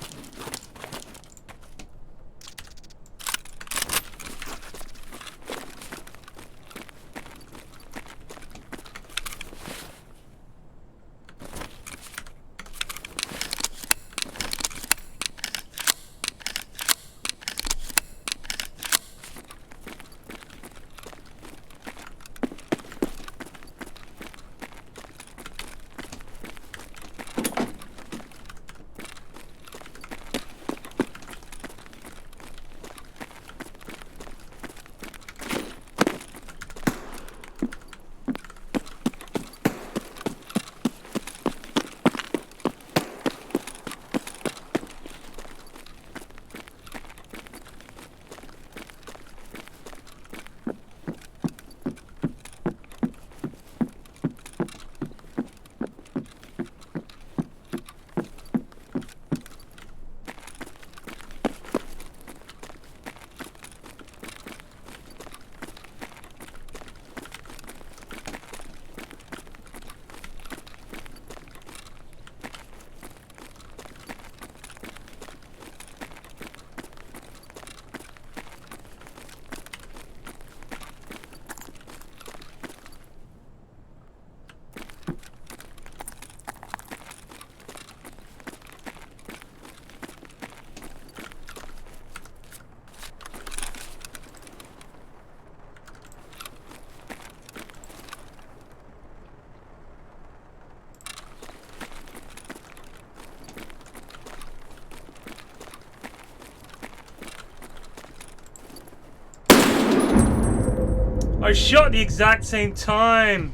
I shot at the exact same time.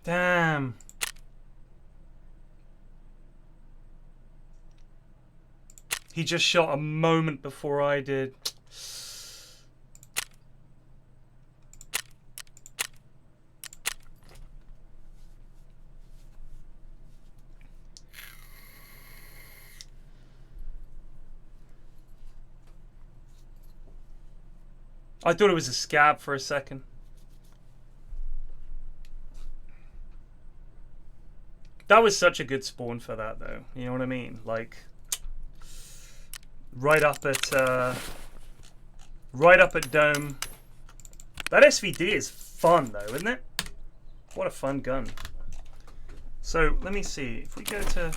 Damn. He just shot a moment before I did. I thought it was a scab for a second. That was such a good spawn for that, though. You know what I mean? Like, right up at dome. That SVD is fun, though, isn't it? What a fun gun. So let me see if we go to,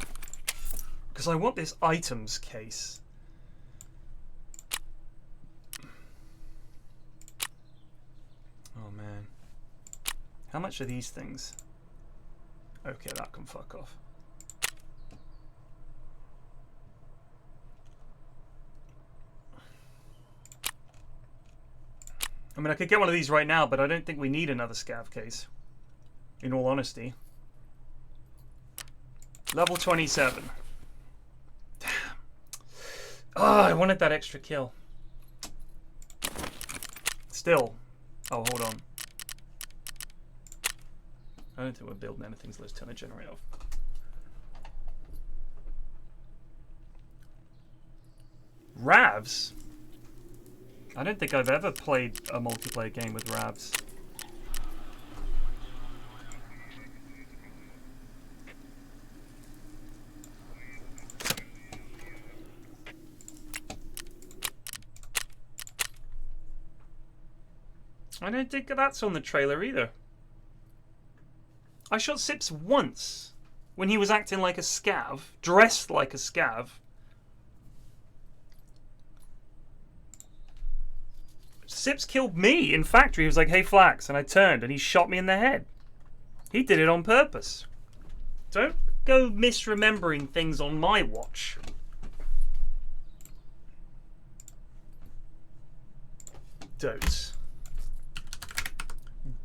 because I want this items case. Oh man, how much are these things? Okay, that can fuck off. I mean, I could get one of these right now, but I don't think we need another scav case, in all honesty. Level 27. Damn. Oh, I wanted that extra kill. Still. Oh, hold on. I don't think we're building anything, so let's turn the generator off. Ravs? I don't think I've ever played a multiplayer game with Ravs. I don't think that's on the trailer either. I shot Sips once when he was acting like a scav, dressed like a scav. Sips killed me in factory. He was like, "Hey, Flax," and I turned and he shot me in the head. He did it on purpose. Don't go misremembering things on my watch. Dotes.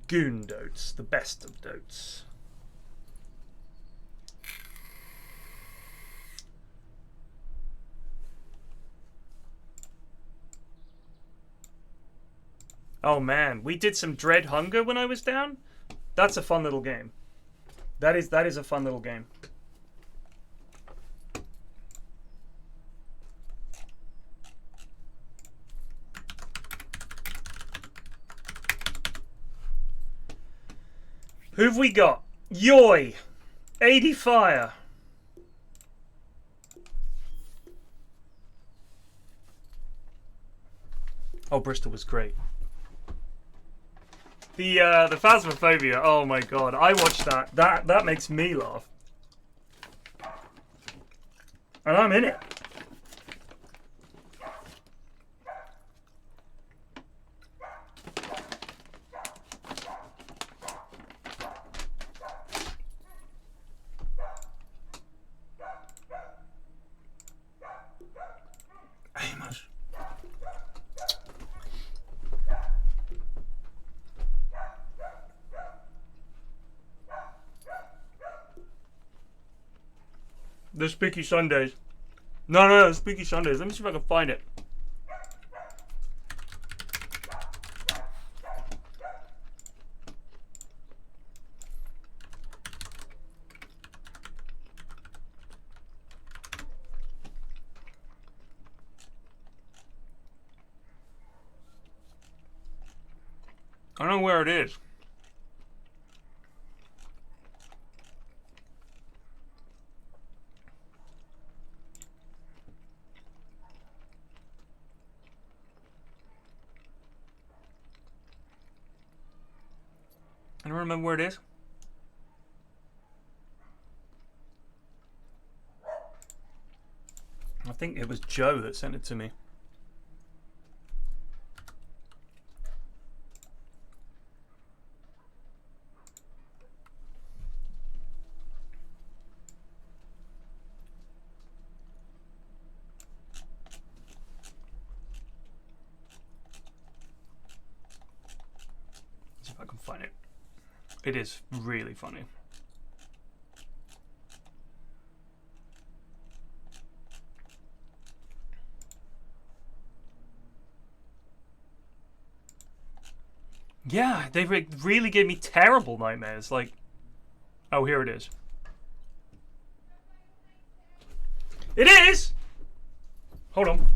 Goon dotes, the best of dotes. Oh man, we did some Dread Hunger when I was down. That's a fun little game. That is a fun little game. Who've we got? Yoy! 80 fire. Oh, Bristol was great. The Phasmophobia, oh my god, I watched that. That makes me laugh. And I'm in it. Amos. The Spooky Sundays. No, the Spooky Sundays. Let me see if I can find it. I don't know where it is. I don't remember where it is. I think it was Joe that sent it to me. See if I can find it. It is really funny. Yeah, they really gave me terrible nightmares. Like, oh, here it is. It is! Hold on.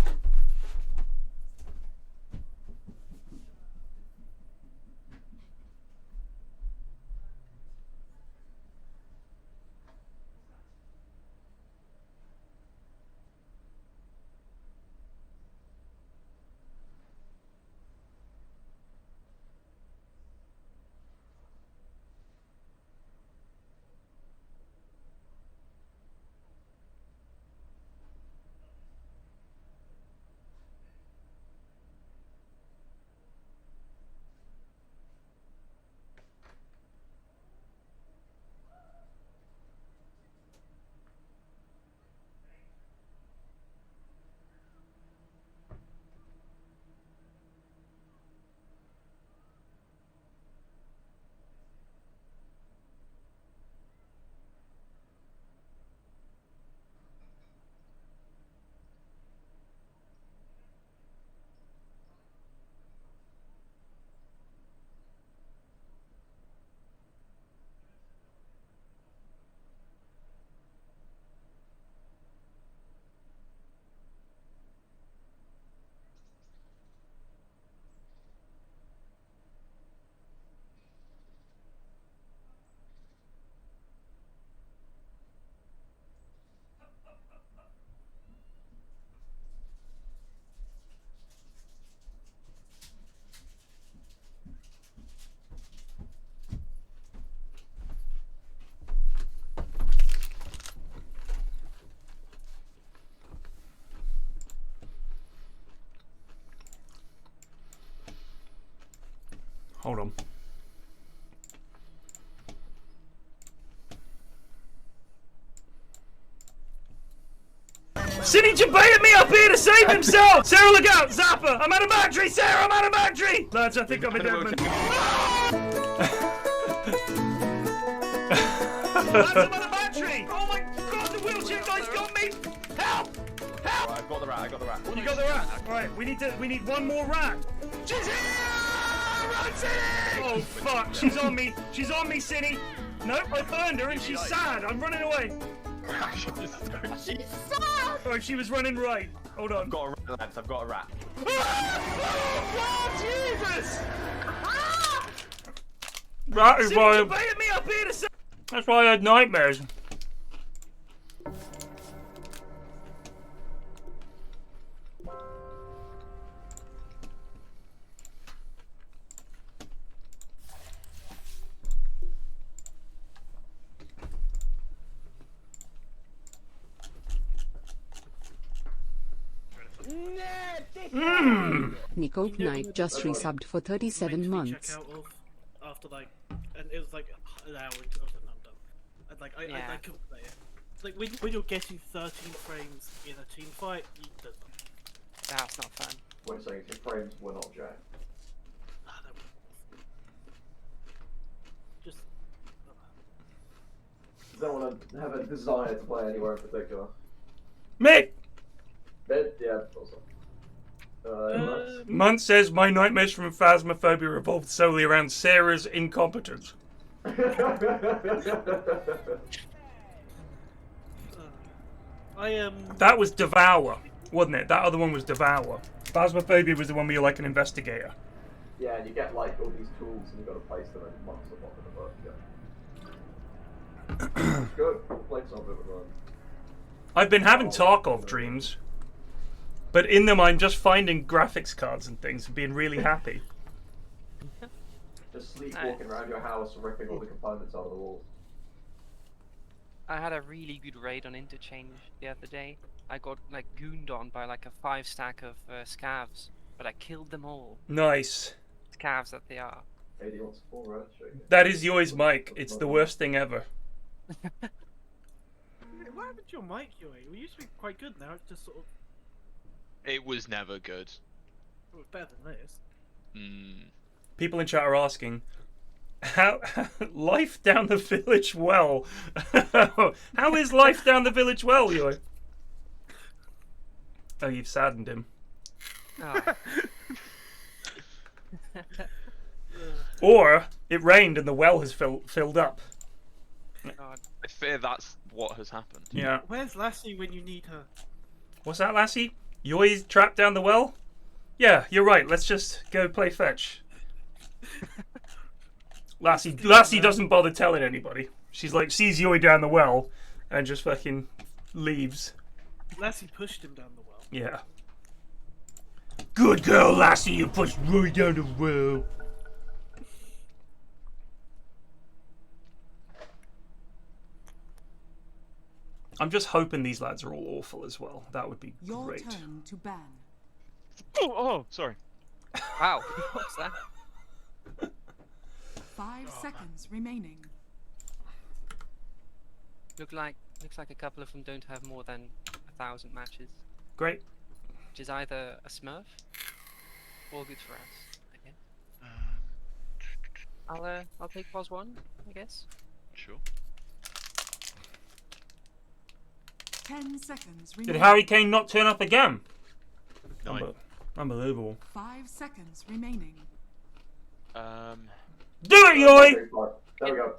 Hold on. Cindy baited me up here to save himself! Sarah, look out! Zapper! I'm out of battery! Sarah, I'm out of battery! Lads, I think I'm a dead man. Lads, I'm out of battery! Oh my god, the wheelchair guy's got me! Help! Help! Right, I got the rat, I got the rat. You got the rat? Right, we need one more rat. She's here! Run, Cindy! Oh fuck, she's on me, Cindy! Nope, I burned her and she's sad, I'm running away. She's sad! Oh, she was running right. Hold on. I've got a rat, lads, I've got a rat. Oh, Jesus! That is why. Me up here to say that's why I had nightmares. Nico Knight just resubbed for 37 Check months. out of after like, and it was like an hour. I was like, no, I'm done. And like, I couldn't play it. It's like when you're getting 13 frames in a team fight, you don't. That's not fun. When saying if your frames were not jacked. Just. Does anyone have a desire to play anywhere in particular? Mick! Yeah, also. Munt says my nightmares from Phasmophobia revolved solely around Sarah's incompetence. That was Devour, wasn't it? That other one was Devour. Phasmophobia was the one where you're like an investigator. Yeah, and you get like all these tools and you've got to place them in months of the book. Yeah. Good. Played some of it with Ryan. I've been having Tarkov dreams, but in them I'm just finding graphics cards and things and being really happy. Just sleepwalking around your house and ripping all the components out of the walls. I had a really good raid on Interchange the other day. I got like gooned on by like a 5-stack of scavs, but I killed them all. Nice. Scavs that they are. 80 wants 4 red chicken. That is yours, Mike. It's the worst thing ever. What happened to your mic, Huey? We used to be quite good. Now it's just sort of. It was never good. It was better than this. People in chat are asking, How life down the village well? How is life down the village well, Yoy? Oh, you've saddened him. Oh. Or it rained and the well has filled up. God. I fear that's what has happened. Yeah. Where's Lassie when you need her? What's that, Lassie? Yoy's trapped down the well? Yeah, you're right. Let's just go play fetch. Lassie doesn't bother telling anybody. She's like, sees Yoy down the well and just fucking leaves. Lassie pushed him down the well. Yeah. Good girl, Lassie. You pushed right down the well. I'm just hoping these lads are all awful as well. That would be Your great. turn to ban. Oh, sorry. Wow. What's that? 5 seconds remaining. Looks like a couple of them don't have more than 1,000 matches, Great. which is either a Smurf or good for us. I guess. I'll take pos 1, I guess. Sure. 10 seconds Did remaining. Harry Kane not turn up again? No. Unbelievable. 5 seconds remaining. Do it, Yoy! There we go.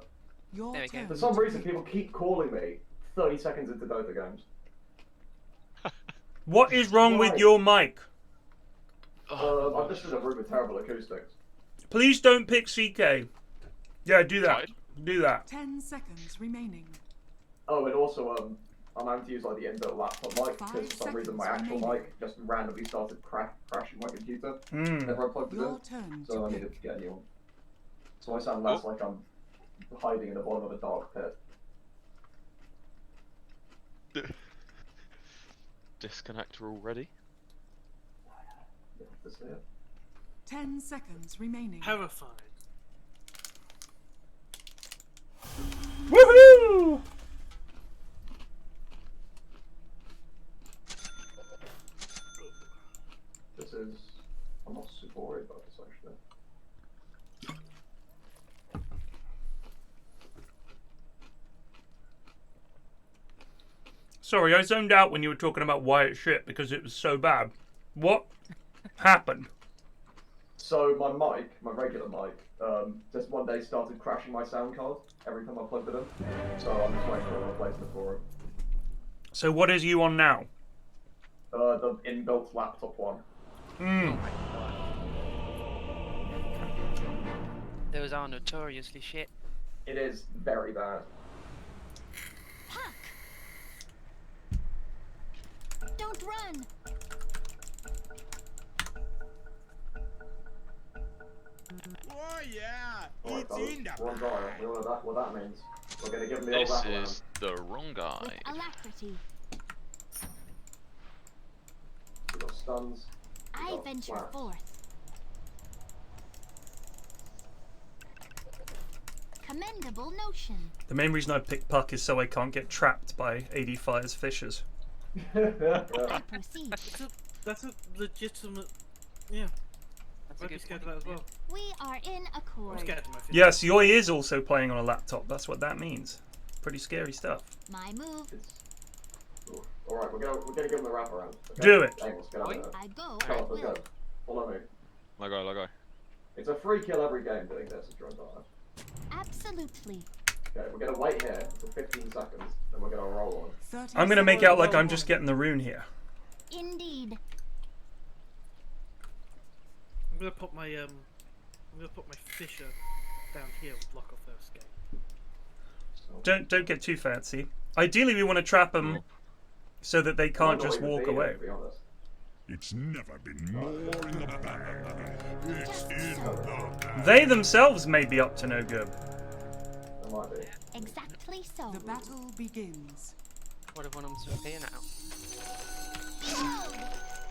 Your There we go. turn. For some reason, people keep calling me 30 seconds into Dota games. What is wrong with your mic? I'm just in a room with terrible acoustics. Please don't pick CK. Yeah, do that. Tried. Do that. 10 seconds remaining. Oh, and also, I'm having to use like the inbuilt laptop mic because for some reason my actual remaining. mic just randomly started crashing my computer. Mm. Never I plugged it Your in, turn so to I pick. needed to get a new one. So I sound less like I'm hiding in the bottom of a dark pit. Disconnector already? Yeah, this is it. 10 seconds remaining. Terrified. Woohoo! This is. I'm not super worried about this actually. Sorry, I zoned out when you were talking about Wyatt shit because it was so bad. What happened? So my mic, my regular mic, just one day started crashing my sound card every time I plugged it in. So I'm just waiting for a replacement for it. So what is you on now? The inbuilt laptop one. Mm. Those are notoriously shit. It is very bad. Don't run! Oh yeah! Alright, It's fellas, in the we're on Gaia. We all know what that means. We're gonna give him the old This wrap around. is the wrong guy. With alacrity. We got stuns. We I got venture flaps. forth. Commendable notion. The main reason I picked Puck is so I can't get trapped by AD Fire's fishers. I proceed. That's a legitimate. Yeah. That's a I'd be good scared of point. that as well. We are in I'm accord. scared of my fish. Yes, Yoy is also playing on a laptop. That's what that means. Pretty scary stuff. My move. Alright, we're gonna give him the wrap around. Okay? Do it. Hey, let's get out of there. I go Come at on, let's will. go. Follow me. Lego. It's a free kill every game doing this if you're on Gaia. Absolutely. Okay, we're gonna wait here for 15 seconds, then we're gonna roll on. 30 I'm gonna make seconds out like I'm remaining. just getting the rune here. Indeed. I'm gonna put my fisher down here and block off their escape. Don't get too fancy. Ideally, we want to trap them so that they can't Might not just even walk be here, away. to be honest. It's never been more in the bag. It's in the bag. They themselves may be up to no good. There might be. Exactly so. The battle begins. What if one of them's okay now?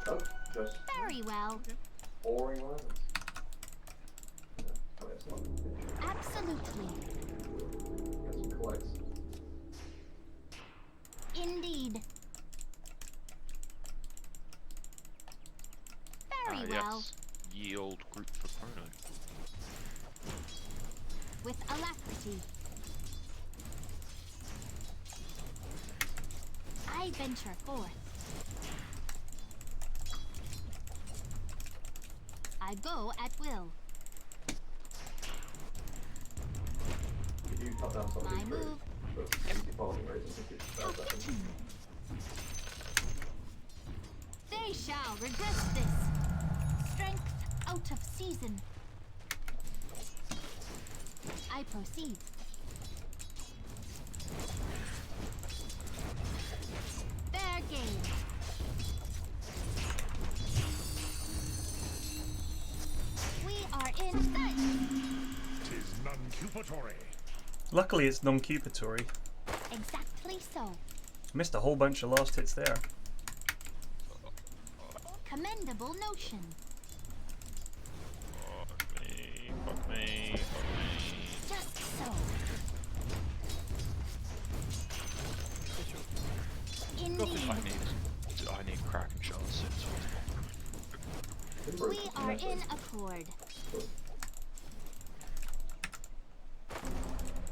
Nope, just Very well. boring lines. Yeah, oh, it's not. Absolutely. Get some clicks. Indeed. Very well. Yes. Ye old group for prono. With alacrity. I venture forth. I go at will. If you cut down some of My these trees, move. but easy farming rates in 50 seconds. They shall regret this. Strength out of season. I proceed. Fair game. We are in sight. Tis non-cupatory. Luckily, it's non-cupatory. Exactly so. Missed a whole bunch of last hits there. Commendable notion. Fuck me, fuck me, fuck me. Just so. Indeed. I need Kraken shells as soon as possible. We are in accord.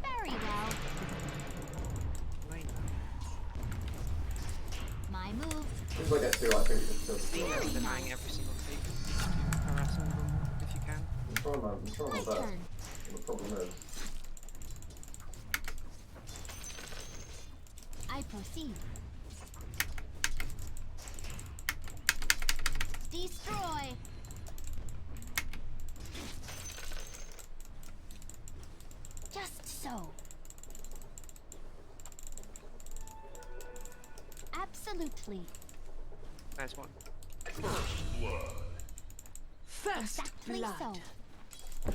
Very well. My move. As soon as I get two, I think we just Steve go. has been eyeing every single take. Harassing them if you can. I'm trying my best. turn. The problem is, I proceed. Destroy. Just so. Absolutely. Nice one. First Exactly blood. so.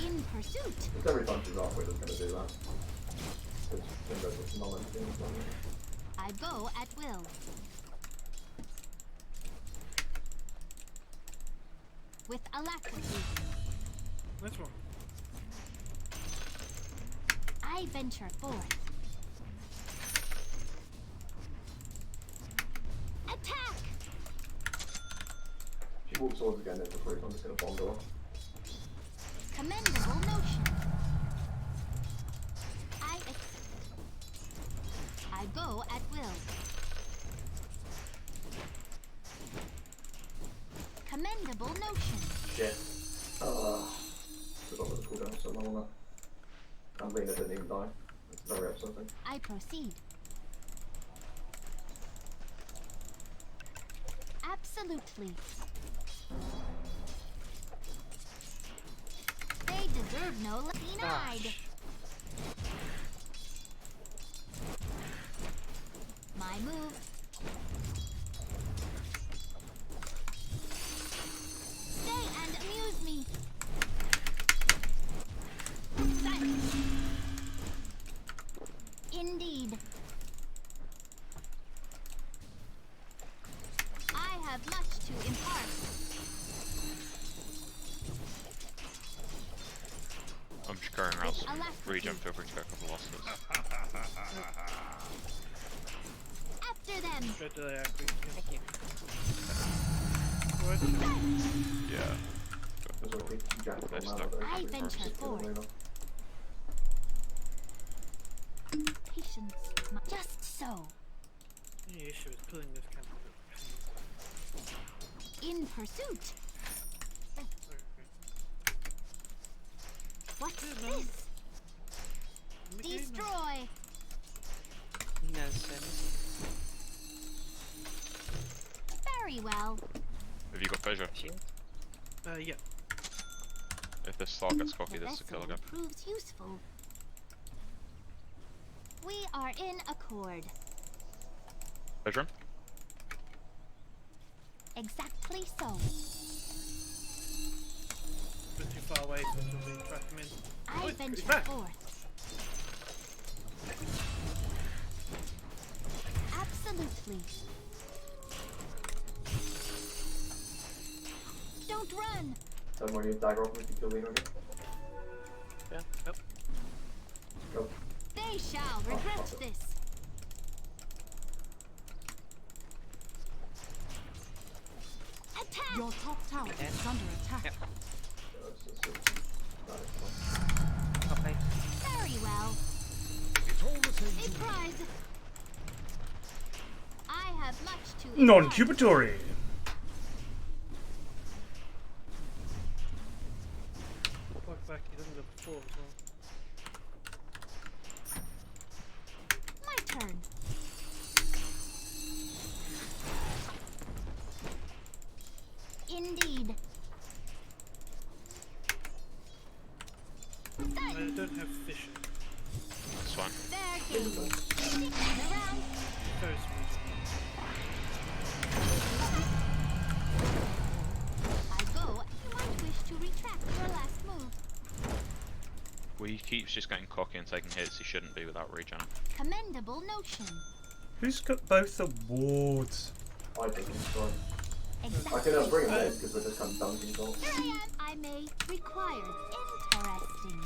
In pursuit. just every time she's halfway, just gonna do that. Because there's just knowledge things on it. I go at will. With alacrity. Nice one. I venture forth. Attack! She walks towards again, it's a free, I'm just gonna bomb her. Commendable notion. I go at will. Commendable notion. Shit. Forgot what the cooldown so long on that. And Lena didn't even die. It's very upsetting. I proceed. Absolutely. They deserve no denied. My move. Stay and amuse me. Silence. Indeed. I have much to impart. I'm just going around some Alacrity. regen, feel free to go a couple losses. After them. Go to the active. Thank you. Yeah. There's a big jack Nice on stuff. that, I though. venture Just kill forth. Lena. Patience. Just so. The issue is pulling this kind of. In pursuit. What's this? Destroy. Nina's missing. Very well. Have you got Fissure? Shield? Yeah. If this Star gets cocky, The this is a kill vessel again. proves useful. We are in accord. Fissure? Exactly so. A bit too far away, so she'll be track him in. I he's venture back. forth. Absolutely. Don't run. Don't worry, you dagger off me if you kill Lena again. Yeah. Yep. Go. They shall regret fuck it. this. Attack! Your top tower is under attack. Yep. Okay. Very well. A prize. I have much to impart. Non-cubitory. Fuck back, he doesn't go before as well. My turn. Indeed. I don't have fishing. That's fine. Fair game. Stick around. Very smooth. I go. You might wish to retract your last move. Well, he keeps just getting cocky and taking hits he shouldn't be without regen. Commendable notion. Who's got both awards? I think he's fine. Exactly. I can bring him in because we're just kind of dunking balls. Here I am. I may required. Interesting.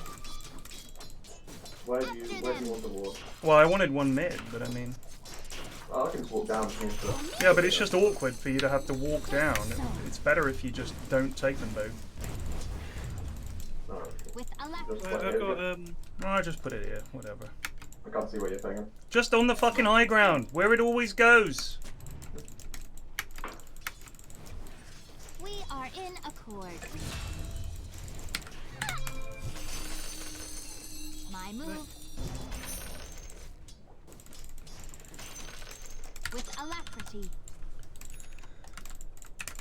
Where do you want the ward? Well, I wanted one mid, but I mean... Oh, I can just walk down here. Yeah, but it's just awkward for you to have to walk down. It's better if you just don't take them both. With alacrity. I've got I'll just put it here, whatever. I can't see where you're thinking. Just on the fucking high ground, where it always goes. We are in accord. My move. With alacrity.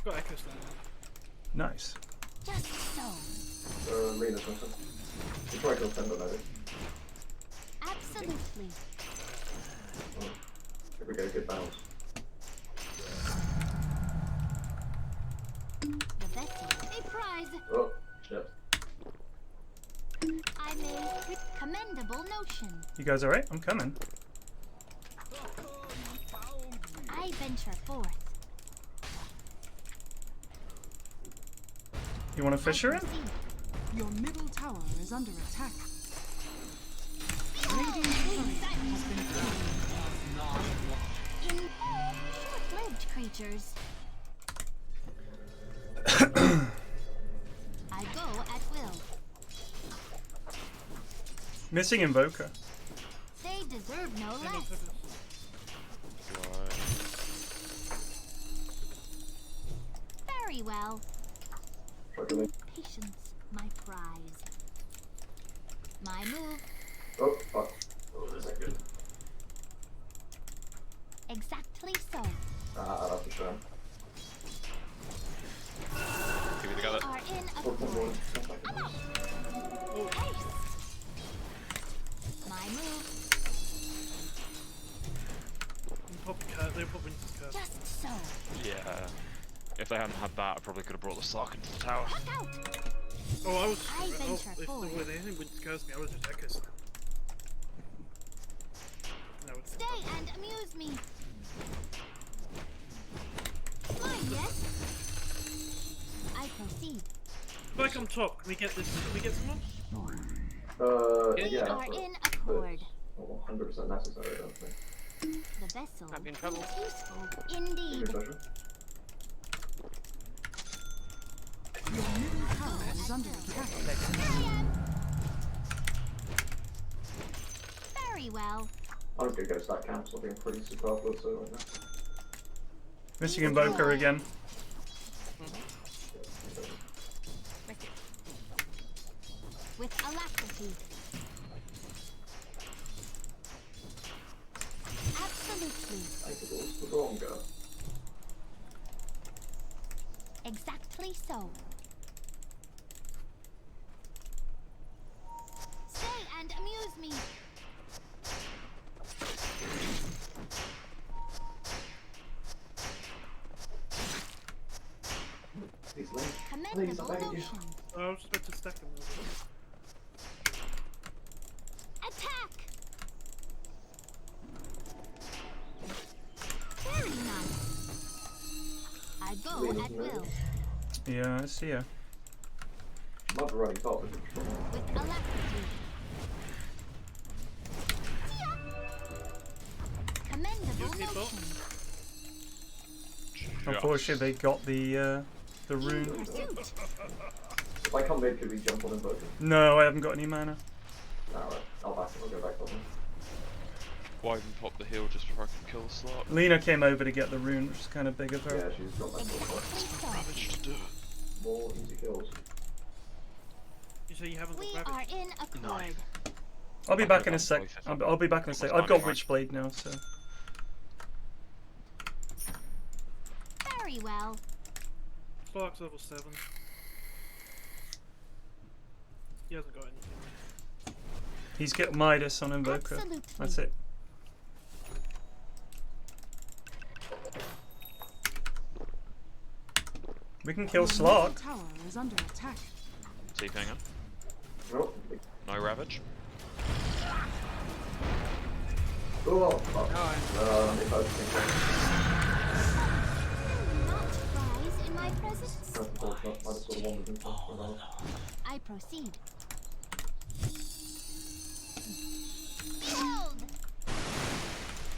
got Echo Slam. Nice. Just so. Lean or something. You try to defend maybe. Absolutely. Oh, if we get a good bounce. The vessel. A prize. Oh, shit. I made commendable notion. You guys alright? I'm coming. I venture forth. You want to fish her in? Your middle tower is under attack. Radiant turret has been killed. In short-lived creatures. I go at will. Missing Invoker. They deserve no less. Very well. Patience, my prize. My move. Oh, fuck. Oh, this ain't good. Exactly so. That's a shame. Keep it together. We are in accord. I'm up. Haste. My move. They put Winter's Curse. Just so. Yeah. If they hadn't had that, I probably could have brought the Slark into the tower. Look out. Oh, I was. I venture if forward. they didn't Winter's Curse me, I was just Echo Slam. No, it's Stay and amuse me. Mine, yes? I proceed. Back on top, can we get this? Can we get someone? We yeah. are in accord. 100% necessary, I don't think. The vessel I've been in trouble. is useful indeed. Good pleasure. Your middle tower is under attack. Here I am. Very well. I was gonna go stack camps, I'll be pretty superfluous so right now. Missing Invoker again. With alacrity. Absolutely. I think it was the wrong girl. Exactly so. Stay and amuse me. Please, Link. Please, I Commendable beg you. notion. Oh, I was just about to stack them. Attack! Very nice. I go at will. Yeah, I see ya. Might be running top. With alacrity. Commendable notion. Unfortunately, they got the In rune. pursuit. If I come mid, could we jump on Invoker? No, I haven't got any mana. Alright, I'll go back on him. Why even pop the heal just before I can kill the slot? Lena came over to get the rune, which is kind of big of her. Yeah, she's got that full Ravage to do it. More easy kills. You say you haven't We got are rabbit? in accord. I'll be back in a sec. I'll be back in a sec. I've got Witchblade now, so. Very well. Spark's level 7. He hasn't got anything. He's got Midas on Invoker. Absolutely. That's it. We can kill Slark. Tower is under attack. TPing him. Oh. No Ravage. Oh, fuck. If I think Not rise in my presence. that. I proceed. Behold!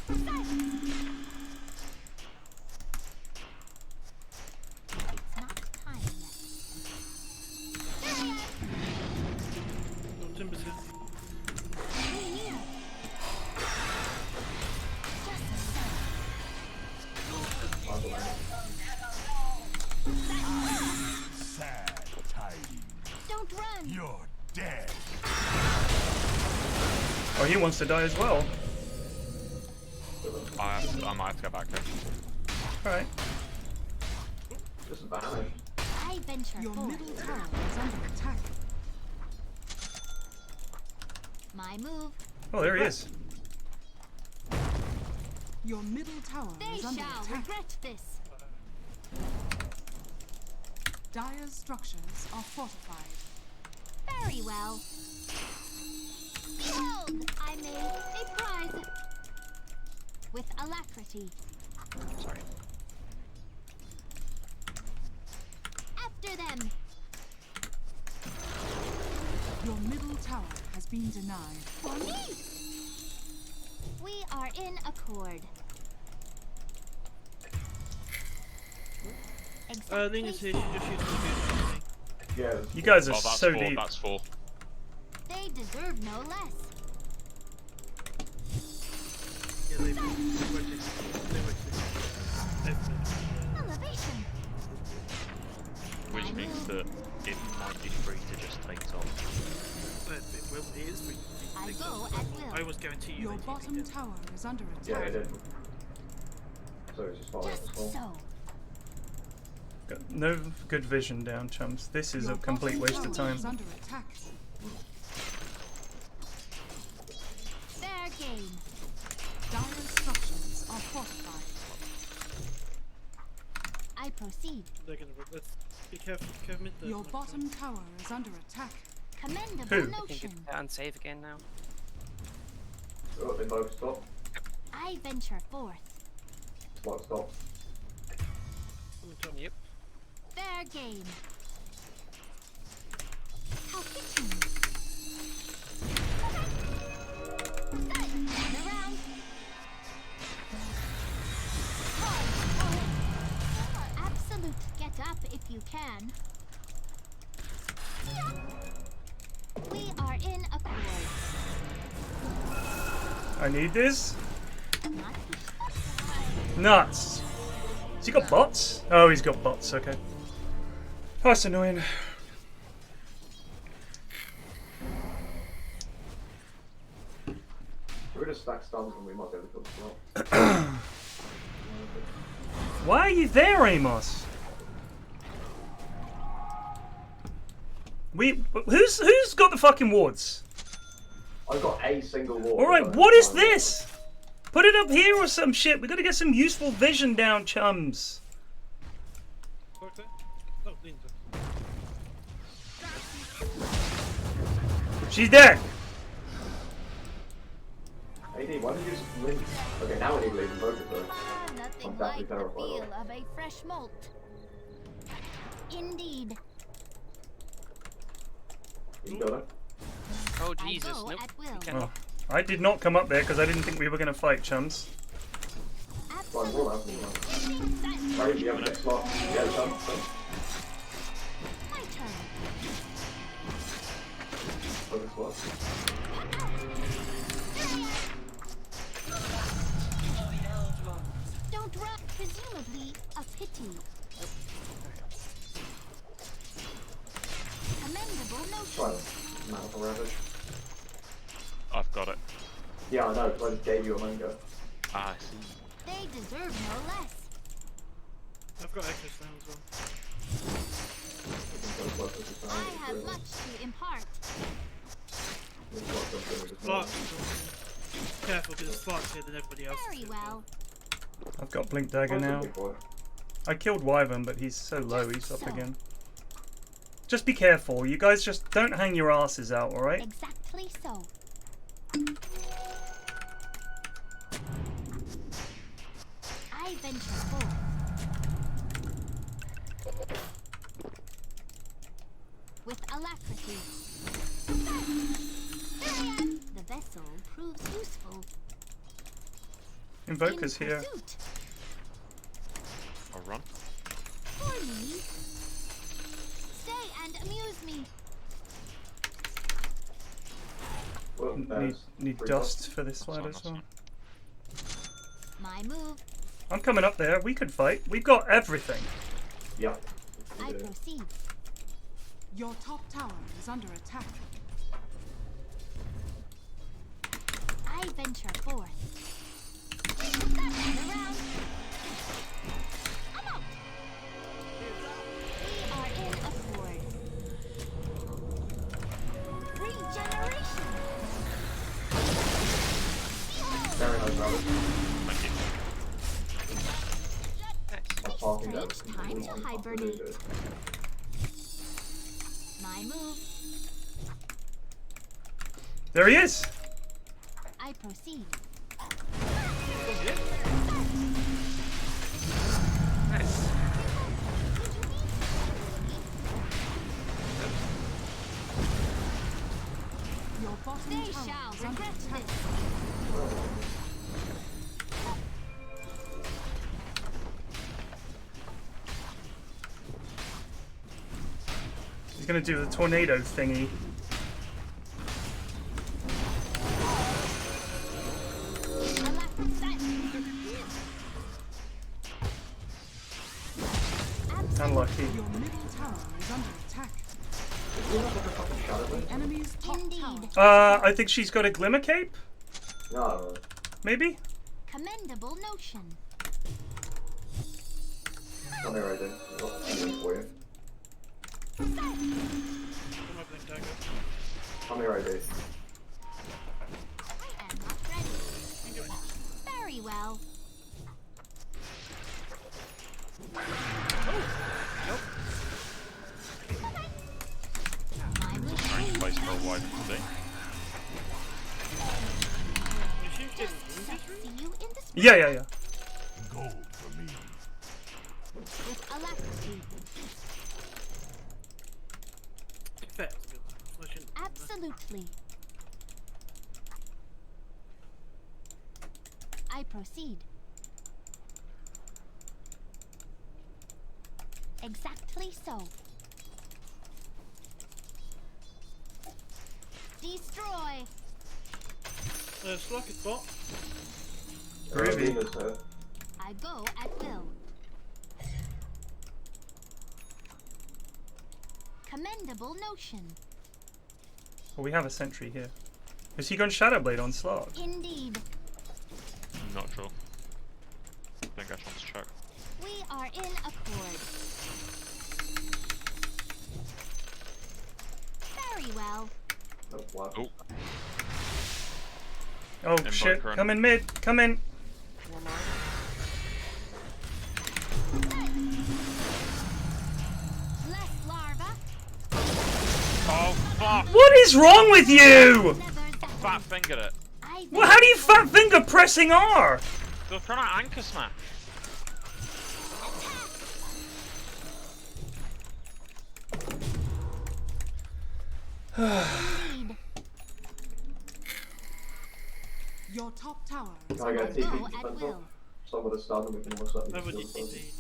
It's not time yet. No, Timber's here. Here. Sad tidings. Don't run. You're dead. Oh, he wants to die as well. I might have to go back there. Alright. Just vanish. I venture Your forth. middle tower is under attack. My move. Oh, there he is. Your middle tower They is under shall attack. regret this. Dire's structures are fortified. Very well. Behold, I made a prize. With alacrity. Sorry. After them. Your middle tower has been denied. For me. We are in accord. Lena's here, she just used the vision. Yeah. You guys are Oh, that's so 4, deep. that's 4. They deserve no less. Yeah, they rotated. Elevation. Which means that it might be free to just take top. But it is free. I go at will. I always guarantee you Your that bottom tower is under Yeah, attack. it did. So it's just following Just the skull. so. Got no good vision down, chums. This is Your a complete bottom waste of tower time. is under attack. Fair game. Dire's structures are fortified. I proceed. they're gonna. Let's be careful. Careful with the. Your bottom tower is under attack. Commendable Who? I think notion. it's unsafe again now. Oh, they both stop. I venture forth. Slot stop. Yep. Fair game. How fitting. Turn around. Absolute. Get up if you can. We are in accord. I need this. Not Nuts. Has he got bots? Oh, he's got bots, okay. Oh, that's annoying. We're gonna stack stuns and we might be able to kill the slot. Why are you there, Amos? Who's got the fucking wards? I've got a single wall. Alright, what is this? Put it up here or some shit. We gotta get some useful vision down, chums. Fuck that. Oh, Lena's there. She's dead. AD, why did you use Link? Okay, now we need to leave Invoker though. nothing I'm like definitely the terrified feel of of a fresh malt. Indeed. You got it? Oh I Jesus! go Nope. at will. You cannot. I did not come up there because I didn't think we were gonna fight, chums. Well, I'm all out of them. Right, you have the next slot. Yeah, done. My turn. Try to mouth a ravage. I've got it. Yeah, I know, because I just gave you a mango. Ah, I see. They deserve no less. I've got extra slam as well. I have much to impart. Spark. Careful, because Spark's here than everybody else. Very well. I've got Blink Dagger now. I killed Wyvern, but he's so low, he's up again. Just be careful. You guys just don't hang your asses out, alright? Exactly so. I venture forth. With alacrity. Here I am. The vessel proves useful. Invoker's here. Pursuit. I'll run. For me. Stay and amuse me. Need dust for this slide as well. My move. I'm coming up there. We could fight. We've got everything. Yeah. I proceed. Your top tower is under attack. I venture forth. That around. I'm out. We are in accord. Regeneration. Very nice, Robert. Thank you. Strange time to hibernate. My move. There he is. I proceed. Nice. Your bottom They tower shall is under regret attack. this. He's gonna do the tornado thingy. Unlucky. Your middle tower is under attack. The enemy's top tower. I think she's got a Glimmer Cape? No. Maybe? Commendable notion. Come here, I do. I've got something for you. Come here, I do. I am not ready. Very well. My move. Trying to place for a wide today. See you in the spring. Yeah. Gold for me. With alacrity. Absolutely. I proceed. Exactly so. Destroy. Slack is bot. Groovy. I go at will. Commendable notion. Well, we have a sentry here. Is he going Shadowblade on Slark? Indeed. I'm not sure. Didn't get a chance to check. We are in accord. Very well. Oh. Oh shit, come in mid, come in. Less larva. Oh fuck! What is wrong with you? Fat fingered it. Well, how do you fat finger pressing R? They're trying to anchor smash. Your top tower is Can I under get a attack. TP defensive? Some with a stun and we can almost let me Nobody steal indeed.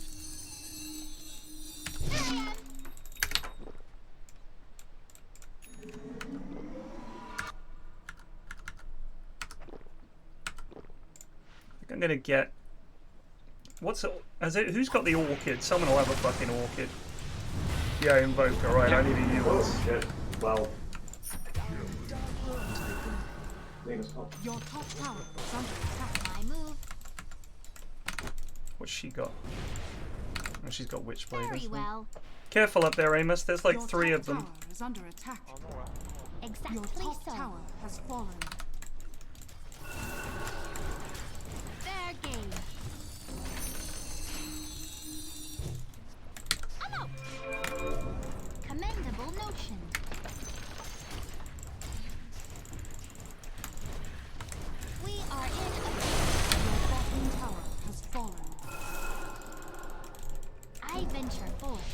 I think I'm gonna get. What's it? Who's got the orchid? Someone will have a fucking orchid. Yeah, Invoker. Right, I need a Oh use. shit. Well. Lena's top. Your top tower is under attack. My move. What's she got? Oh, she's got Witchblade. Very as well. Careful up there, Amos. There's like Your 3 top of them. tower is under attack. Exactly Your top so. tower has fallen. Fair game. I'm out. Commendable notion. We are in Your bottom tower has fallen. I venture forth.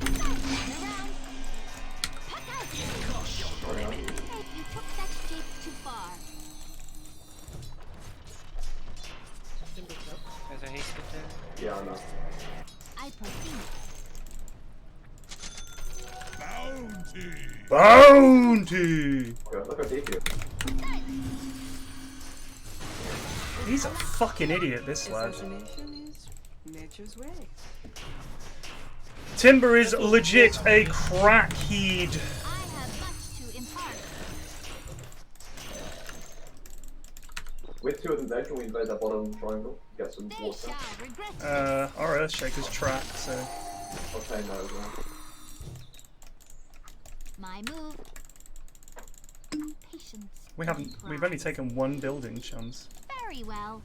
Turn around. Puck out. Hey, you took that shape too far. There's a haste there. Yeah, I know. I proceed. Bounty! Bounty! Okay, look at DQ. He's a fucking idiot, this lad. Assassination is nature's way. Timber is legit a crackhead. I have much to impart. With 2 of them dead, can we invade that bottom triangle? Get some They water. shall regret it. Our Earthshaker's trapped, so. I'll take that as well. My move. Patience. We've only taken 1 building, chums. Very well.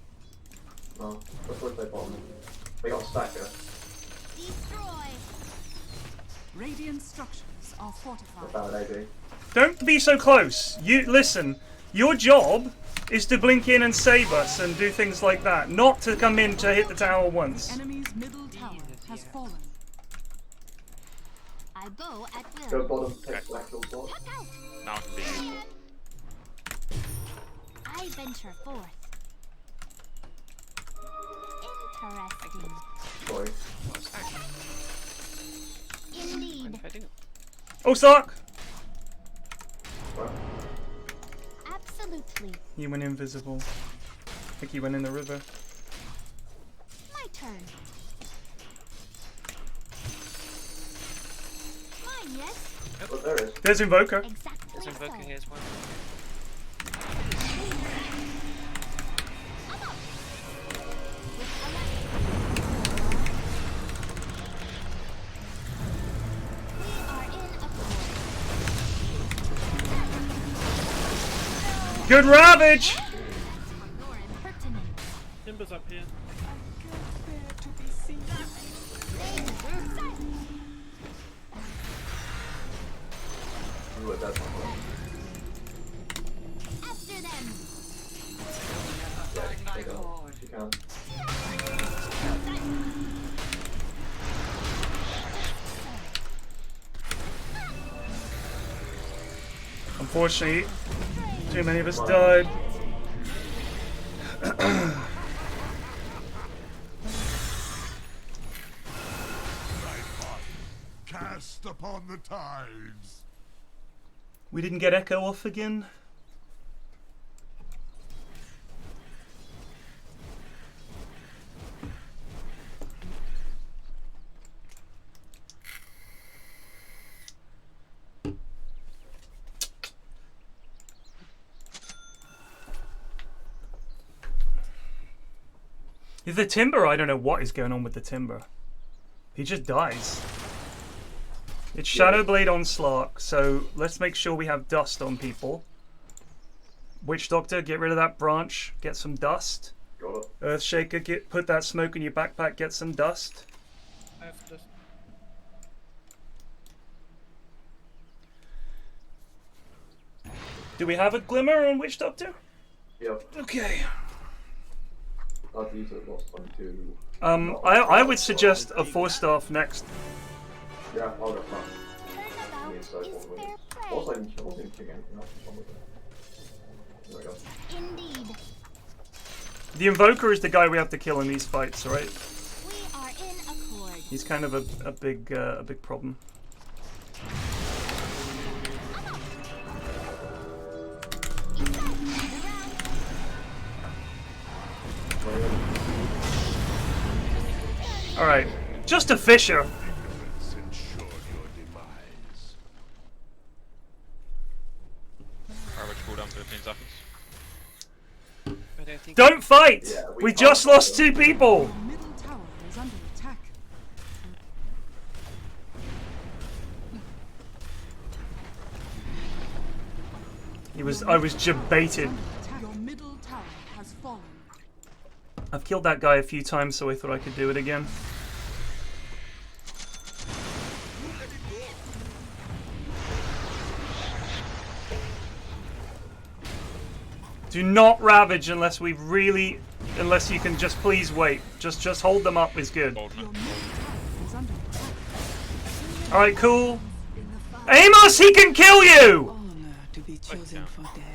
No, let's rotate bottom. We got a stacker. Destroy. Radiant structures are fortified. Bad AD. Don't be so close. Listen, your job is to blink in and save us and do things like that, not to come in to hit the tower once. Enemy's middle tower has fallen. I go at will. Go bottom, take black kill spot. Puck out. Now can be useful. I venture forth. Interesting. Sorry. Indeed. Oh, Sark! What? Absolutely. He went invisible. I think he went in the river. My turn. Mine, yes? Oh, there it is. There's Invoker. Exactly There's Invoker so. here as well. I'm up. With alacrity. We are in accord. Good ravage! You're impertinent. Timber's up here. Ooh, that's not good. After them. Yeah, take it off. She can. Unfortunately, too many of us died. Cast upon the tides. We didn't get Echo off again. The Timber, I don't know what is going on with the Timber. He just dies. It's Shadowblade Onslaught, so let's make sure we have dust on people. Witch Doctor, get rid of that branch, get some dust. Got it. Earthshaker, put that smoke in your backpack, get some dust. I have to just. Do we have a glimmer on Witch Doctor? Yep. Okay. I've used it last time too. I would suggest a 4-staff next. Yeah, I'll go front. Turnabout is fair play. I wasn't kidding anything else. There we go. Indeed. The Invoker is the guy we have to kill in these fights, right? We are in accord. He's kind of a big problem. All right, just a Fisher. fight. Yeah, we just lost 2 people. Your middle tower is under attack. I was jebaited. Your middle tower has fallen. I've killed that guy a few times, so I thought I could do it again. Do not ravage unless we really, unless you can just please wait. Just hold them up is good. Your middle tower is under attack. All right, cool. Amos, he can kill you. Honor to be chosen for death.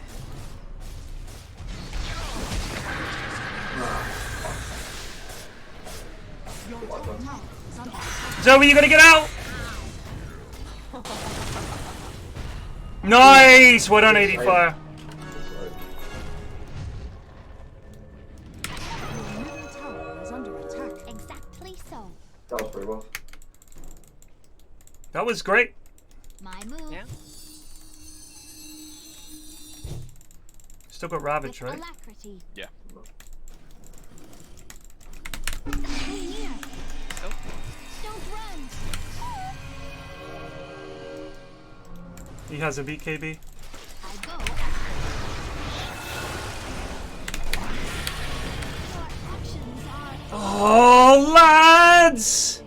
Your top tower is under attack. Zoe, you gotta get out. Nice. Well done, 80 fire. Your middle tower is under attack. Exactly so. That was pretty well. That was great. My move. Yeah. Still got ravage, With right? alacrity. Yeah. Stay near. Oh. Don't run. He has a BKB. I go. Your actions are. Oh, lads!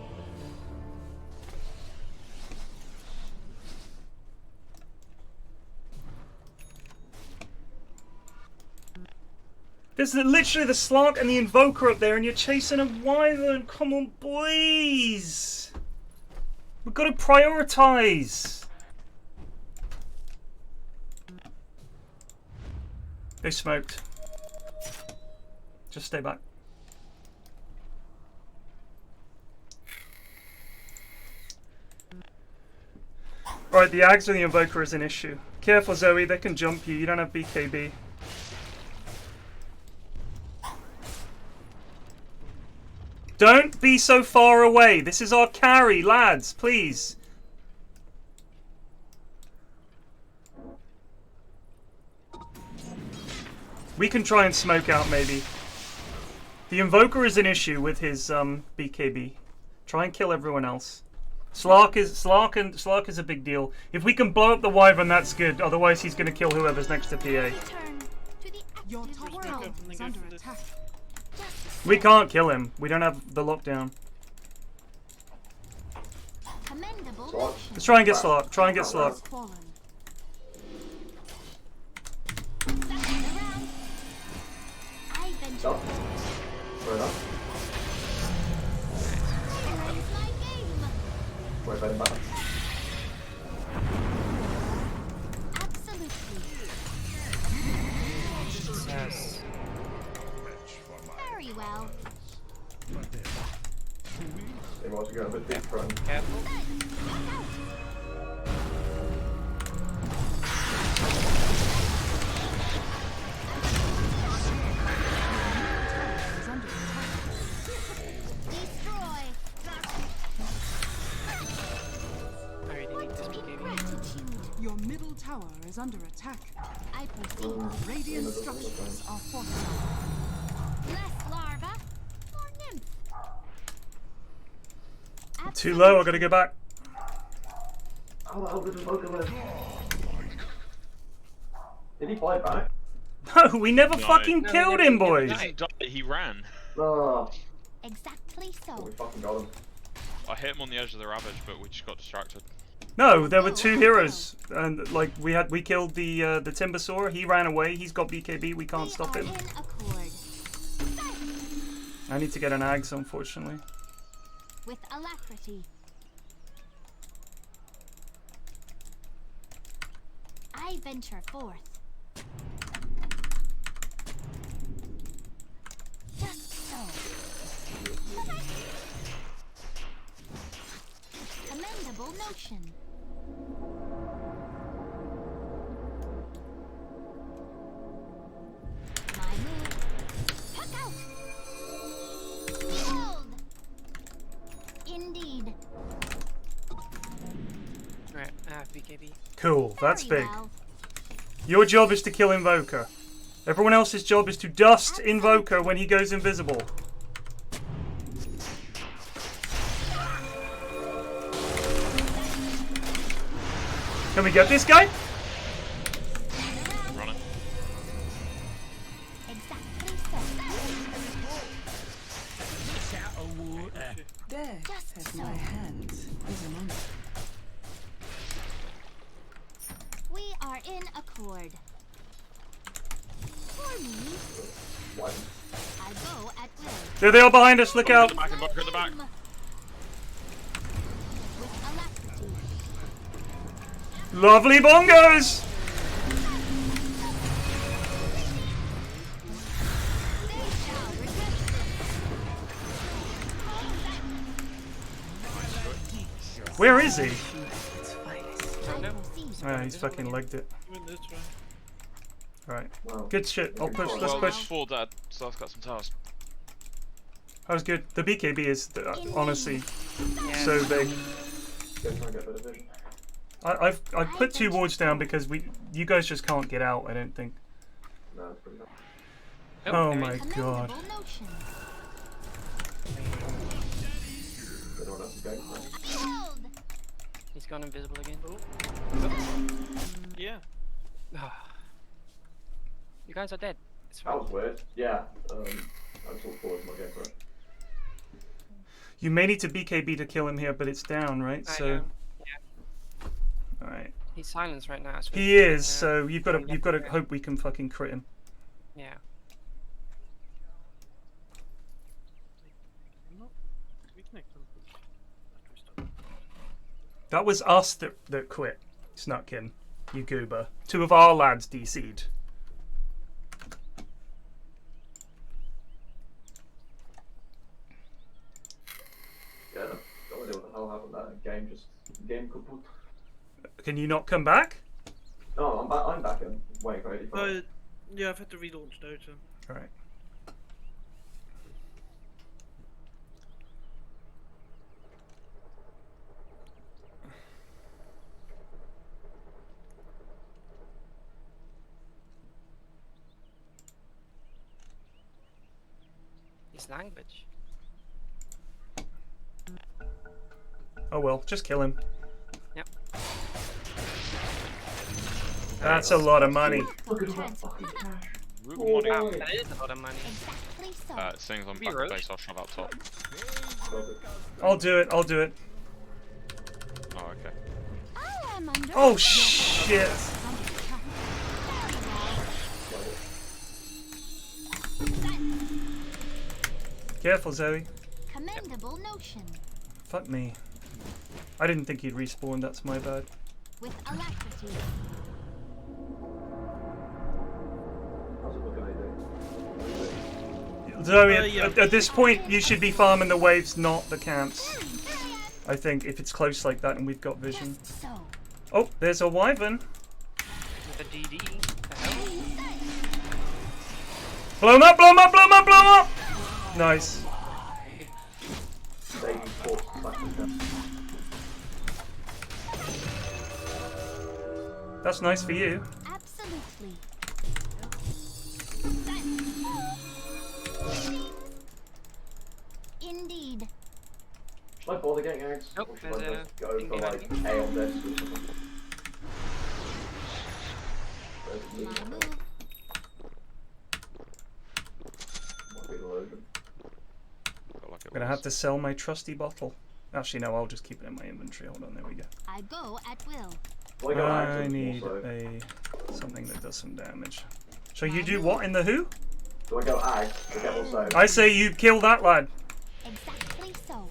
There's literally the Slark and the Invoker up there, and you're chasing a Wyvern. Come on, boys! We've got to prioritize. They smoked. Just stay back. Right, the Ags or the Invoker is an issue. Careful, Zoe, they can jump you. You don't have BKB. Don't be so far away. This is our carry, lads, please. We can try and smoke out, maybe. The Invoker is an issue with his BKB. Try and kill everyone else. Slark is a big deal. If we can blow up the Wyvern, that's good. Otherwise, he's going to kill whoever's next to PA. Return to the Your active top world. tower is under attack. We can't kill him. We don't have the lockdown. Commendable Slark. action. Let's try and get Slark. Try and get Slark. Has fallen. Second around. I venture. Done. Fair enough. Plays my game. Wait, better back. Absolutely. Yes. Very well. They want to go a bit deep front. Careful. Is under attack. Destroy. I really need this BKB. Gratitude. Your middle tower is under attack. I proceed. Radiant structures are fortified. Less larva, more nymph. Too low, I gotta go back. How the hell did Invoker live? Did he fight back? No, we never No. fucking No, killed we him, never- boys. He didn't die, he ran. Oh, Exactly we so. fucking got him. I hit him on the edge of the ravage, but we just got distracted. No, there were 2 heroes, and like we killed the Timbersaur. He ran away. He's got BKB. We can't We stop are him. in accord. I need to get an Ags, unfortunately. With alacrity. I venture forth. Just so. Commendable notion. My move. Puck out. Behold. Indeed. Right, I have BKB. Cool, that's Very big. well. Your job is to kill Invoker. Everyone else's job is to dust Invoker when he goes invisible. Can we get this guy? Running. There, at my hands is an honor. We are in accord. For me, I go at will. There they are behind us, look out! At the back. With alacrity. Lovely bongos! They shall regret this. Where is he? I Ah, he's fucking legged it. Doing this right. Alright. Good shit. I'll push. Let's Well, push. 4 dead, so I've got some towers. That was good. The BKB is honestly so big. I've put 2 wards down because you guys just can't get out. I don't think. No, it's pretty much. Oh my god. Anyone else is going for it? Behold! He's gone invisible again. Yeah. You guys are dead. It's That fine. was weird. Yeah. I just look forward to my game for it. You may need to BKB to kill him here, but it's down, right? I So. know. Yeah. Alright. He's silenced right now. So He is. So you've got to hope we can fucking crit him. Yeah. That was us that quit. Snuck in. You goober. 2 of our lads DC'd. Yeah, no idea what the hell happened there. Game kaput. Can you not come back? No, I'm back in. Waiting for 85. Yeah, I've had to relaunch Dota. Alright. His language. Oh well, just kill him. Yep. That's a lot of money. Root money. Wow, that is a lot of money. Exactly so. Things on Be back roach. base, I'll shove up top. I'll do it. I'll do it. Oh, okay. I am under Oh shit! Careful, Zoe. Commendable notion. Fuck me. I didn't think he'd respawn. That's my bad. With alacrity. How's it looking, AD? Zoe, Yeah. at this point, you should be farming the waves, not the camps. I think if it's close like that and we've got vision. Just so. Oh, there's a wyvern. With a DD. The hell? Blow him up! Blow him up! Blow him up! Blow him up! Nice. They fought slashing them. That's nice for you. Absolutely. Indeed. Should I bother getting eggs? Nope, Or should I there's just a go thing for like behind A on this or something? There's My a move. Might be the lotion. Felt like it I'm gonna was. have to sell my trusty bottle. Actually, no, I'll just keep it in my inventory. Hold on, there we go. I go at will. Do I go I accent need also? a something that does some damage. So you do what in the who? Do I go ag to get also? I say you kill that lad. Exactly so.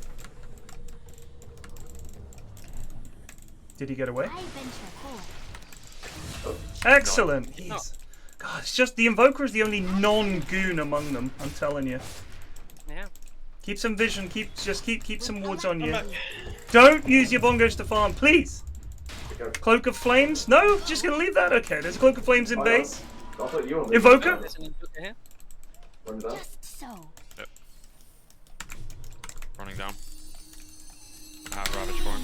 Did he get away? I venture forth. Excellent. He's... God, it's just the Invoker is the only non-goon among them. I'm telling you. Yeah. Keep some vision. Keep some wards on you. Don't use your bongos to farm, please. Cloak of Flames? No, just gonna leave that. Okay, there's a Cloak of Flames in base. I thought you were Invoker? There's an invoker here. Run down. Just so. Running down. I have Ravage for him.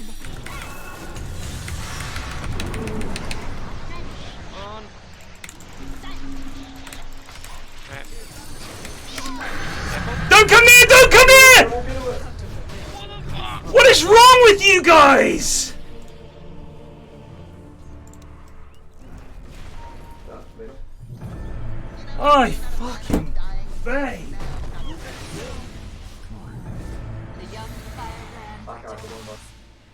On. you guys! I fucking bay. Back out the window.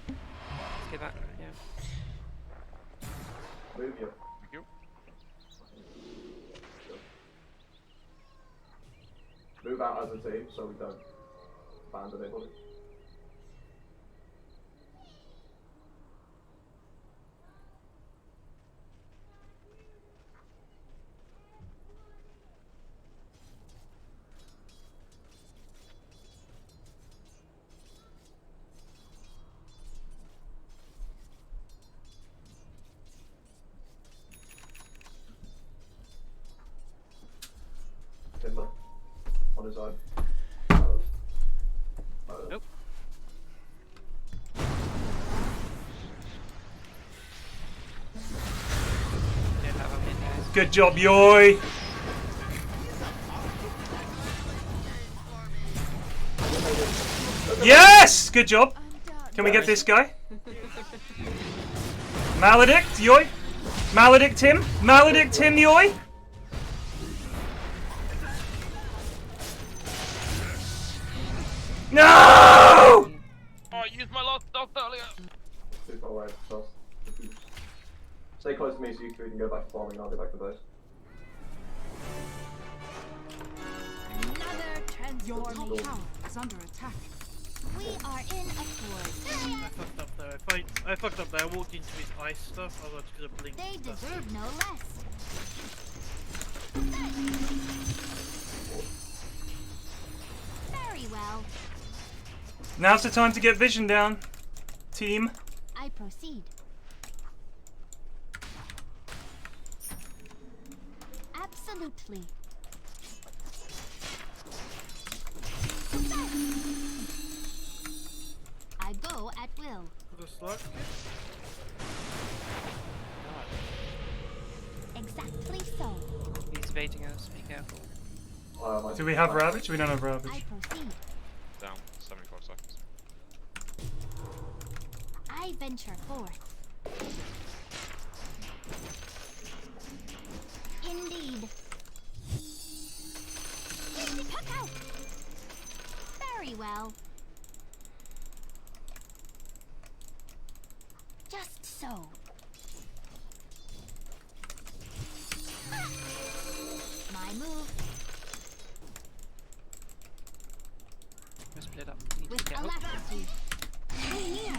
Let's get back. Yeah. Move you. Thank you. Move out as a team so we don't abandon anybody. Timber. On his own. Nope. Didn't have him in, guys. Good job, Yoy. Yes! Good job. Can we get this guy? Maledict, Yoy. Maledict him. Maledict him, Yoy. No! Oh, I used my last dog earlier. Too far away, so stay close to me so you three can go back to farming and I'll go back to base. Another Your top transformation. tower is under attack. We are in a ford. I fucked up there. I fucked up there. I walked into his ice stuff. I was just gonna blink. They stuff. deserve no less. Very well. Now's the time to get vision down, team. I proceed. Absolutely. I go at will. The slug? Exactly so. He's evading us. Be careful. Do we have Ravage? We don't have I Ravage. proceed. Down 75 seconds. I venture forth. Indeed. Cut out. Very well. Just so. My move We're split up. Need to with get hooked. alacrity. Stay near.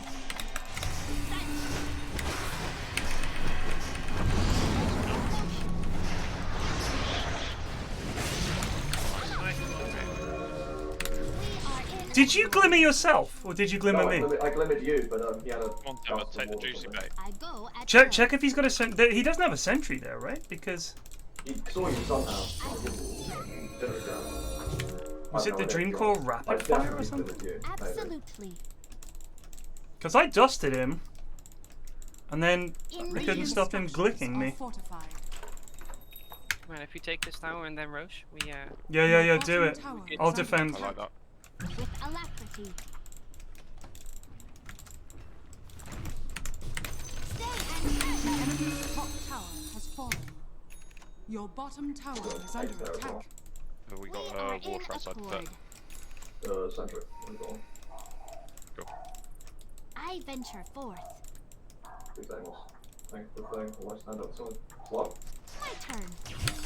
Did you glimmer yourself, or did you glimmer me? I glimmered you, but he had a. Come on, Timber, take the juicy bait. I go at Check will. check if he's got a sentry. He doesn't have a sentry there, right? Because He saw you somehow. Didn't go. was it the Dreamcore rapid fire or something? Absolutely. Because I dusted him, and then I Indeed. couldn't stop him glicking me. Fortified. Well, if you take this tower and then Roche, we Yeah, do it. I'll defend. I like that. With alacrity. Stay and Enemy's top tower has fallen. Your bottom tower is under attack. Have we we are got in water outside the accord. pit? Centric. Cool. I venture forth. Big Amos. Thanks for the thing. I'll stand outside. Slot. My turn.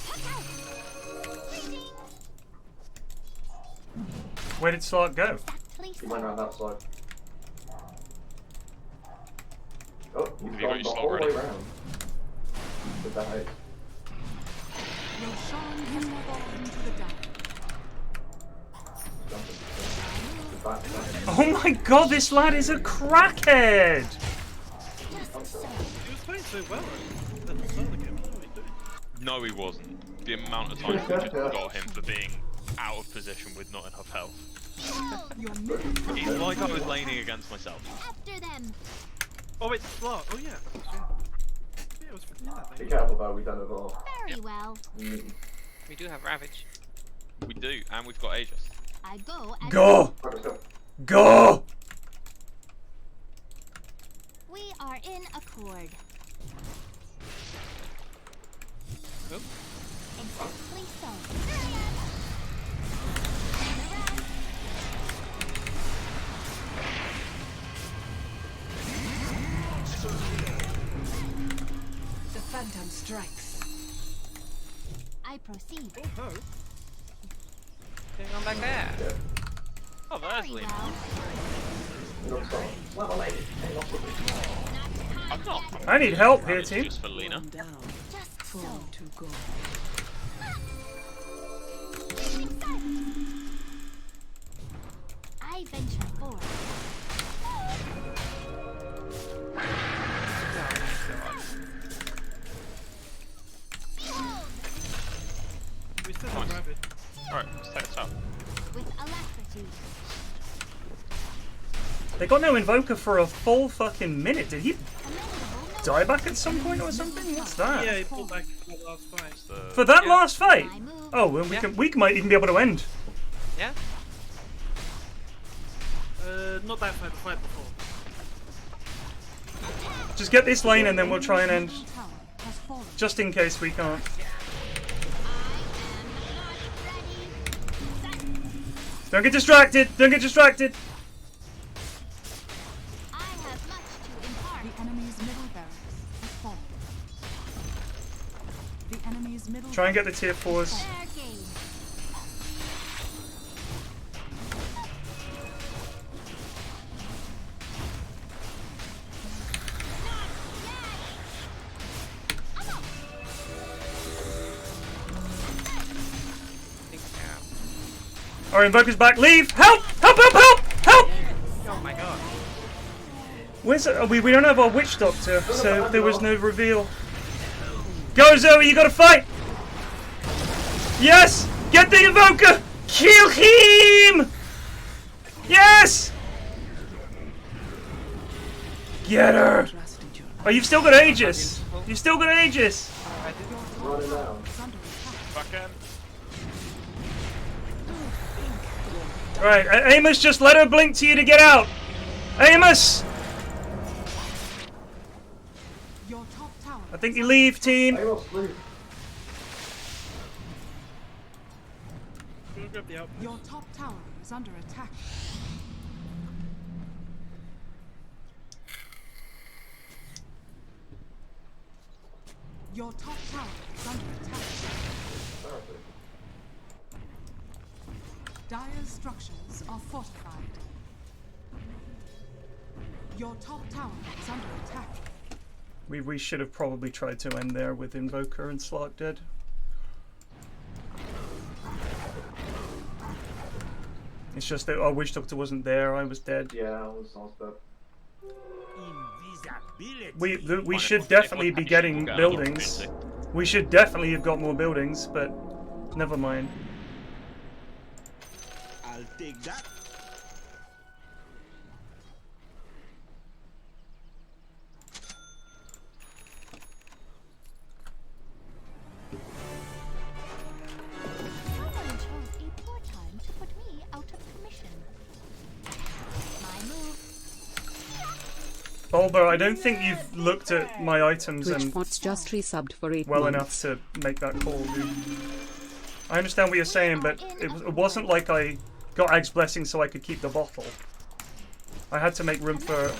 Cut out. Greetings. Where did Slark go? Exactly He went so. around that side. Oh, he's Have you got gone your the slot whole way ready? round. With that hate. Roshan has fallen to the down. Oh my god, this lad is a crackhead! Just so. He was playing so well at the start of the game. What are we doing? No, he wasn't. The amount of times we just got him for being out of position with not enough health. Your middle It's like I was laning against myself. After them. Oh wait, slot. Oh yeah. Yeah, it was. Yeah, Be careful though, we don't have our. Very well. we do have Ravage. We do, and we've got Aegis. I go at Go! Right, let's go. Go! We are in accord. Oop. Exactly so. The phantom strikes. I proceed. Going on back there. Oh, there's Very Lena. well. I'm not. I need help here, team. Just for Lena. Just so. Fall to go. I venture forth. We still Nice. have rabbit. Alright, let's take this out. With alacrity. They got no invoker for a full fucking minute. Did he die back at some point or something? What's that? Yeah, he pulled back for the last fight. For that Yeah. last fight? My move. Oh, well, we might even be able to end. Yeah. Not that fight, the fight before. Just get this lane and then we'll try and end. Tower has fallen. Just in case we can't. Don't get distracted! Don't get distracted! I have much to impart. The enemy's middle barracks has fallen. The enemy's middle Try and get the tier 4s. Fair game. Our invoker's back. Leave! Help! Help! Help! Help! Help! Oh my god. Where's we don't have our witch doctor, so there was no reveal. Go Zoe, you gotta fight! Yes! Get the invoker! Kill him! Yes! Get her! Oh, you've still got Aegis! You've still got Aegis! Running down. Back in. Right, Amos, just let her blink to you to get out! Amos! Your top tower. I think you leave, team. Amos, leave. Go grab the outpost. Your top tower is under attack. Your top tower is under attack. Dire's structures are fortified. Your top tower is under attack. We should have probably tried to end there with Invoker and Slark dead. It's just that our Witch Doctor wasn't there, I was dead. Yeah, I was dead. We should definitely be getting buildings. We should definitely have got more buildings, but never mind. I'll take that. Someone chose a poor time to put me out of commission. My move. Bulba, I don't think you've looked at my items and Twitchbot's just resubbed for 8 well months. enough to make that call, dude. I understand what you're saying, but it wasn't like I got Egg's Blessing so I could keep the bottle. I had to make room for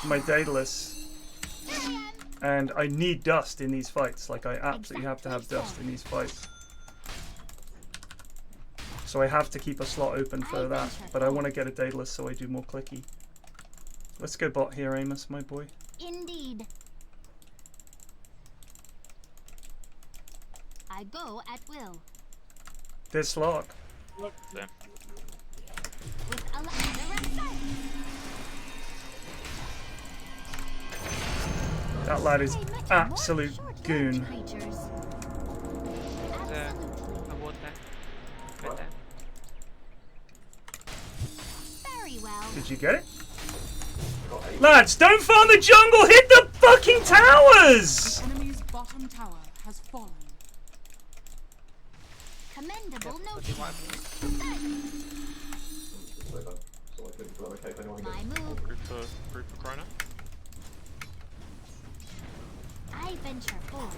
my Daedalus. And I need dust in these fights. Like, I absolutely have to have dust in these fights. So I have to keep a slot open for that. But I want to get a Daedalus so I do more clicky. Let's go bot here, Amos, my boy. Indeed. I go at will. There's Slark. There. With a direct sight. That lad is absolute goon. Creatures. There's a ward there. Right there. Very well. Did you get it? Lads, don't farm the jungle! Hit the fucking towers! Enemy's bottom tower has fallen. Commendable note. So I couldn't blow a cape anyone My again. move. Group for Chrono. venture forward.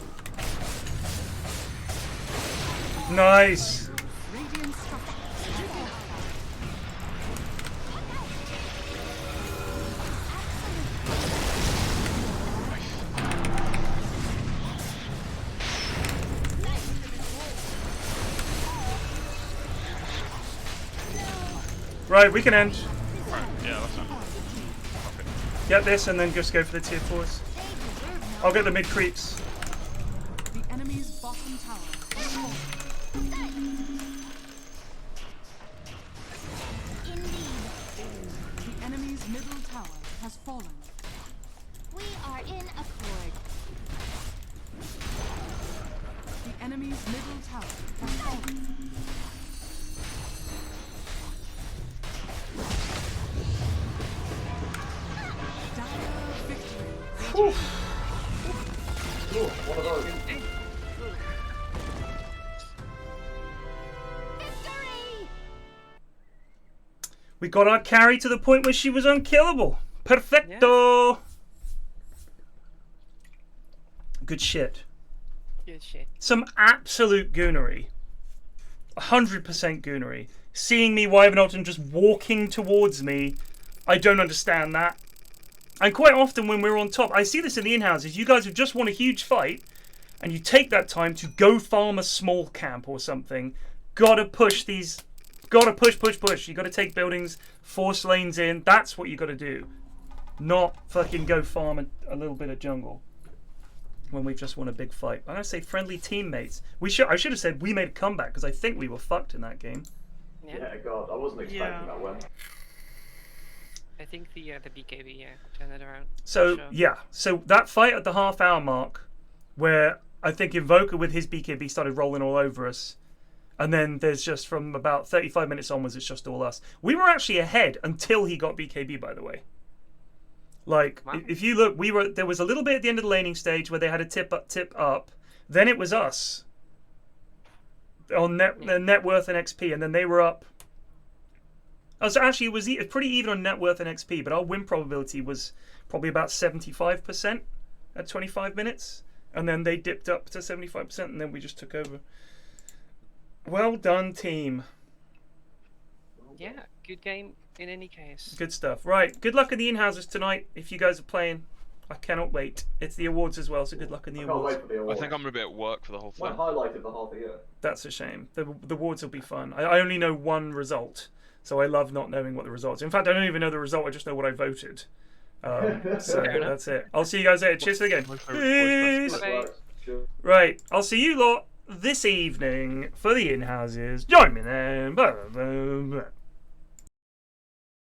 Nice. Radiant structures. Right, we can end. Right, yeah, that's fine. Get this and then just go for the tier 4s. I'll get the mid creeps. The enemy's bottom tower has fallen. The enemy's middle tower has fallen. We are in accord. The enemy's middle tower has fallen. Dire victory. Cool, one of those. Victory! We got our carry to the point where she was unkillable. Perfecto. Good shit. Good shit. Some absolute goonery. 100% goonery. Seeing me Wyvern and just walking towards me, I don't understand that. And quite often when we're on top, I see this in the in-houses, you guys have just won a huge fight, and you take that time to go farm a small camp or something. Gotta push these, gotta push. You gotta take buildings, force lanes in, that's what you gotta do. Not fucking go farm a little bit of jungle when we've just won a big fight. I'm gonna say friendly teammates. I should have said we made a comeback, because I think we were fucked in that game. Yeah, God, I wasn't expecting that win. I think the BKB turned it around. So Sure. yeah, so that fight at the half-hour mark, where I think Invoker with his BKB started rolling all over us, and then there's just from about 35 minutes onwards, it's just all us. We were actually ahead until he got BKB, by the way. Like, Wow. if you look, there was a little bit at the end of the laning stage where they had a tip up. Then it was us on net worth and XP, and then they were up. So actually, it was pretty even on net worth and XP, but our win probability was probably about 75% at 25 minutes, and then they dipped up to 75%, and then we just took over. Well done, team. Yeah, good game in any case. Good stuff. Right, good luck in the in-houses tonight if you guys are playing. I cannot wait. It's the awards as well, so good luck in the I can't awards. wait for the awards. I think I'm gonna be at work for the whole My thing. highlight of the half a year. That's a shame. The awards will be fun. I only know one result, so I love not knowing what the results. In fact, I don't even know the result. I just know what I voted. So that's it. I'll see you guys later. Cheers for the game. Peace. Sure. Right, I'll see you lot this evening for the in-houses. Join me then. Blah, blah, blah, blah.